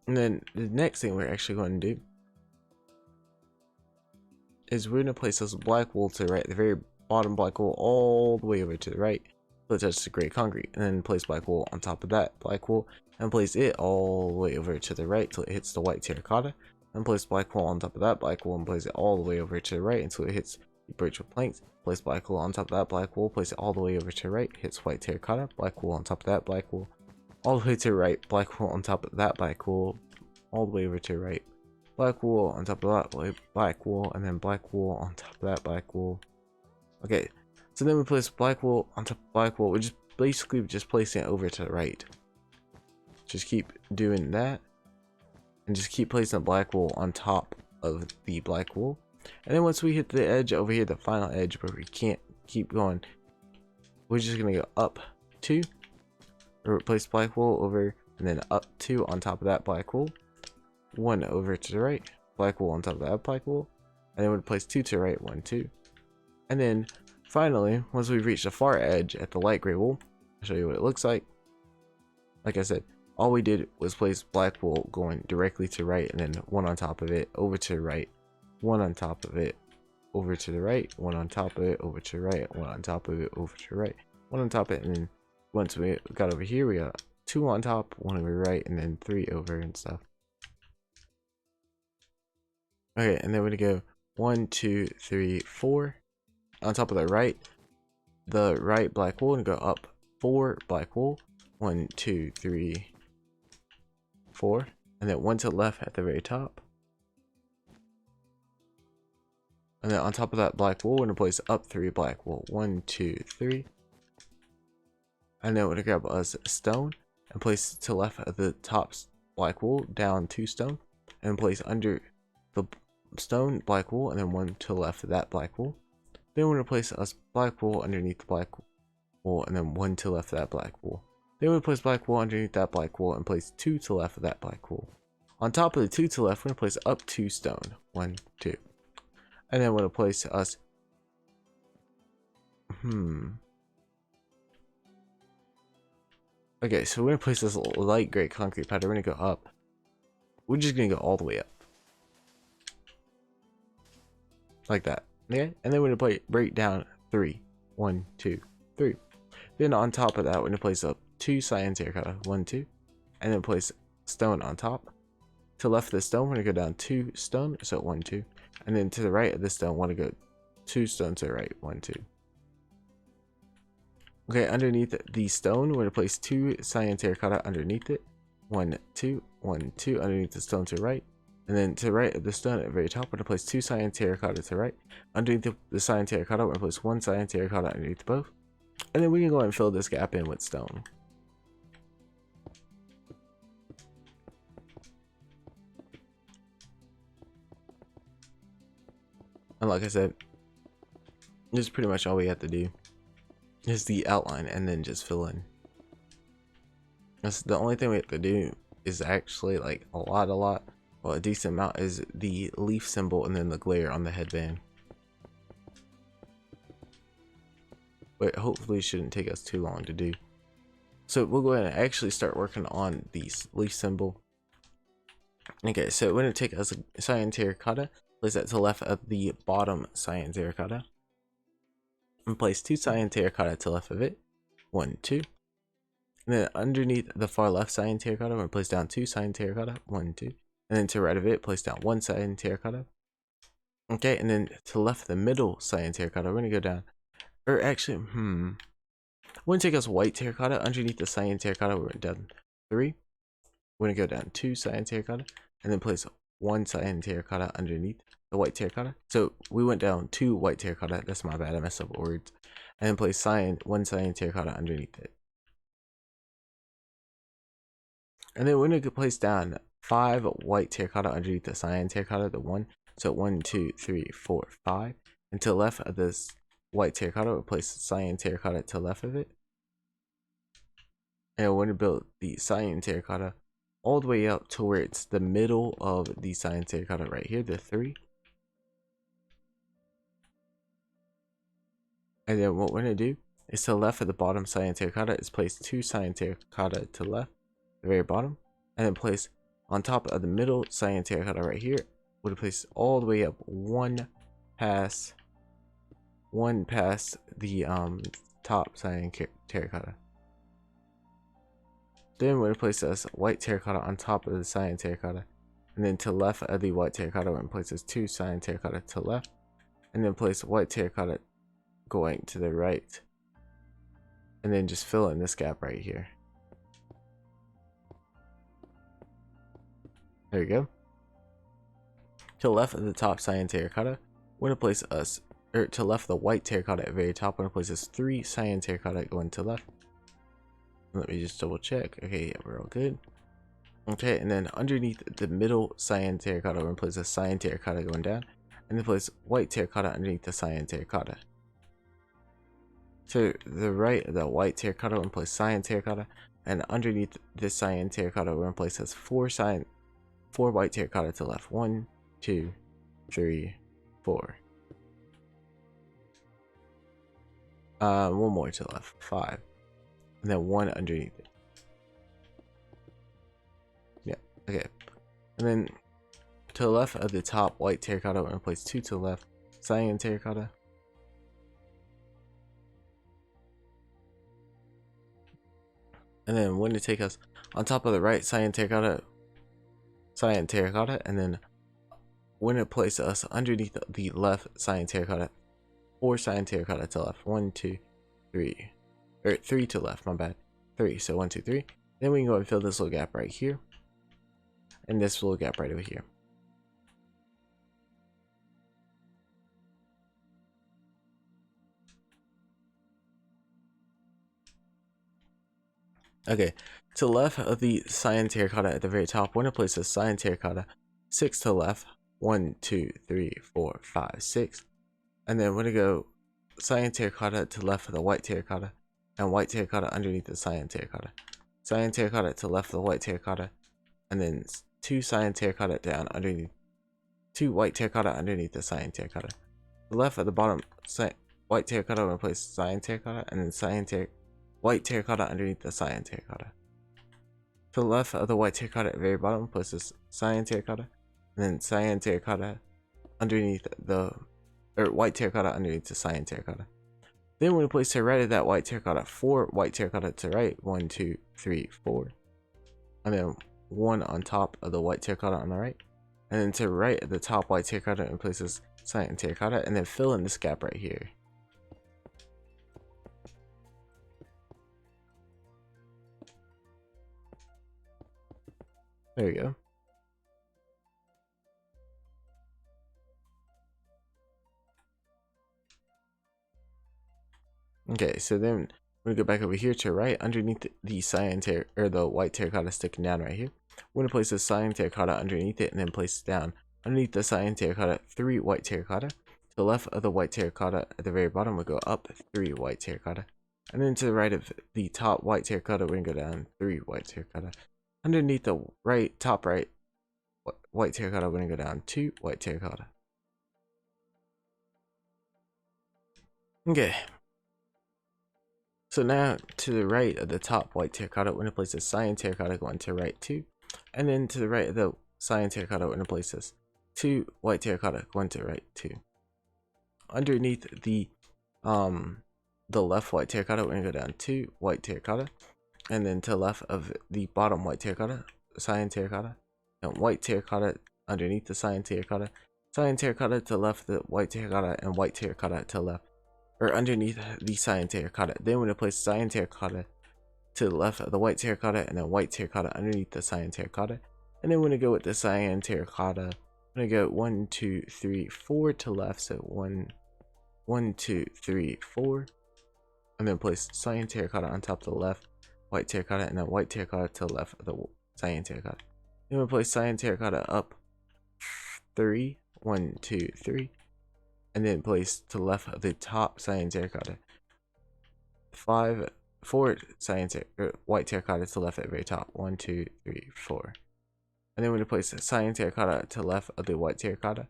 And then the next thing we're actually going to do is we're going to place this black wool to the right, the very bottom black wool all the way over to the right, so it touches the gray concrete, and then place black wool on top of that black wool, and place it all the way over to the right till it hits the white terracotta, and place black wool on top of that black wool, and place it all the way over to the right until it hits the birchwood planks. Place black wool on top of that black wool, place it all the way over to the right, hits white terracotta, black wool on top of that black wool, all the way to the right, black wool on top of that black wool, all the way over to the right, black wool on top of that black wool, and then black wool on top of that black wool. Okay, so then we place black wool on top of black wool. We're just basically just placing it over to the right. Just keep doing that, and just keep placing the black wool on top of the black wool. And then once we hit the edge over here, the final edge where we can't keep going, we're just gonna go up 2, replace black wool over, and then up 2 on top of that black wool, 1 over to the right, black wool on top of that black wool, and then we'll place 2 to the right, 1, 2. And then finally, once we've reached the far edge at the light gray wool, I'll show you what it looks like. Like I said, all we did was place black wool going directly to right, and then 1 on top of it, over to the right, 1 on top of it, over to the right, 1 on top of it, over to the right, 1 on top of it, over to the right, 1 on top of it, and then once we got over here, we got 2 on top, 1 over right, and then 3 over and stuff. Okay, and then we're gonna go 1, 2, 3, 4 on top of the right black wool, and go up 4 black wool, 1, 2, 3, 4, and then 1 to the left at the very top. And then on top of that black wool, we're gonna place up 3 black wool, 1, 2, 3, and then we're gonna grab us a stone, and place to left of the top black wool down 2 stone, and place under the stone black wool, and then 1 to the left of that black wool. Then we're going to place us black wool underneath the black wool, and then 1 to the left of that black wool. Then we place black wool underneath that black wool and place 2 to the left of that black wool. On top of the 2 to the left, we're going to place up 2 stone. 1, 2. And then we're going to place us okay, so we're gonna place this light gray concrete pad. We're gonna go up. We're just gonna go all the way up, like that. Okay, and then we're gonna break down 3. 1, 2, 3. Then on top of that, we're gonna place up 2 cyan terracotta. 1, 2, and then place stone on top. To the left of the stone, we're gonna go down 2 stone. So 1, 2, and then to the right of the stone, want to go 2 stone to the right. 1, 2. Okay, underneath the stone, we're going to place 2 cyan terracotta underneath it. 1, 2, 1, 2, underneath the stone to the right. And then to the right of the stone at the very top, we're going to place 2 cyan terracotta to the right. Underneath the cyan terracotta, we're going to place 1 cyan terracotta underneath both. And then we can go ahead and fill this gap in with stone. And like I said, this is pretty much all we have to do. Is the outline and then just fill in. That's the only thing we have to do is actually like a lot, well, a decent amount is the leaf symbol and then the glare on the headband. But hopefully it shouldn't take us too long to do. So we'll go ahead and actually start working on the leaf symbol. Okay, so we're going to take us a cyan terracotta, place that to the left of the bottom cyan terracotta. And place 2 cyan terracotta to the left of it. 1, 2. And then underneath the far left cyan terracotta, we're going to place down 2 cyan terracotta. 1, 2. And then to the right of it, place down 1 cyan terracotta. Okay, and then to the left of the middle cyan terracotta, we're going to go down. Or actually, we're going to take us white terracotta. Underneath the cyan terracotta, we're going down 3. We're going to go down 2 cyan terracotta. And then place 1 cyan terracotta underneath the white terracotta. So we went down 2 white terracotta. That's my bad. I messed up words. And then place 1 cyan terracotta underneath it. And then we're going to place down 5 white terracotta underneath the cyan terracotta. The 1. So 1, 2, 3, 4, 5. And to the left of this white terracotta, we'll place cyan terracotta to the left of it. And we're going to build the cyan terracotta all the way up to where it's the middle of the cyan terracotta right here, the 3. And then what we're going to do is to the left of the bottom cyan terracotta is place 2 cyan terracotta to the left, the very bottom, and then place on top of the middle cyan terracotta right here. We're going to place all the way up one past the top cyan terracotta. Then we're going to place this white terracotta on top of the cyan terracotta. And then to the left of the white terracotta, we're going to place this 2 cyan terracotta to the left. And then place white terracotta going to the right. And then just fill in this gap right here. There you go. To the left of the top cyan terracotta, we're going to place us, or to the left of the white terracotta at the very top, we're going to place this 3 cyan terracotta going to the left. Let me just double check. Okay, yeah, we're all good. Okay, and then underneath the middle cyan terracotta, we're going to place a cyan terracotta going down. And then place white terracotta underneath the cyan terracotta. To the right of the white terracotta, we're going to place cyan terracotta. And underneath this cyan terracotta, we're going to place this 4 white terracotta to the left. 1, 2, 3, 4. One more to the left. 5. And then 1 underneath it. Yeah, okay. And then to the left of the top white terracotta, we're going to place 2 to the left cyan terracotta. And then we're going to take us on top of the right cyan terracotta, and then we're going to place us underneath the left cyan terracotta, 4 cyan terracotta to the left. 1, 2, 3. Or 3 to the left, my bad. 3, so 1, 2, 3. Then we can go and fill this little gap right here. And this little gap right over here. Okay, to the left of the cyan terracotta at the very top, we're going to place a cyan terracotta 6 to the left. 1, 2, 3, 4, 5, 6. And then we're going to go cyan terracotta to the left of the white terracotta, and white terracotta underneath the cyan terracotta. Cyan terracotta to the left of the white terracotta, and then 2 cyan terracotta down underneath, 2 white terracotta underneath the cyan terracotta. The left at the bottom, white terracotta, we're going to place cyan terracotta, and then white terracotta underneath the cyan terracotta. To the left of the white terracotta at the very bottom, place this cyan terracotta, and then cyan terracotta underneath the, or white terracotta underneath the cyan terracotta. Then we're going to place to the right of that white terracotta 4 white terracotta to the right, 1, 2, 3, 4, and then 1 on top of the white terracotta on the right, and then to the right of the top white terracotta, and place this cyan terracotta, and then fill in this gap right here. There we go. Okay, so then we're gonna go back over here to right underneath the cyan or the white terracotta sticking down right here. We're gonna place the cyan terracotta underneath it, and then place it down underneath the cyan terracotta 3 white terracotta. To the left of the white terracotta at the very bottom, we'll go up 3 white terracotta, and then to the right of the top white terracotta, we're gonna go down 3 white terracotta. Underneath the top right white terracotta, we're gonna go down 2 white terracotta. Okay. So now to the right of the top white terracotta, we're gonna place a cyan terracotta going to right 2, and then to the right of the cyan terracotta, we're gonna place this 2 white terracotta going to right 2. Underneath the left white terracotta, we're gonna go down 2 white terracotta, and then to the left of the bottom white terracotta, cyan terracotta, and white terracotta underneath the cyan terracotta to the left of the white terracotta, and white terracotta to the left, or underneath the cyan terracotta. Then we're gonna place cyan terracotta to the left of the white terracotta, and then white terracotta underneath the cyan terracotta. And then we're gonna go with the cyan terracotta. I'm gonna go 1, 2, 3, 4 to left. So 1, 2, 3, 4, and then place cyan terracotta on top of the left white terracotta, and then white terracotta to the left of the cyan terracotta. Then we'll place cyan terracotta up 3, 1, 2, 3, and then place to the left of the top cyan terracotta 4 white terracotta to the left at the very top, 1, 2, 3, 4, and then we're gonna place the cyan terracotta to the left of the white terracotta,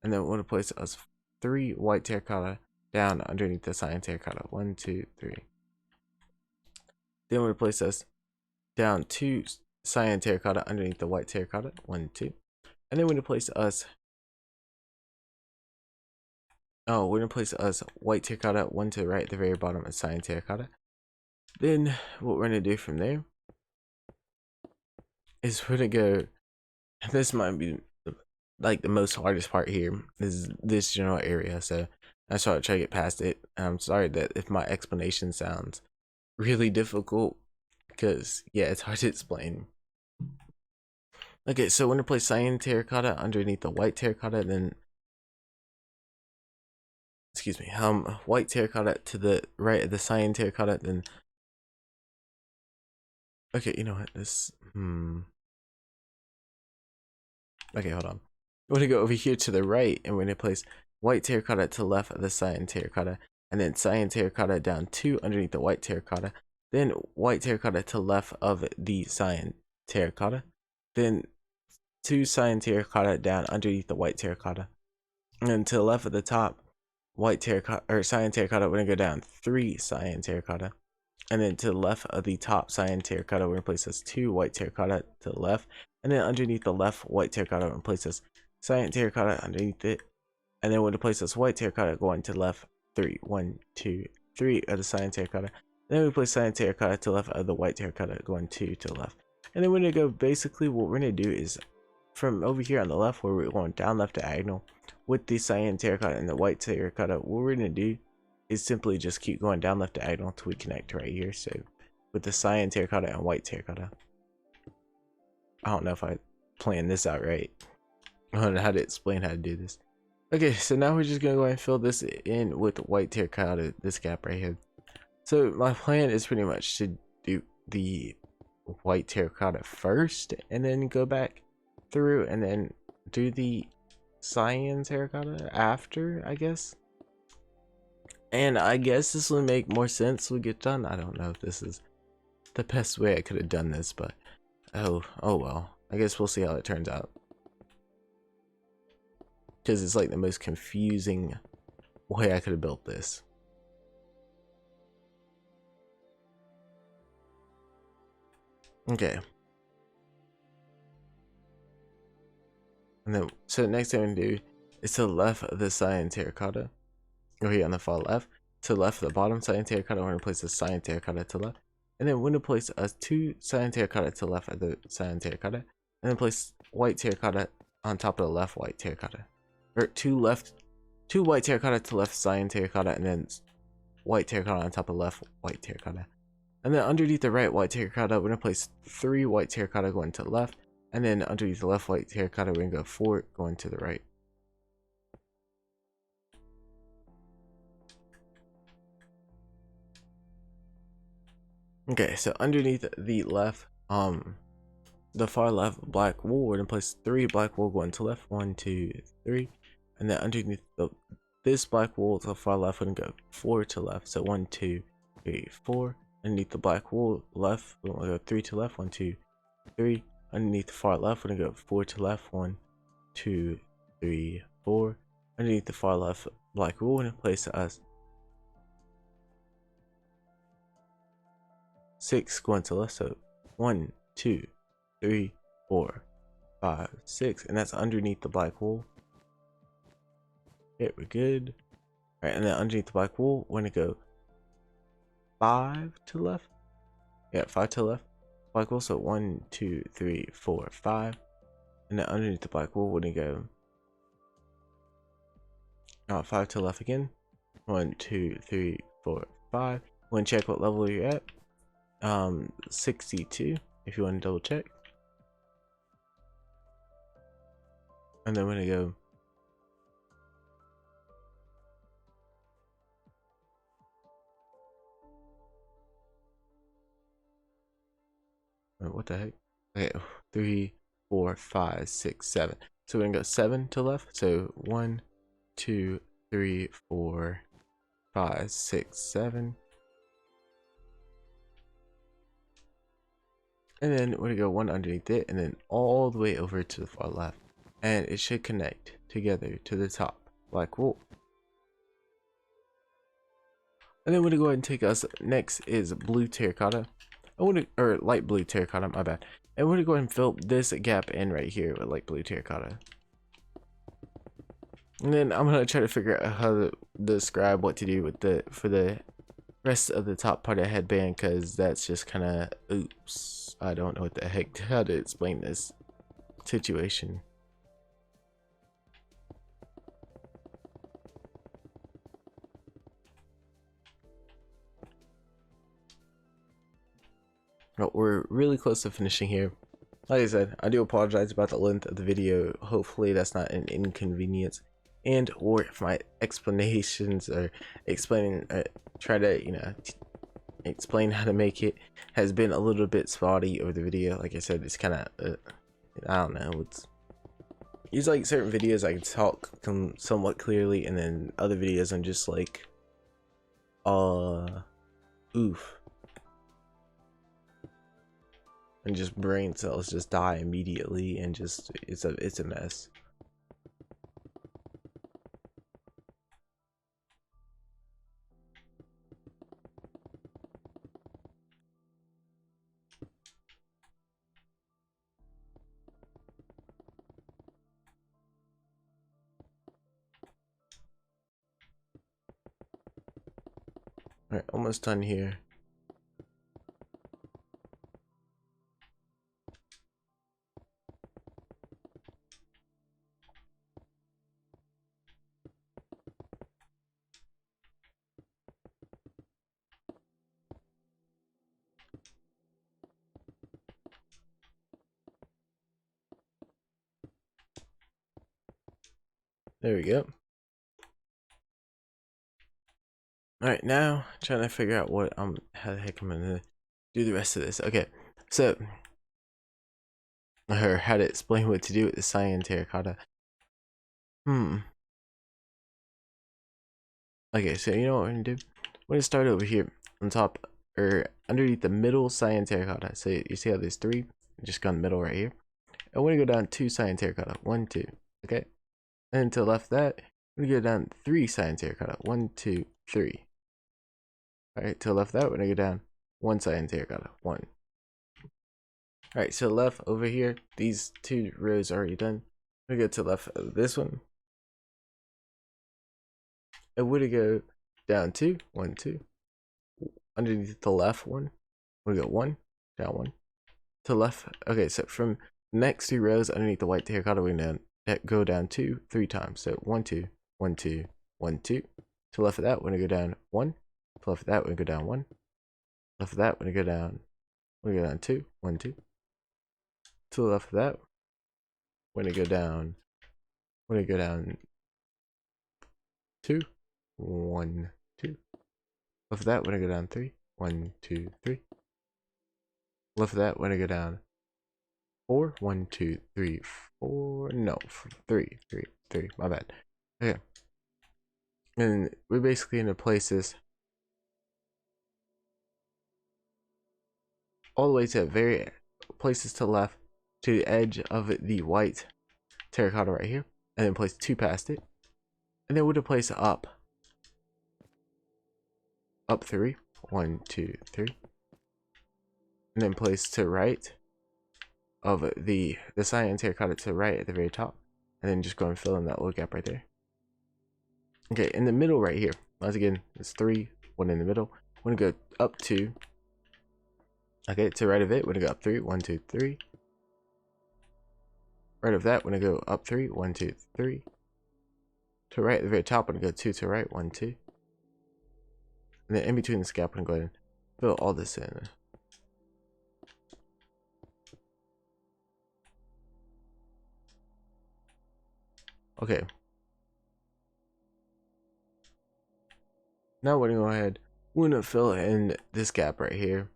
and then we're gonna place us 3 white terracotta down underneath the cyan terracotta, 1, 2, 3. Then we're gonna place us down 2 cyan terracotta underneath the white terracotta, 1, 2, and then we're gonna place us white terracotta 1 to the right at the very bottom of cyan terracotta. Then what we're gonna do from there is we're gonna go, this might be like the most hardest part here, is this general area, so I try to get past it. I'm sorry that if my explanation sounds really difficult, because yeah, it's hard to explain. Okay, so we're gonna place cyan terracotta underneath the white terracotta, then white terracotta to the right of the cyan terracotta, then okay, you know what, okay, hold on. We're gonna go over here to the right, and we're gonna place white terracotta to the left of the cyan terracotta, and then cyan terracotta down 2 underneath the white terracotta, then white terracotta to the left of the cyan terracotta, then 2 cyan terracotta down underneath the white terracotta, and then to the left of the top white terracotta or cyan terracotta, we're gonna go down 3 cyan terracotta, and then to the left of the top cyan terracotta, we're gonna place this 2 white terracotta to the left, and then underneath the left white terracotta, we're gonna place this cyan terracotta underneath it, and then we're gonna place this white terracotta going to the left 3, 1, 2, 3 of the cyan terracotta. Then we place cyan terracotta to the left of the white terracotta going 2 to the left, and then we're gonna go, basically what we're gonna do is from over here on the left where we're going down left diagonal with the cyan terracotta and the white terracotta, what we're gonna do is simply just keep going down left diagonal until we connect right here. So with the cyan terracotta and white terracotta, I don't know if I planned this out right. I don't know how to explain how to do this. Okay, so now we're just gonna go ahead and fill this in with white terracotta, this gap right here. So my plan is pretty much to do the white terracotta first and then go back through and then do the cyan terracotta after, I guess. And I guess this will make more sense when we get done. I don't know if this is the best way I could have done this, but oh well. I guess we'll see how it turns out. Because it's like the most confusing way I could have built this. Okay. And then, so the next thing I'm gonna do is to the left of the cyan terracotta, or here on the far left, to the left of the bottom cyan terracotta, we're gonna place the cyan terracotta to the left, and then we're gonna place two cyan terracotta to the left of the cyan terracotta, and then place white terracotta on top of the left white terracotta, or two white terracotta to left cyan terracotta, and then white terracotta on top of left white terracotta. And then underneath the right white terracotta, we're gonna place 3 white terracotta going to the left, and then underneath the left white terracotta, we're gonna go 4 going to the right. Okay, so underneath the left, the far left black wool, we're gonna place 3 black wool going to left, 1, 2, 3, and then underneath this black wool to the far left, we're gonna go 4 to left, so 1, 2, 3, 4. Underneath the black wool left, we're gonna go 3 to left, 1, 2, 3. Underneath the far left, we're gonna go 4 to left, 1, 2, 3, 4. Underneath the far left black wool, we're gonna place us 6 going to left, so 1, 2, 3, 4, 5, 6, and that's underneath the black wool. Okay, we're good. All right, and then underneath the black wool, we're gonna go 5 to left. Yeah, 5 to left. Black wool, so 1, 2, 3, 4, 5, and then underneath the black wool, we're gonna go 5 to left again. 1, 2, 3, 4, 5. We're gonna check what level you're at. 62, if you want to double check. And then we're gonna go what the heck? Okay, 3, 4, 5, 6, 7. So we're gonna go 7 to left. So 1, 2, 3, 4, 5, 6, 7. And then we're gonna go 1 underneath it, and then all the way over to the far left, and it should connect together to the top black wool. And then we're gonna go ahead and take us next is blue terracotta. Or light blue terracotta, my bad. And we're gonna go ahead and fill this gap in right here with light blue terracotta. And then I'm gonna try to figure out how to describe what to do with for the rest of the top part of the headband, because that's just kind of oops. I don't know what the heck how to explain this situation. But we're really close to finishing here. Like I said, I do apologize about the length of the video. Hopefully that's not an inconvenience, and or if my explanations or explaining try to explain how to make it has been a little bit spotty over the video. Like I said, it's kind of I don't know, it's like certain videos I can talk somewhat clearly, and then other videos I'm just like oof, and just brain cells just die immediately, and just it's a mess. All right, almost done here. There we go. All right, now trying to figure out what how the heck I'm gonna do the rest of this. Okay, so or how to explain what to do with the cyan terracotta. Okay, so you know what we're gonna do? We're gonna start over here on top or underneath the middle cyan terracotta. So you see how there's three? Just go in the middle right here. And we're gonna go down 2 cyan terracotta. 1, 2. Okay. And to the left of that, we're gonna go down 3 cyan terracotta. 1, 2, 3. Alright, to the left of that, we're gonna go down 1 cyan terracotta. 1. Alright, so left over here, these 2 rows are already done. We're gonna go to the left of this one. And we're gonna go down 2, 1, 2. Underneath the left one, we're gonna go 1, down 1. To the left, okay, so from the next 2 rows underneath the white terracotta, we're gonna go down 2, 3 times. So 1, 2, 1, 2, 1, 2. To the left of that, we're gonna go down 1. To the left of that, we're gonna go down 1. Left of that, we're gonna go down. We're gonna go down 2, 1, 2. To the left of that, we're gonna go down. We're gonna go down 2, 1, 2. Left of that, we're gonna go down 3, 1, 2, 3. Left of that, we're gonna go down 4, 1, 2, 3, 4. No, 3, 3, 3. My bad. Okay. And we're basically gonna place this all the way to the very places to the left to the edge of the white terracotta right here, and then place 2 past it, and then we're gonna place up 3, 1, 2, 3, and then place to right of the cyan terracotta to the right at the very top, and then just go and fill in that little gap right there. Okay, in the middle right here, once again, it's 3, 1 in the middle. We're gonna go up 2. Okay, to the right of it, we're gonna go up 3, 1, 2, 3. Right of that, we're gonna go up 3, 1, 2, 3. To right at the very top, we're gonna go 2 to right, 1, 2. And then in between this gap, we're gonna go ahead and fill all this in. Okay. Now we're gonna go ahead, we're gonna fill in this gap right here.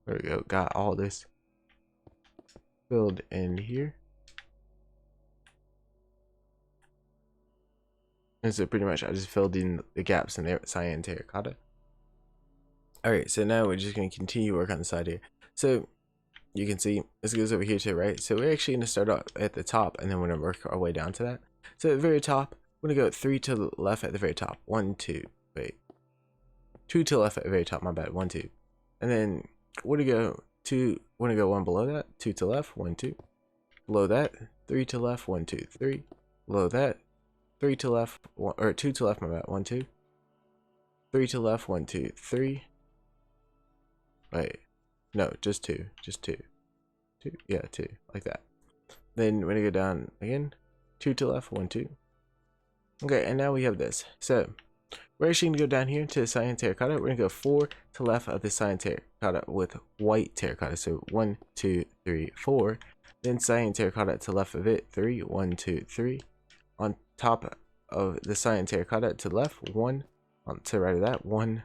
There we go, got all this filled in here. And so pretty much I just filled in the gaps in the cyan terracotta. Alright, so now we're just going to continue work on the side here. So you can see this goes over here to the right. So we're actually going to start out at the top, and then we're going to work our way down to that. So at the very top, we're going to go 3 to the left at the very top. 1, 2, wait. 2 to the left at the very top, my bad. 1, 2. And then we're going to go 2, we're going to go 1 below that. 2 to left, 1, 2. Below that, 3 to left, 1, 2, 3. Below that, 3 to left, 1, or 2 to left, my bad. 1, 2. 3 to left, 1, 2, 3. Wait, no, just 2, 2, yeah, 2, like that. Then we're gonna go down again, 2 to left, 1, 2. Okay, and now we have this. So we're actually gonna go down here to the cyan terracotta. We're gonna go 4 to left of the cyan terracotta with white terracotta. So 1, 2, 3, 4. Then cyan terracotta to the left of it, 3, 1, 2, 3. On top of the cyan terracotta to the left, 1. On to the right of that, 1.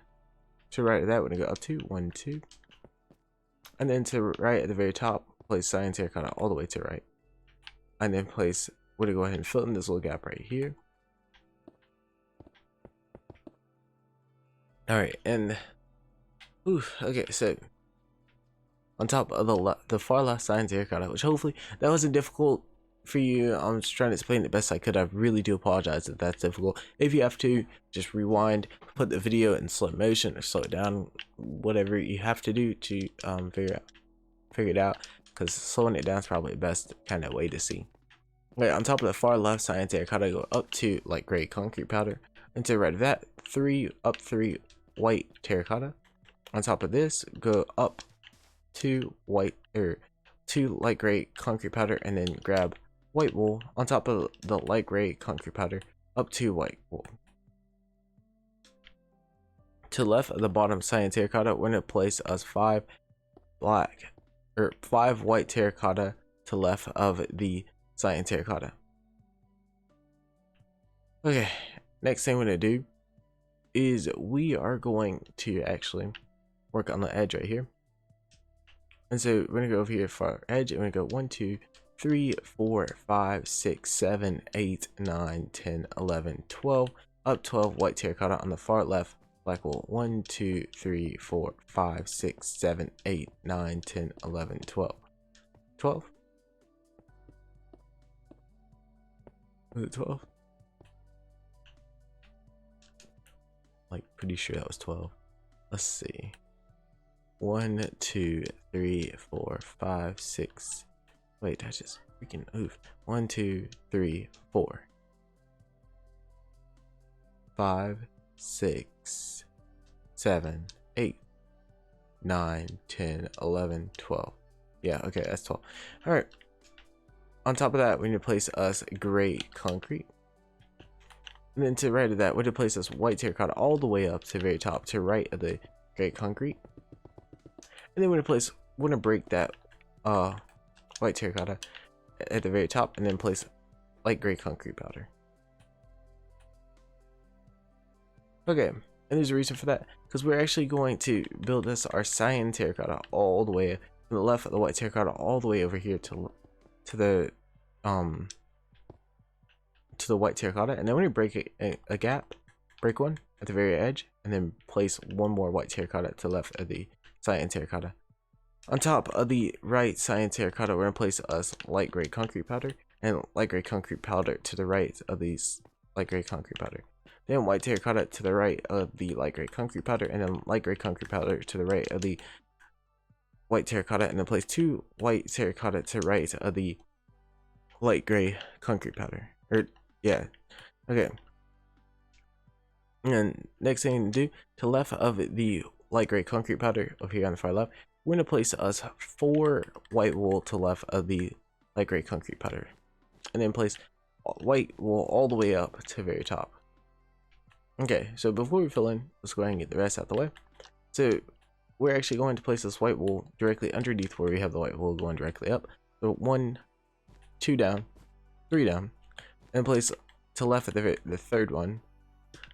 To the right of that, we're gonna go up 2, 1, 2. And then to the right at the very top, place cyan terracotta all the way to the right. And then place, we're gonna go ahead and fill in this little gap right here. Alright, and okay, so on top of the far left cyan terracotta, which hopefully that wasn't difficult for you. I'm just trying to explain the best I could. I really do apologize if that's difficult. If you have to, just rewind, put the video in slow motion or slow it down, whatever you have to do to figure it out, because slowing it down is probably the best kind of way to see. Okay, on top of the far left cyan terracotta, go up to light gray concrete powder, and to the right of that, 3 up 3 white terracotta. On top of this, go up 2 white or 2 light gray concrete powder, and then grab white wool. On top of the light gray concrete powder, up 2 white wool. To the left of the bottom cyan terracotta, we're going to place us 5 black or 5 white terracotta to left of the cyan terracotta. Okay, next thing we're going to do is we are going to actually work on the edge right here. And so we're going to go over here for our edge, and we're going to go 1, 2, 3, 4, 5, 6, 7, 8, 9, 10, 11, 12, up 12 white terracotta on the far left black wool. 1, 2, 3, 4, 5, 6, 7, 8, 9, 10, 11, 12. 12? Was it 12? Like, pretty sure that was 12. Let's see. 1, 2, 3, 4, 5, 6. Wait, I just freaking oof. 1, 2, 3, 4. 5, 6, 7, 8, 9, 10, 11, 12. Yeah, okay, that's 12. Alright. On top of that, we need to place us gray concrete. And then to the right of that, we're going to place us white terracotta all the way up to the very top, to the right of the gray concrete. And then we're going to break that white terracotta at the very top, and then place light gray concrete powder. Okay, and there's a reason for that, because we're actually going to build this our cyan terracotta all the way from the left of the white terracotta all the way over here to the white terracotta, and then we're going to break a gap, break one at the very edge, and then place one more white terracotta to the left of the cyan terracotta. On top of the right cyan terracotta, we're going to place us light gray concrete powder, and light gray concrete powder to the right of these light gray concrete powder. Then white terracotta to the right of the light gray concrete powder, and then light gray concrete powder to the right of the white terracotta, and then place 2 white terracotta to the right of the light gray concrete powder. Yeah, okay. And next thing to do, to the left of the light gray concrete powder over here on the far left, we're going to place us 4 white wool to the left of the light gray concrete powder, and then place white wool all the way up to the very top. Okay, so before we fill in, let's go ahead and get the rest out of the way. So we're actually going to place this white wool directly underneath where we have the white wool going directly up. So 1, 2 down, 3 down, and place to the left of the third one,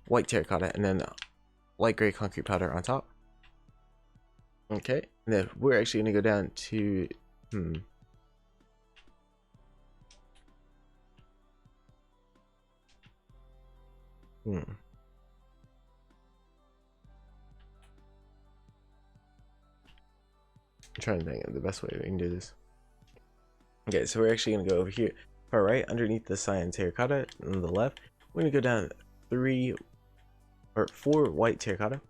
white terracotta, and then light gray concrete powder on top. Okay, and then we're actually going to go down to I'm trying to think of the best way we can do this. Okay, so we're actually going to go over here, far right, underneath the cyan terracotta on the left. We're going to go down 4 white terracotta.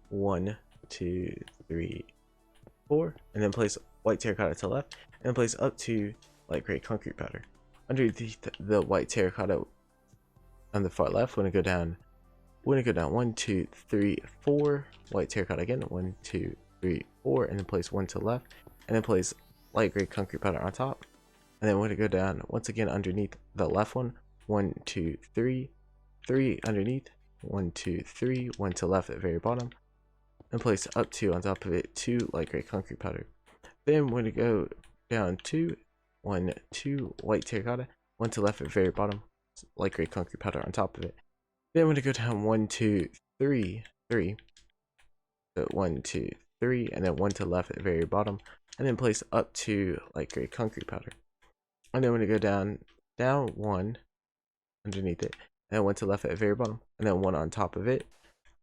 1, 2, 3, 4, and then place white terracotta to the left, and then place up to light gray concrete powder. Underneath the white terracotta on the far left, we're going to go down 1, 2, 3, 4 white terracotta again. 1, 2, 3, 4, and then place 1 to the left, and then place light gray concrete powder on top. And then we're going to go down once again underneath the left one. 1, 2, 3, 3 underneath. 1, 2, 3, 1 to the left at the very bottom, and place up 2 on top of it, 2 light gray concrete powder. Then we're going to go down 2, 1, 2 white terracotta, 1 to the left at the very bottom, light gray concrete powder on top of it. Then we're going to go down 1, 2, 3, 3. So 1, 2, 3, and then 1 to the left at the very bottom, and then place up 2 light gray concrete powder. And then we're going to go down 1 underneath it, and then 1 to the left at the very bottom, and then 1 on top of it,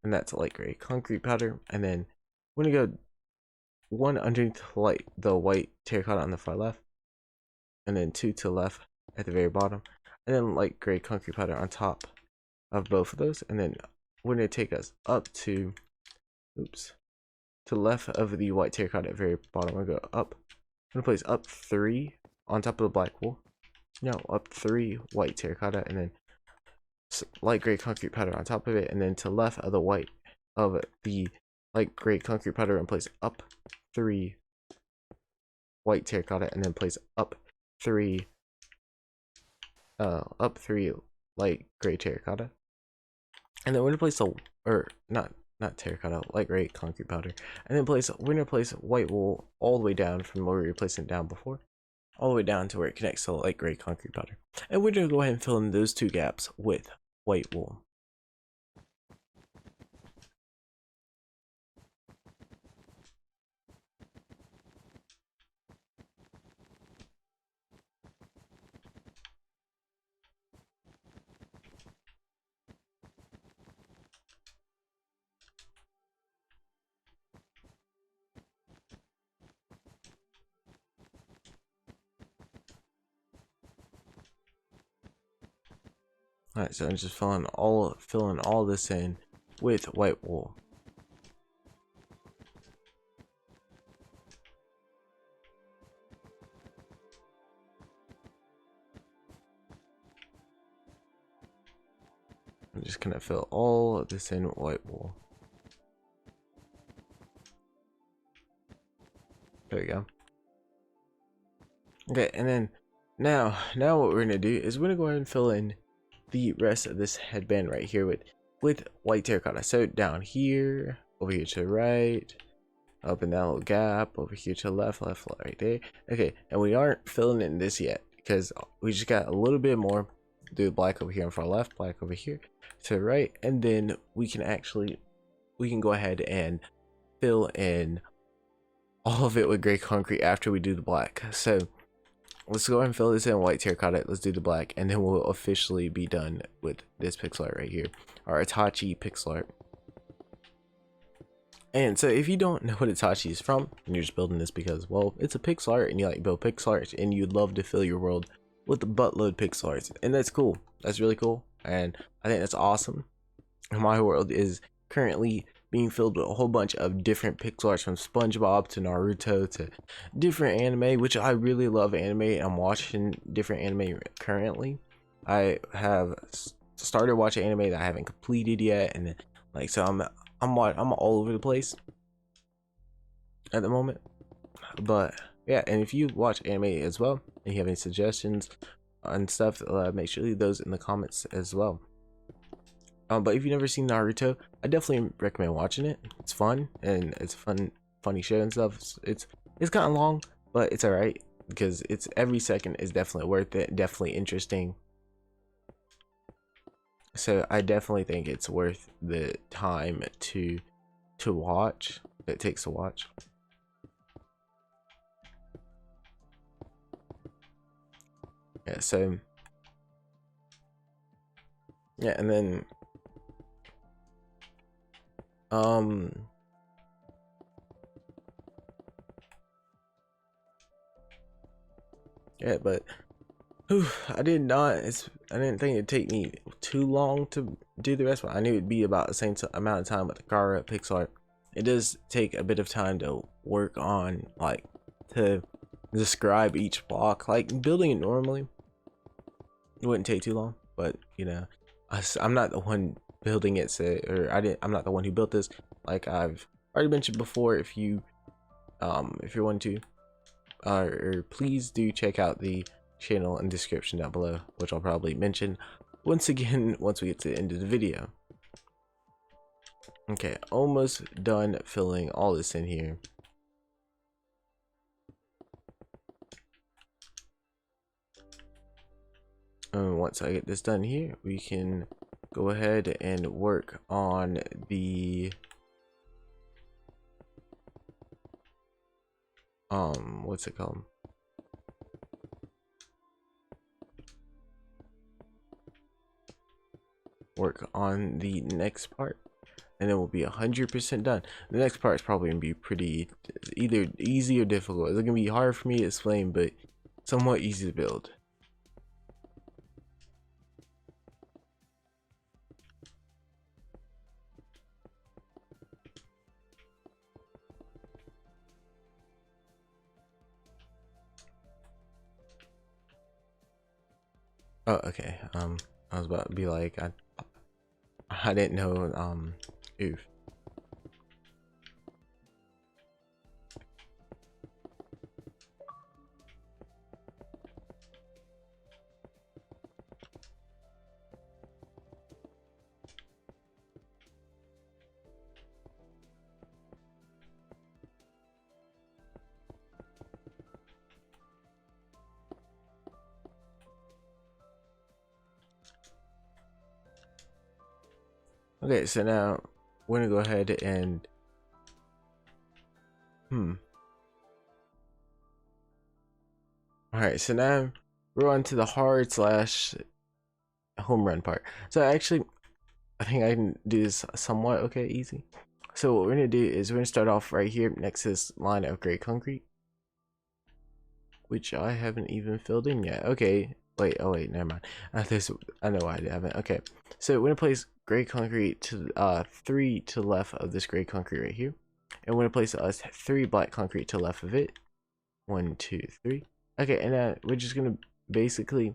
and that's light gray concrete powder. And then we're going to go 1 underneath the white terracotta on the far left, and then 2 to the left at the very bottom, and then light gray concrete powder on top of both of those. And then we're going to take us up to the left of the white terracotta at the very bottom. We're going to go up. I'm going to place up 3 on top of the black wool. No, up 3 white terracotta, and then light gray concrete powder on top of it. And then to the left of the light gray concrete powder, and place up 3 white terracotta, and then place up 3 light gray terracotta, and then we're gonna place a, or not terracotta, light gray concrete powder, and then we're gonna place white wool all the way down from where we were placing it down before, all the way down to where it connects to the light gray concrete powder, and we're gonna go ahead and fill in those two gaps with white wool. Alright, so I'm just filling all this in with white wool. I'm just gonna fill all of this in with white wool. There we go. Okay, and then now what we're gonna do is we're gonna go ahead and fill in the rest of this headband right here with white terracotta. So down here, over here to the right, up in that little gap, over here to the left, right there. Okay, and we aren't filling in this yet because we just got a little bit more. Do black over here on far left, black over here to the right, and then we can go ahead and fill in all of it with gray concrete after we do the black. So let's go ahead and fill this in white terracotta. Let's do the black, and then we'll officially be done with this pixel art right here, our Itachi pixel art. And so if you don't know what Itachi is from, and you're just building this because, well, it's a pixel art and you like build pixel art and you'd love to fill your world with buttload pixel arts, and that's cool. That's really cool, and I think that's awesome. My world is currently being filled with a whole bunch of different pixel arts, from SpongeBob to Naruto to different anime, which I really love anime. I'm watching different anime currently. I have started watching anime that I haven't completed yet, and like, so I'm all over the place at the moment. But yeah, and if you watch anime as well and you have any suggestions and stuff, make sure to leave those in the comments as well. But if you've never seen Naruto, I definitely recommend watching it. It's fun, and it's a funny show and stuff. It's kind of long, but it's alright because it's every second is definitely worth it. Definitely interesting. So I definitely think it's worth the time to watch. It takes to watch. Yeah. So yeah, and then yeah, but I didn't think it'd take me too long to do the rest, but I knew it'd be about the same amount of time with the Gara pixel art. It does take a bit of time to work on, like, to describe each block. Like, building it normally it wouldn't take too long, but you know, I'm not the one building it, so, or I'm not the one who built this. Like I've already mentioned before, if you want to, or please do check out the channel and description down below, which I'll probably mention once again once we get to the end of the video. Okay, almost done filling all this in here. Once I get this done here, we can go ahead and work on the what's it called? Work on the next part, and then we'll be 100% done. The next part is probably gonna be pretty, either easy or difficult. It's gonna be hard for me to explain, but somewhat easy to build. Oh, okay. I was about to be like, I didn't know. Oof. Okay, so now we're gonna go ahead and Alright, so now we're on to the hard slash home run part. So actually, I think I can do this somewhat okay, easy. So what we're gonna do is we're gonna start off right here next to this line of gray concrete, which I haven't even filled in yet. Okay, wait, oh wait, never mind. I know why I haven't. Okay, so we're gonna place gray concrete to 3 to the left of this gray concrete right here, and we're gonna place 3 black concrete to the left of it. 1, 2, 3. Okay, and then we're just gonna basically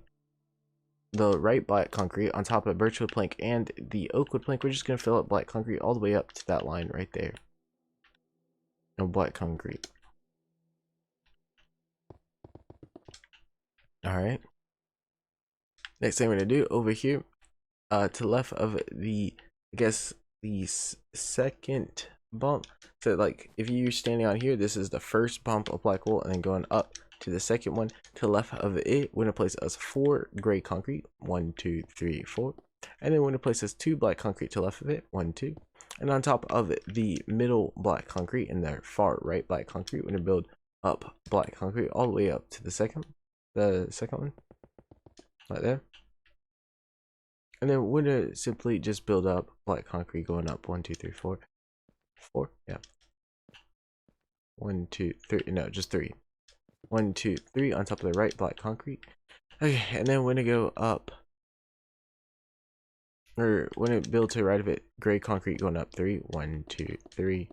the right black concrete on top of birchwood plank and the oakwood plank. We're just gonna fill up black concrete all the way up to that line right there. No black concrete. All right. Next thing we're gonna do over here, to the left of the, I guess the second bump. So like if you're standing on here, this is the first bump of black wool, and then going up to the second one to the left of it, we're gonna place us 4 gray concrete. 1, 2, 3, 4. And then we're gonna place us 2 black concrete to the left of it. 1, 2. And on top of it, the middle black concrete and the far right black concrete, we're gonna build up black concrete all the way up to the second one, right there. And then we're gonna simply just build up black concrete going up 1, 2, 3, 4. 4, yeah. 1, 2, 3, no, just 3. 1, 2, 3 on top of the right black concrete. Okay, and then we're gonna go up, or we're gonna build to the right of it, gray concrete going up 3. 1, 2, 3.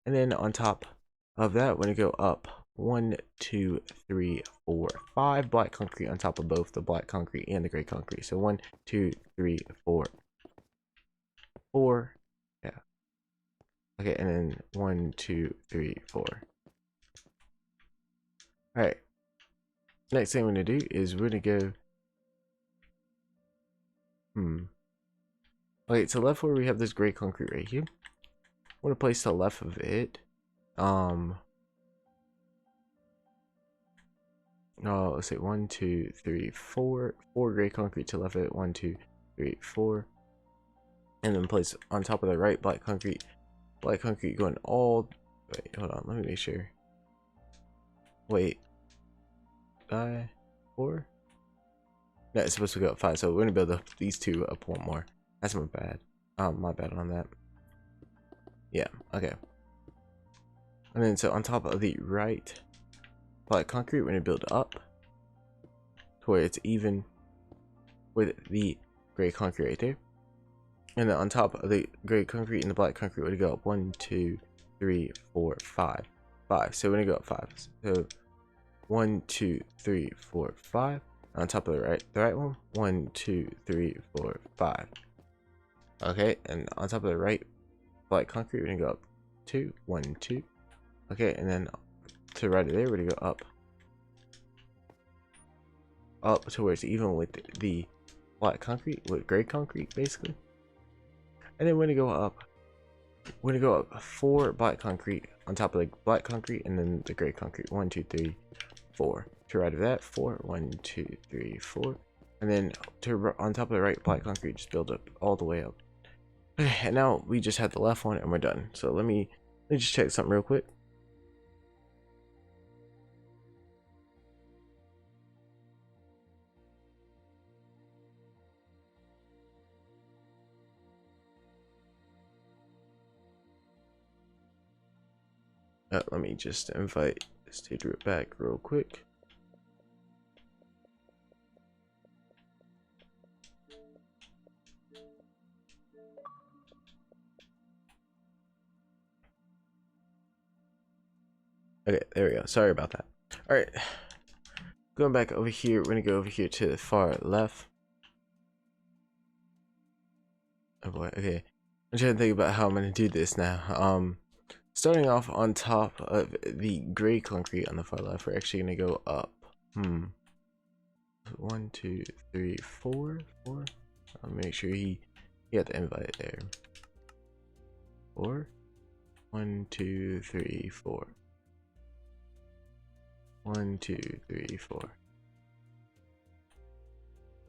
And then on top of that, we're gonna go up 1, 2, 3, 4, 5 black concrete on top of both the black concrete and the gray concrete. So 1, 2, 3, 4, 4. Yeah. Okay, and then 1, 2, 3, 4. All right. Next thing we're gonna do is we're gonna go. Okay, to the left where we have this gray concrete right here, I'm gonna place to the left of it. No, let's say 1, 2, 3, 4. 4 gray concrete to the left of it. 1, 2, 3, 4. And then place on top of the right black concrete. Black concrete going all. Wait, hold on. Let me make sure. Wait. 4? No, it's supposed to go up 5. So we're gonna build up these 2 up 1 more. That's my bad. My bad on that. Yeah. Okay. And then so on top of the right black concrete, we're gonna build up to where it's even with the gray concrete right there. And then on top of the gray concrete and the black concrete, we're gonna go up 1, 2, 3, 4, 5. 5. So we're gonna go up 5. So 1, 2, 3, 4, 5. On top of the right one. 1, 2, 3, 4, 5. Okay, and on top of the right black concrete, we're gonna go up 2. 1, 2. Okay, and then to the right of there, we're gonna go up to where it's even with the black concrete, with gray concrete basically. And then we're gonna go up 4 black concrete on top of the black concrete, and then the gray concrete. 1, 2, 3, 4. To the right of that, 4. 1, 2, 3, 4. And then on top of the right black concrete, just build up all the way up. Okay, and now we just have the left one and we're done. So let me just check something real quick. Let me just invite stage root back real quick. Okay, there we go. Sorry about that. All right, going back over here, we're gonna go over here to the far left. Oh boy. Okay, I'm trying to think about how I'm gonna do this now. Starting off on top of the gray concrete on the far left, we're actually gonna go up. 1, 2, 3, 4. I'll make sure he got the invite there. 4. 1, 2, 3, 4. 1, 2, 3, 4.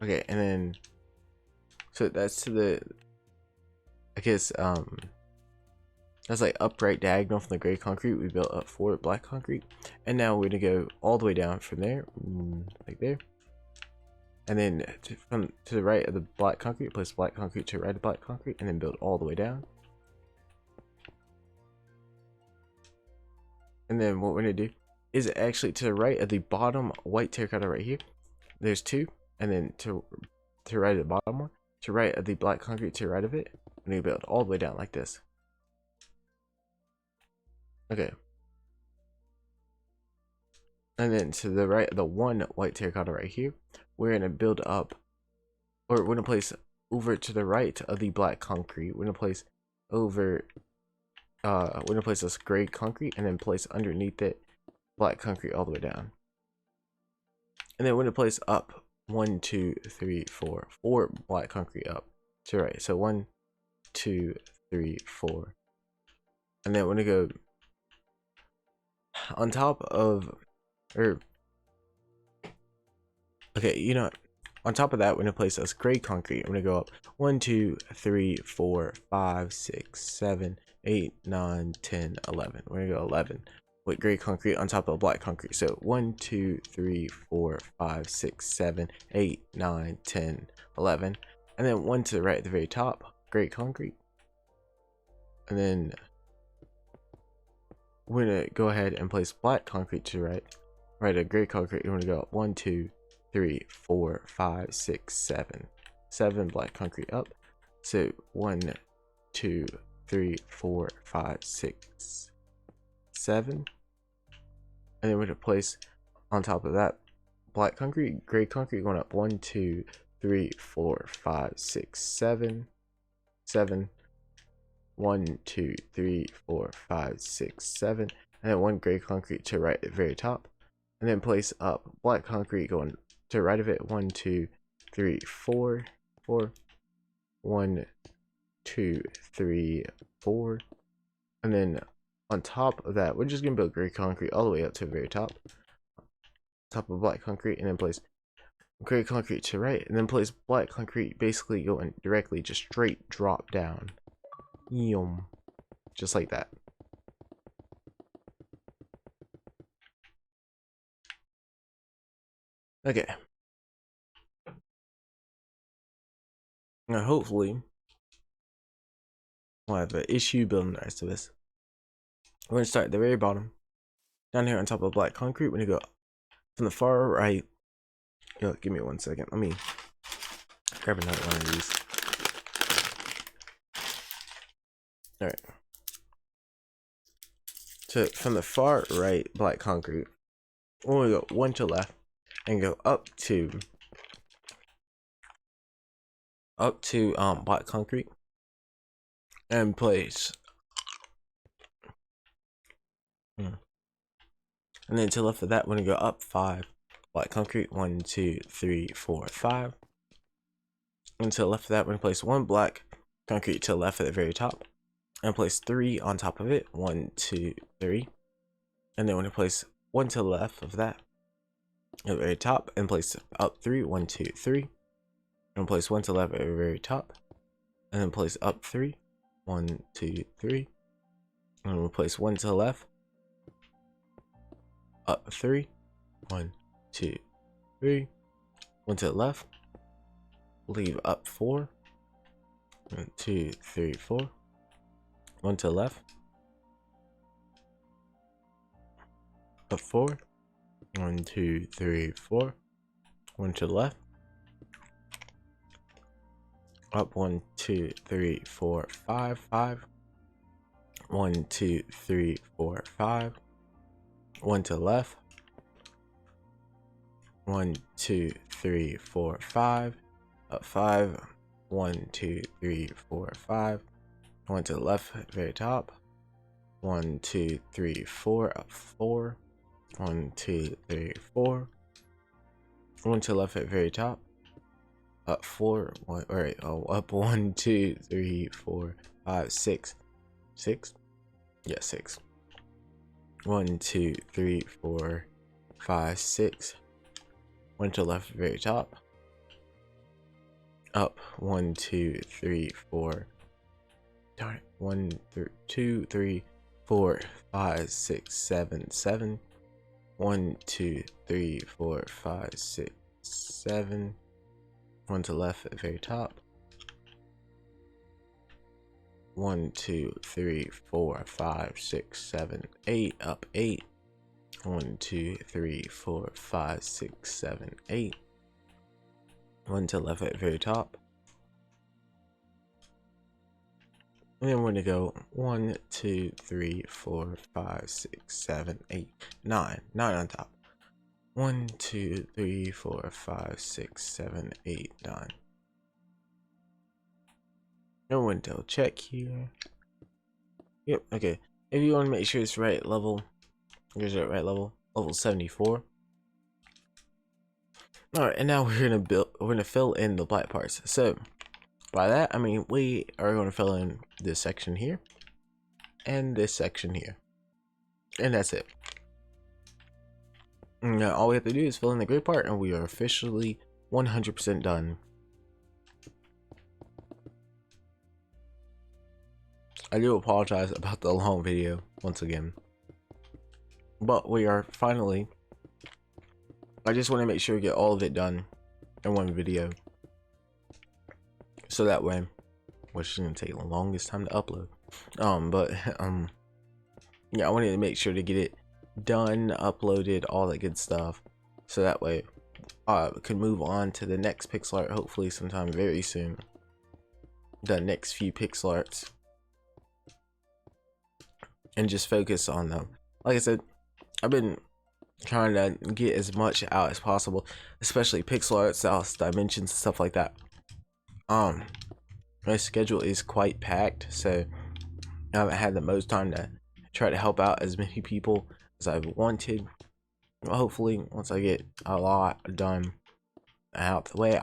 Okay, and then so that's to the I guess that's like upright diagonal from the gray concrete we built up for black concrete, and now we're gonna go all the way down from there, like there, and then to the right of the black concrete, place black concrete to the right of black concrete, and then build all the way down. And then what we're gonna do is actually to the right of the bottom white terracotta right here, there's two, and then to the right of the bottom one, to the right of the black concrete to the right of it, we're gonna build all the way down like this. Okay. And then to the right of the one white terracotta right here, we're gonna build up, or we're gonna place over to the right of the black concrete. We're gonna place over, we're gonna place this gray concrete, and then place underneath it black concrete all the way down. And then we're gonna place up 1, 2, 3, 4, 4 black concrete up to the right. So 1, 2, 3, 4, and then we're gonna go on top of, or okay, you know, on top of that, we're gonna place this gray concrete. I'm gonna go up 1, 2, 3, 4, 5, 6, 7, 8, 9, 10, 11. We're gonna go 11 with gray concrete on top of black concrete. So 1, 2, 3, 4, 5, 6, 7, 8, 9, 10, 11, and then one to the right at the very top, gray concrete. And then we're gonna go ahead and place black concrete to the right of gray concrete. We're gonna go up 1, 2, 3, 4, 5, 6, 7, 7 black concrete up. So 1, 2, 3, 4, 5, 6, 7, and then we're gonna place on top of that black concrete, gray concrete, going up 1, 2, 3, 4, 5, 6, 7, 7, 1, 2, 3, 4, 5, 6, 7, and then one gray concrete to right at the very top, and then place up black concrete going to the right of it, 1, 2, 3, 4, 4, 1, 2, 3, 4, and then on top of that, we're just gonna build gray concrete all the way up to the very top of black concrete, and then place gray concrete to the right, and then place black concrete basically going directly, just straight drop down. Yum. Just like that. Okay. Now hopefully we'll have an issue building the rest of this. We're gonna start at the very bottom. Down here on top of black concrete, we're gonna go from the far right. Give me 1 second. Let me grab another one of these. Alright. So from the far right black concrete, we're gonna go 1 to the left and go up to black concrete and place and then to the left of that, we're gonna go up 5 black concrete, 1, 2, 3, 4, 5, and to the left of that, we're gonna place 1 black concrete to the left at the very top and place 3 on top of it, 1, 2, 3, and then we're gonna place 1 to the left of that at the very top and place up 3, 1, 2, 3, and place 1 to the left at the very top, and then place up 3, 1, 2, 3, and we'll place 1 to the left, up 3, 1, 2, 3, 1 to the left, leave up 4, 1, 2, 3, 4, 1 to the left, up 4, 1, 2, 3, 4, 1 to the left, up 1, 2, 3, 4, 5, 5, 1, 2, 3, 4, 5, 1 to the left, 1, 2, 3, 4, 5, up 5, 1, 2, 3, 4, 5, 1 to the left at the very top, 1, 2, 3, 4, up 4, 1, 2, 3, 4, 1 to the left at the very top, up 4, 1, alright, up 1, 2, 3, 4, 5, 6, 6, yeah, 6, 1, 2, 3, 4, 5, 6, 1 to the left at the very top, up 1, 2, 3, 4, Darn it. 1, 2, 3, 4, 5, 6, 7, 7. 1, 2, 3, 4, 5, 6, 7. One to the left at the very top. 1, 2, 3, 4, 5, 6, 7, 8. Up 8. 1, 2, 3, 4, 5, 6, 7, 8. One to the left at the very top. And then we're going to go 1, 2, 3, 4, 5, 6, 7, 8, 9. 9 on top. 1, 2, 3, 4, 5, 6, 7, 8, 9. No window check here. Yep, okay. If you want to make sure it's right level, here's the right level. Level 74. Alright, and now we're gonna fill in the black parts. So by that I mean we are gonna fill in this section here and this section here. And that's it. Now all we have to do is fill in the gray part and we are officially 100% done. I do apologize about the long video once again, but we are finally, I just want to make sure we get all of it done in one video, so that way, which is going to take the longest time to upload, yeah, I wanted to make sure to get it done, uploaded, all that good stuff, so that way we can move on to the next pixel art, hopefully sometime very soon, the next few pixel arts, and just focus on them. Like I said, I've been trying to get as much out as possible, especially pixel art, styles, dimensions, stuff like that. My schedule is quite packed, so I haven't had the most time to try to help out as many people as I've wanted. Hopefully, once I get a lot done out the way,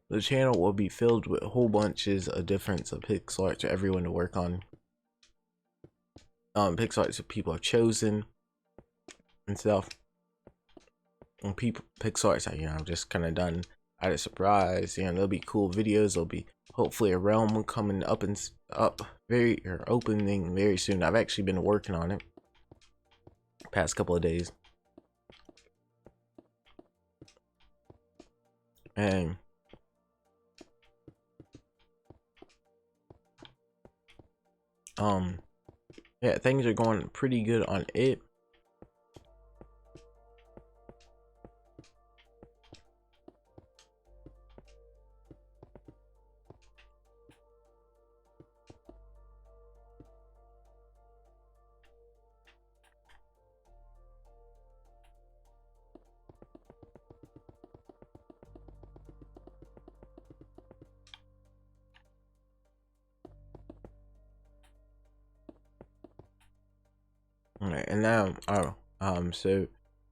the channel will be filled with whole bunches of different pixel art for everyone to work on. Pixel arts that people have chosen and stuff. And pixel arts that, you know, just kind of done out of surprise. You know, there'll be cool videos. There'll be hopefully a realm coming up and opening very soon. I've actually been working on it past couple of days, and yeah, things are going pretty good on it. Alright, and now, so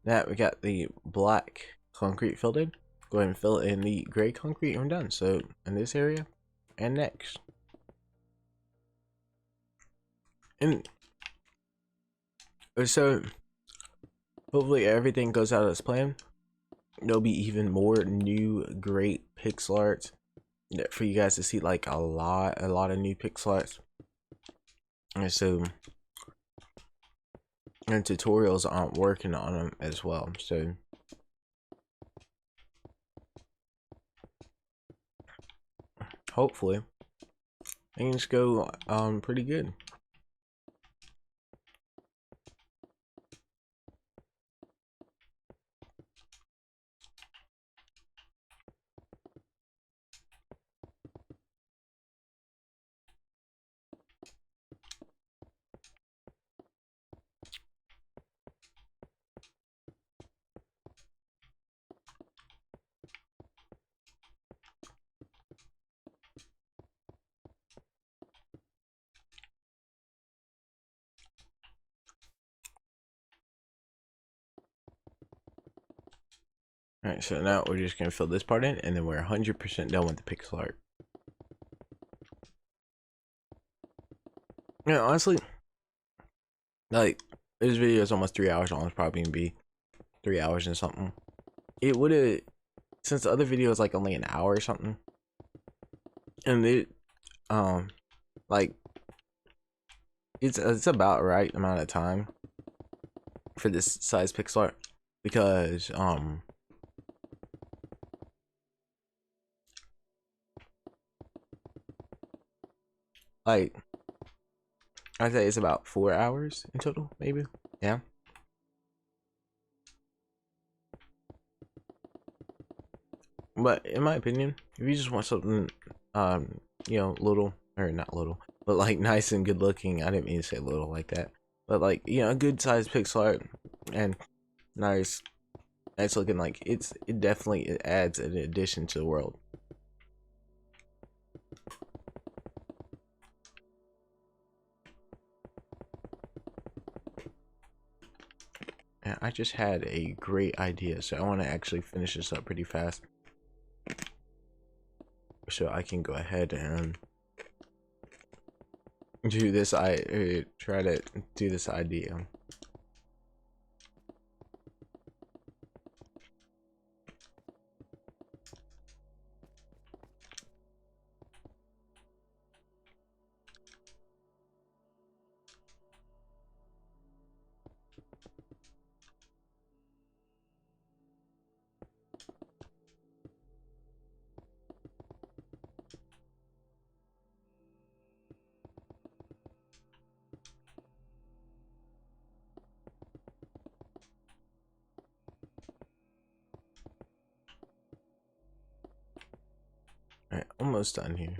now we got the black concrete filled in. Go ahead and fill in the gray concrete and we're done. So in this area and next. And so hopefully everything goes out as planned. There'll be even more new great pixel arts for you guys to see, like a lot of new pixel arts. And so, and tutorials aren't working on them as well, so hopefully things go pretty good. Alright, so now we're just gonna fill this part in and then we're 100% done with the pixel art. Yeah, honestly, like, this video is almost 3 hours long. It's probably gonna be 3 hours and something. It would have, since the other video is like only an hour or something, and it like it's about right amount of time for this size pixel art, because like I'd say it's about 4 hours in total, maybe. Yeah. But in my opinion, if you just want something, you know, little, or not little, but like nice and good looking, I didn't mean to say little like that, but like, you know, a good size pixel art and nice looking, like it definitely adds an addition to the world. And I just had a great idea, so I want to actually finish this up pretty fast, so I can go ahead and do this. I try to do this idea. Alright, almost done here.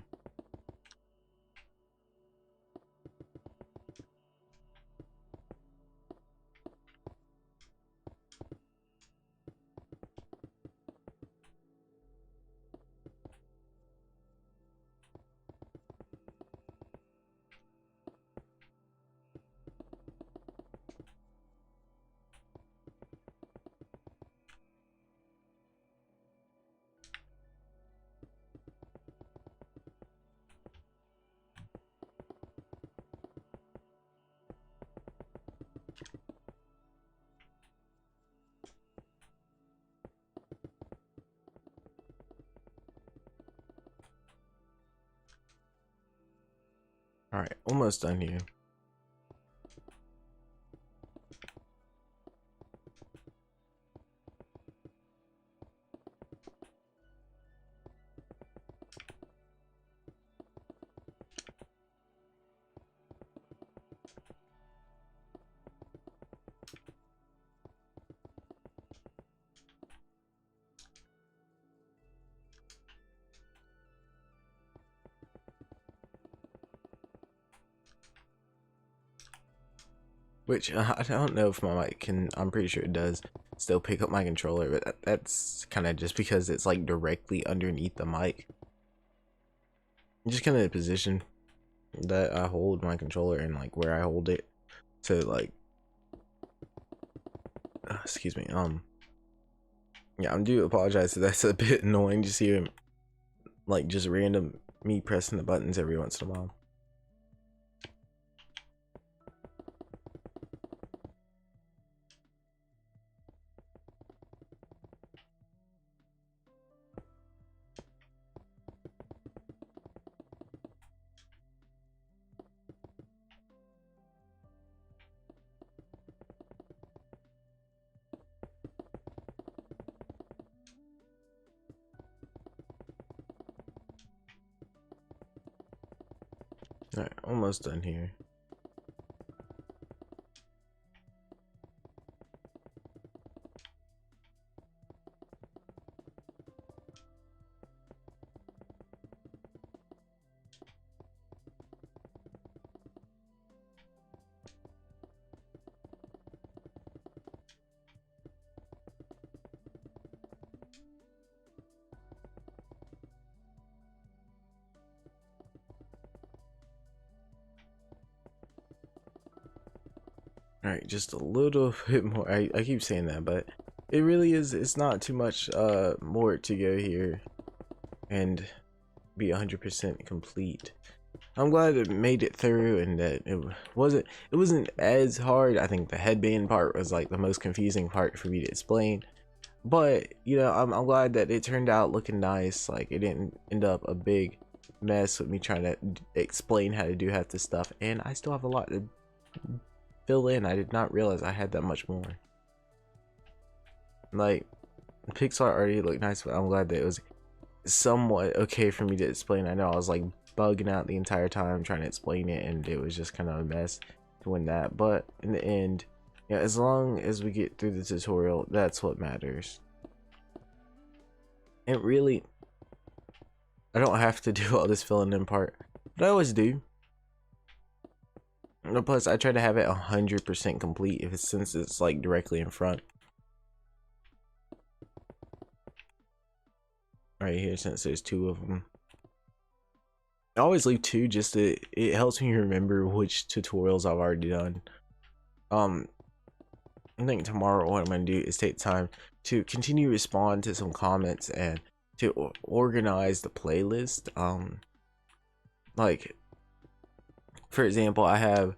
Alright, almost done here. Which I don't know if my mic can, I'm pretty sure it does still pick up my controller, but that's kind of just because it's like directly underneath the mic. Just kind of the position that I hold my controller and like where I hold it to like, excuse me, yeah, I do apologize if that's a bit annoying, just hearing like just random me pressing the buttons every once in a while. Alright, almost done here. Alright, just a little bit more. I keep saying that, but it really is, it's not too much more to go here and be 100% complete. I'm glad it made it through and that it wasn't as hard. I think the headband part was like the most confusing part for me to explain. But you know, I'm glad that it turned out looking nice. Like it didn't end up a big mess with me trying to explain how to do half this stuff, and I still have a lot to fill in. I did not realize I had that much more. Like, Pixar already looked nice, but I'm glad that it was somewhat okay for me to explain. I know I was like bugging out the entire time trying to explain it, and it was just kind of a mess doing that. But in the end, yeah, as long as we get through the tutorial, that's what matters. And really, I don't have to do all this filling in part, but I always do. And plus, I try to have it 100% complete if it's, since it's like directly in front. Right here, since there's 2 of them. I always leave 2 just to, it helps me remember which tutorials I've already done. I think tomorrow what I'm going to do is take time to continue to respond to some comments and to organize the playlist. Like, for example, I have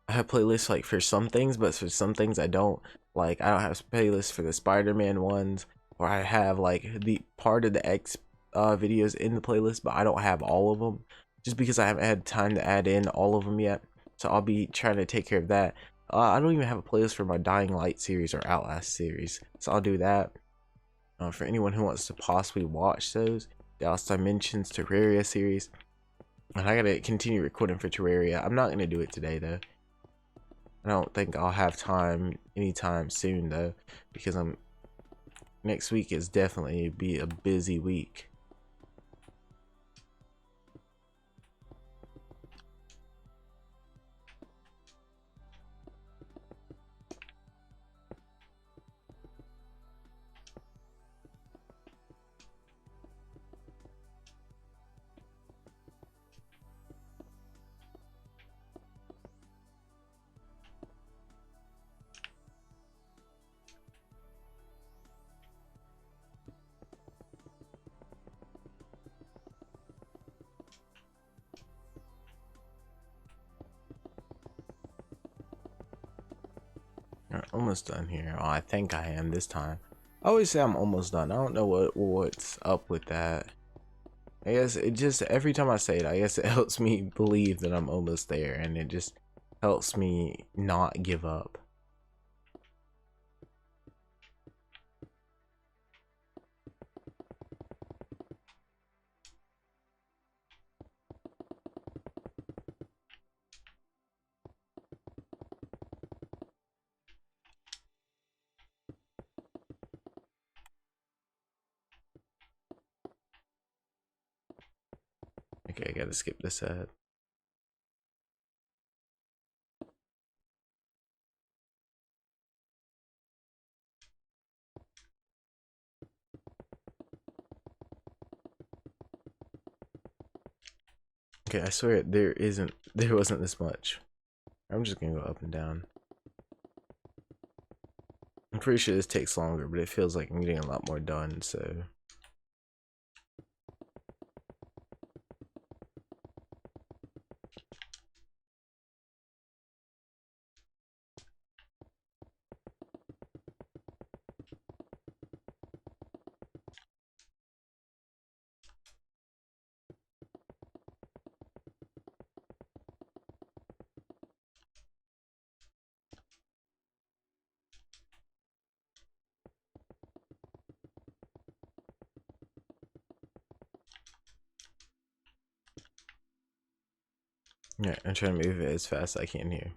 playlists like for some things, but for some things I don't. Like, I don't have playlists for the Spider-Man ones, or I have like the part of the X videos in the playlist, but I don't have all of them, just because I haven't had time to add in all of them yet. So I'll be trying to take care of that. I don't even have a playlist for my Dying Light series or Outlast series, so I'll do that. For anyone who wants to possibly watch those, the Lost Dimensions Terraria series, and I gotta continue recording for Terraria. I'm not gonna do it today though. I don't think I'll have time anytime soon though, because next week is definitely be a busy week. Almost done here. Oh, I think I am this time. I always say I'm almost done. I don't know what's up with that. I guess it just, every time I say it, I guess it helps me believe that I'm almost there, and it just helps me not give up. Okay, I gotta skip this ad. Okay, I swear there wasn't this much. I'm just gonna go up and down. I'm pretty sure this takes longer, but it feels like I'm getting a lot more done, so. Yeah, I'm trying to move it as fast as I can here.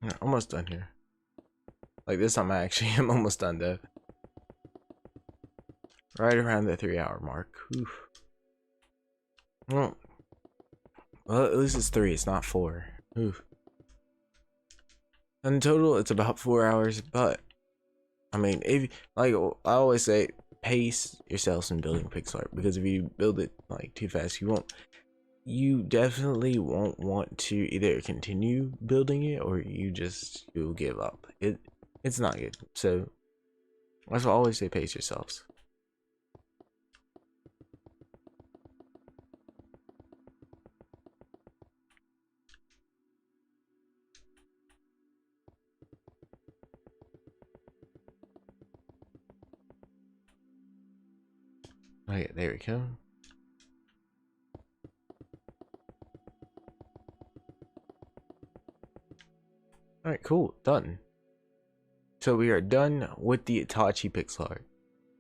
Yeah, almost done here. Like, this time I actually am almost done though. Right around the 3-hour mark. Oof. Well, at least it's 3, it's not 4. Oof. In total, it's about 4 hours, but I mean, if like I always say, pace yourselves in building pixel art, because if you build it like too fast, you definitely won't want to either continue building it or you'll give up. It's not good. So that's why I always say, pace yourselves. Okay, there we go. All right, cool, done. So we are done with the Itachi pixel art.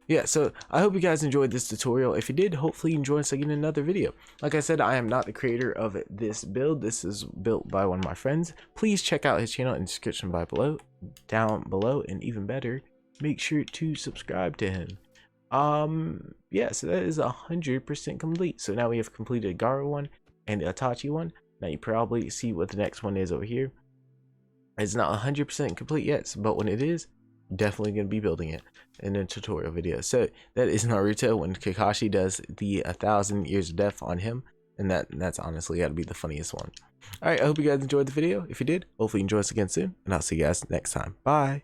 Yeah, so I hope you guys enjoyed this tutorial. If you did, hopefully you enjoy us again in another video. Like I said, I am not the creator of this build. This is built by one of my friends. Please check out his channel in the description down below, and even better, make sure to subscribe to him. Yeah, so that is 100% complete. So now we have completed Gaara one and the Itachi one. Now you probably see what the next one is over here. It's not 100% complete yet, but when it is, definitely going to be building it in a tutorial video. So that is Naruto when Kakashi does the 1,000 years of death on him, and that's honestly got to be the funniest one. All right, I hope you guys enjoyed the video. If you did, hopefully you enjoy us again soon, and I'll see you guys next time. Bye.